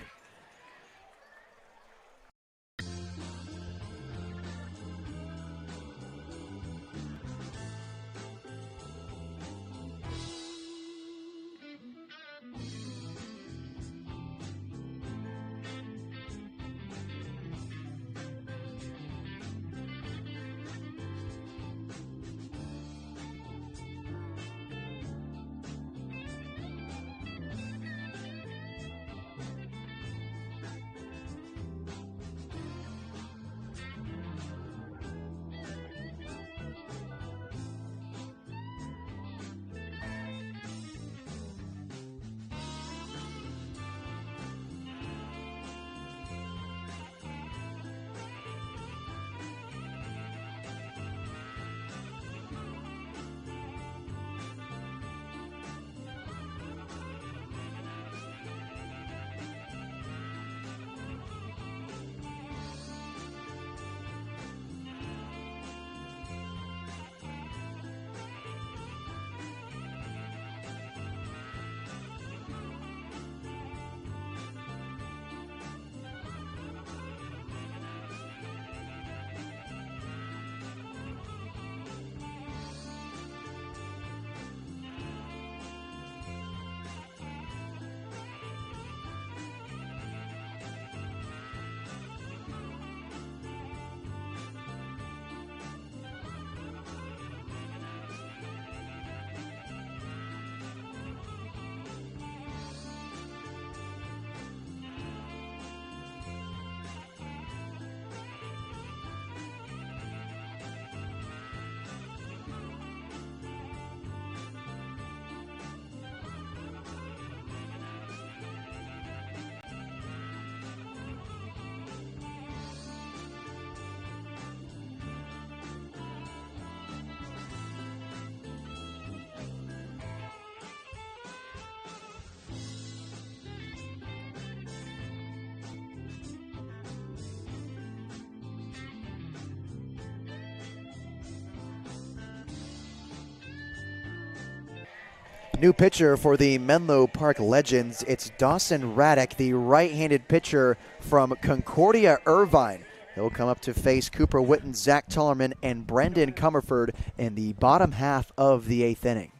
new pitcher for the Menlo Park Legends. It's Dawson Raddick, the right-handed pitcher from Concordia Irvine. He'll come up to face Cooper Witten, Zach Tullerman, and Brendan Comerford in the bottom half of the 8th inning.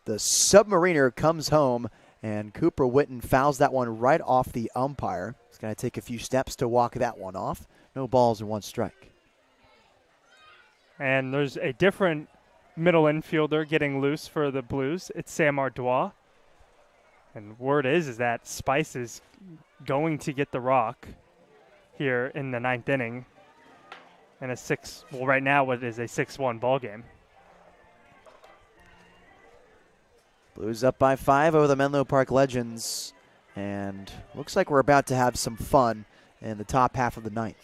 The Submariner comes home, and Cooper Witten fouls that one right off the umpire. He's going to take a few steps to walk that one off. No balls and 1 strike. And there's a different middle infielder getting loose for the Blues. It's Sam Ardois. And word is that Spice is going to get the rock here in the 9th inning in right now it is a 6-1 ball game. Blues up by 5 over the Menlo Park Legends. And looks like we're about to have some fun in the top half of the 9th.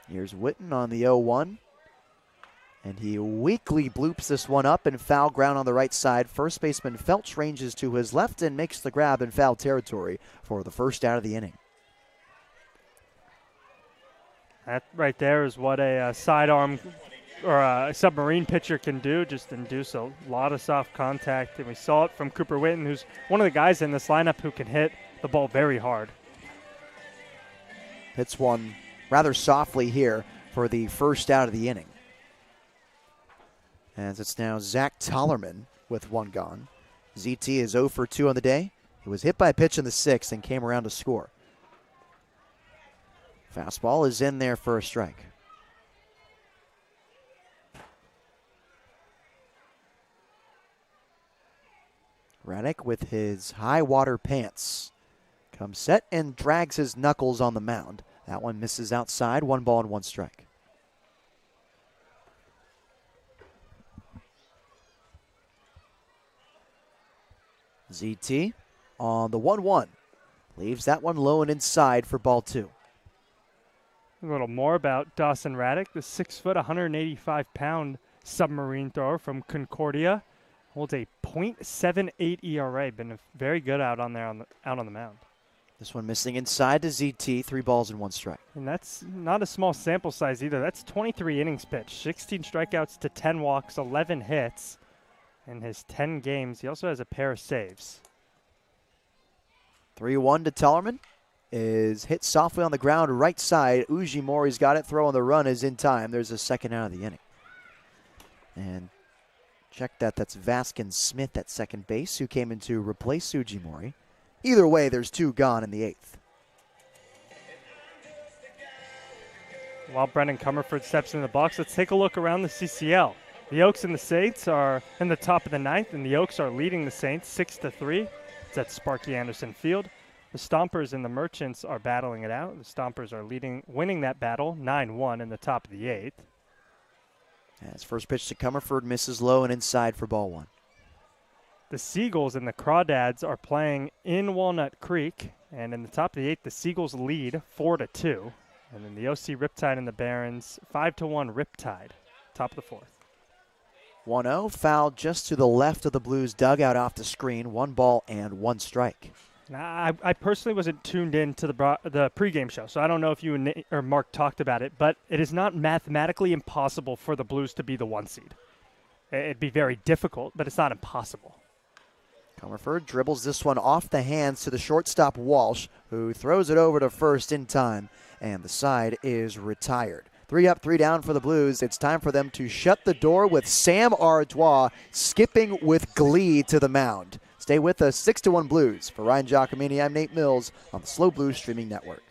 Here's Witten on the 0-1. And he weakly bloops this one up in foul ground on the right side. First baseman Felch ranges to his left and makes the grab in foul territory for the first out of the inning. That right there is what a sidearm or a submarine pitcher can do, just induce a lot of soft contact. And we saw it from Cooper Witten, who's one of the guys in this lineup who can hit the ball very hard. Hits one rather softly here for the first out of the inning. As it's now Zach Tollerman with 1 gone. ZT is 0 for 2 on the day. He was hit by a pitch in the 6th and came around to score. Fastball is in there for a strike. Raddick with his high water pants comes set and drags his knuckles on the mound. That one misses outside. 1 ball and 1 strike. ZT on the 1-1. Leaves that one low and inside for ball 2. A little more about Dawson Raddick, the 6-foot, 185-pound submarine thrower from Concordia. Holds a .78 ERA. Been very good out on the mound. This one missing inside to ZT. 3 balls and 1 strike. And that's not a small sample size either. That's 23 innings pitched, 16 strikeouts to 10 walks, 11 hits. In his 10 games, he also has a pair of saves. 3-1 to Tellerman. Is hit softly on the ground right side. Ujimori's got it. Throw on the run is in time. There's a second out of the inning. And check that. That's Vaskin Smith at second base who came in to replace Ujimori. Either way, there's 2 gone in the 8th. While Brendan Comerford steps in the box, let's take a look around the CCL. The Oaks and the Saints are in the top of the 9th, and the Oaks are leading the Saints 6-3. It's at Sparky Anderson Field. The Stompers and the Merchants are battling it out. The Stompers are winning that battle 9-1 in the top of the 8th. As first pitch to Comerford misses low and inside for ball 1. The Seagulls and the Crawdads are playing in Walnut Creek, and in the top of the 8th, the Seagulls lead 4-2. And then the OC Riptide and the Barons 5-1 Riptide, top of the 4th. 1-0, foul just to the left of the Blues dugout off the screen. 1 ball and 1 strike. Now, I personally wasn't tuned in to the pregame show, so I don't know if you or Mark talked about it, but it is not mathematically impossible for the Blues to be the 1 seed. It'd be very difficult, but it's not impossible. Comerford dribbles this one off the hands to the shortstop Walsh, who throws it over to first in time, and the side is retired. 3 up, 3 down for the Blues. It's time for them to shut the door with Sam Ardois skipping with glee to the mound. Stay with us, 6-1 Blues. For Ryan Giacomini, I'm Nate Mills on the Slow Blues Streaming Network.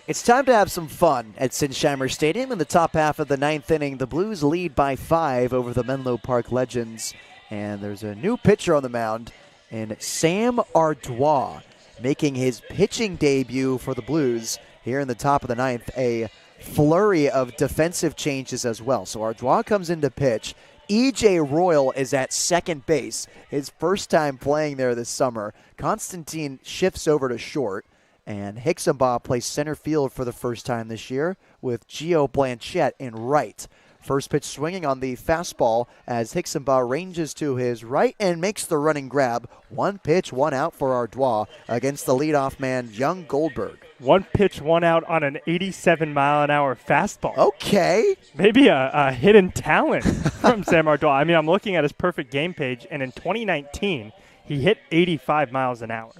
It's time to have some fun at Sinsheimer Stadium. In the top half of the ninth inning, the Blues lead by 5 over the Menlo Park Legends. And there's a new pitcher on the mound, and Sam Ardois making his pitching debut for the Blues here in the top of the ninth. A flurry of defensive changes as well. So Ardois comes in to pitch. E.J. Royal is at second base, his first time playing there this summer. Constantine shifts over to short. And Hicksonbaugh plays center field for the first time this year with Gio Blanchette in right. First pitch swinging on the fastball as Hicksonbaugh ranges to his right and makes the running grab. 1 pitch, 1 out for Ardois against the leadoff man, Young Goldberg. 1 pitch, 1 out on an 87-mile-an-hour fastball. Okay. Maybe a hidden talent from Sam Ardois. I mean, I'm looking at his perfect game page, and in 2019, he hit 85 miles an hour.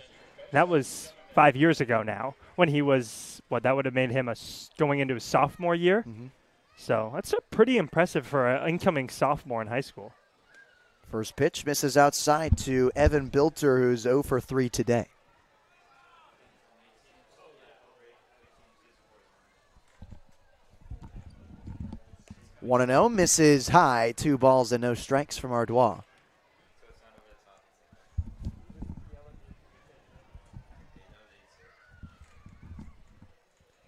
That was 5 years ago now, when he was, that would have made him going into his sophomore year. Mm-hmm. So that's pretty impressive for an incoming sophomore in high school. First pitch misses outside to Evan Bilter, who's 0 for 3 today. One and 0, misses high, 2 balls and no strikes from Ardois.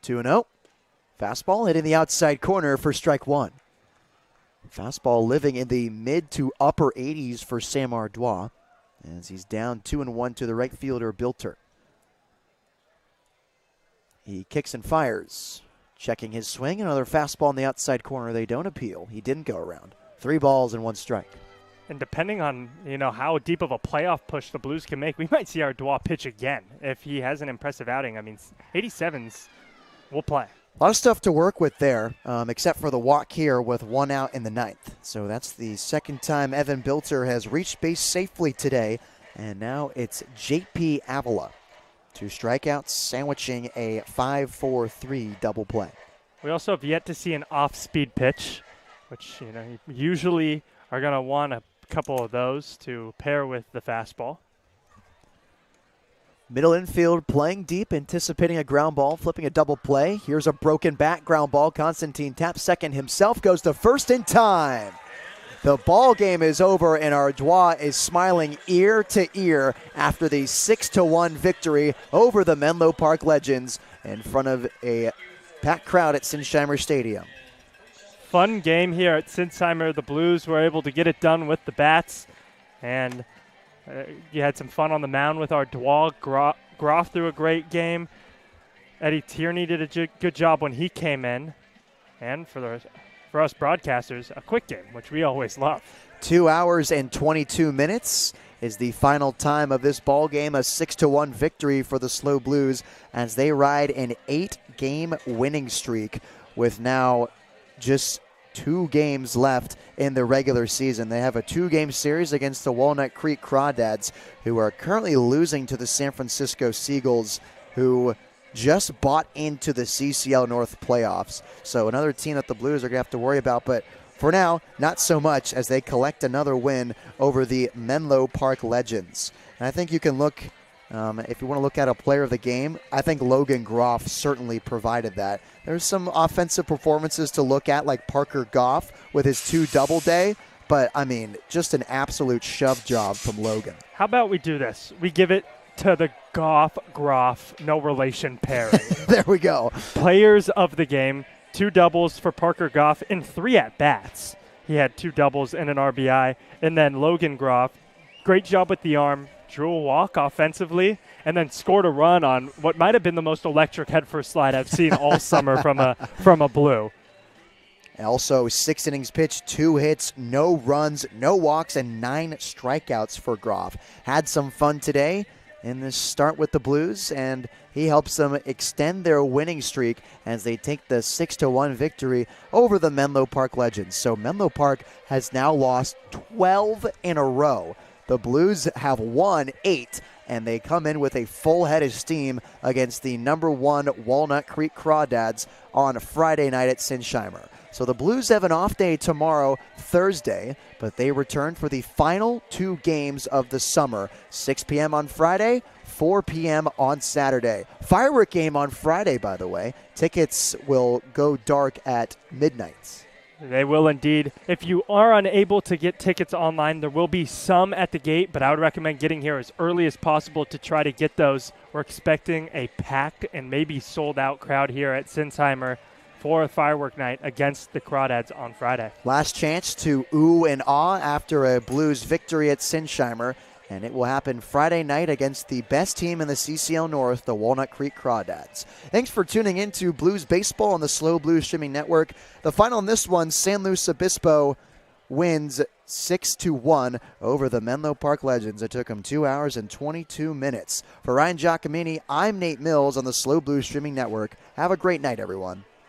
Two and 0. Fastball hitting the outside corner for strike 1. Fastball living in the mid to upper 80s for Sam Ardois as he's down 2-1 to the right fielder Bilter. He kicks and fires. Checking his swing. Another fastball in the outside corner. They don't appeal. He didn't go around. 3 balls and 1 strike. And depending on, how deep of a playoff push the Blues can make, we might see Ardois pitch again if he has an impressive outing. I mean, 87s will play. A lot of stuff to work with there, except for the walk here with 1 out in the ninth. So that's the second time Evan Bilter has reached base safely today. And now it's J.P. Avila. 2 strikeouts, sandwiching a 5-4-3 double play. We also have yet to see an off-speed pitch, which, you usually are going to want a couple of those to pair with the fastball. Middle infield playing deep, anticipating a ground ball, flipping a double play. Here's a broken bat ground ball. Constantine taps second himself, goes to first in time. The ball game is over, and Ardois is smiling ear to ear after the 6-1 victory over the Menlo Park Legends in front of a packed crowd at Sinsheimer Stadium. Fun game here at Sinsheimer. The Blues were able to get it done with the bats, and you had some fun on the mound with Ardois. Groff threw a great game. Eddie Tierney did a good job when he came in. And for us broadcasters, a quick game, which we always love. 2 hours and 22 minutes is the final time of this ball game. A 6-1 victory for the SLO Blues as they ride an 8-game winning streak with now just 2 games left in the regular season. They have a 2-game series against the Walnut Creek Crawdads, who are currently losing to the San Francisco Seagulls, who just bought into the CCL North playoffs. So another team that the Blues are going to have to worry about, but for now, not so much as they collect another win over the Menlo Park Legends. And I think you can look, if you want to look at a player of the game, I think Logan Groff certainly provided that. There's some offensive performances to look at, like Parker Goff with his 2 double day, but I mean, just an absolute shove job from Logan. How about we do this? We give it to the Goff-Groff no relation pairing. There we go. Players of the game, 2 doubles for Parker Goff in 3 at-bats. He had 2 doubles and an RBI. And then Logan Groff, great job with the arm, drew a walk offensively, and then scored a run on what might have been the most electric head-first slide I've seen all summer from a Blue. Also, 6 innings pitched, 2 hits, no runs, no walks, and 9 strikeouts for Groff. Had some fun today in this start with the Blues, and he helps them extend their winning streak as they take the 6-1 victory over the Menlo Park Legends. So Menlo Park has now lost 12 in a row. The Blues have won 8, and they come in with a full head of steam against the number 1 Walnut Creek Crawdads on Friday night at Sinsheimer. So the Blues have an off day tomorrow, Thursday, but they return for the final 2 games of the summer. 6 p.m. on Friday, 4 p.m. on Saturday. Firework game on Friday, by the way. Tickets will go dark at midnight. They will indeed. If you are unable to get tickets online, there will be some at the gate, but I would recommend getting here as early as possible to try to get those. We're expecting a packed and maybe sold-out crowd here at Sinsheimer for a firework night against the Crawdads on Friday. Last chance to ooh and ah after a Blues victory at Sinsheimer, and it will happen Friday night against the best team in the CCL North, the Walnut Creek Crawdads. Thanks for tuning in to Blues Baseball on the SLO Blues Streaming Network. The final in this one, San Luis Obispo wins 6-1 over the Menlo Park Legends. It took them 2 hours and 22 minutes. For Ryan Giacomini, I'm Nate Mills on the SLO Blues Streaming Network. Have a great night, everyone.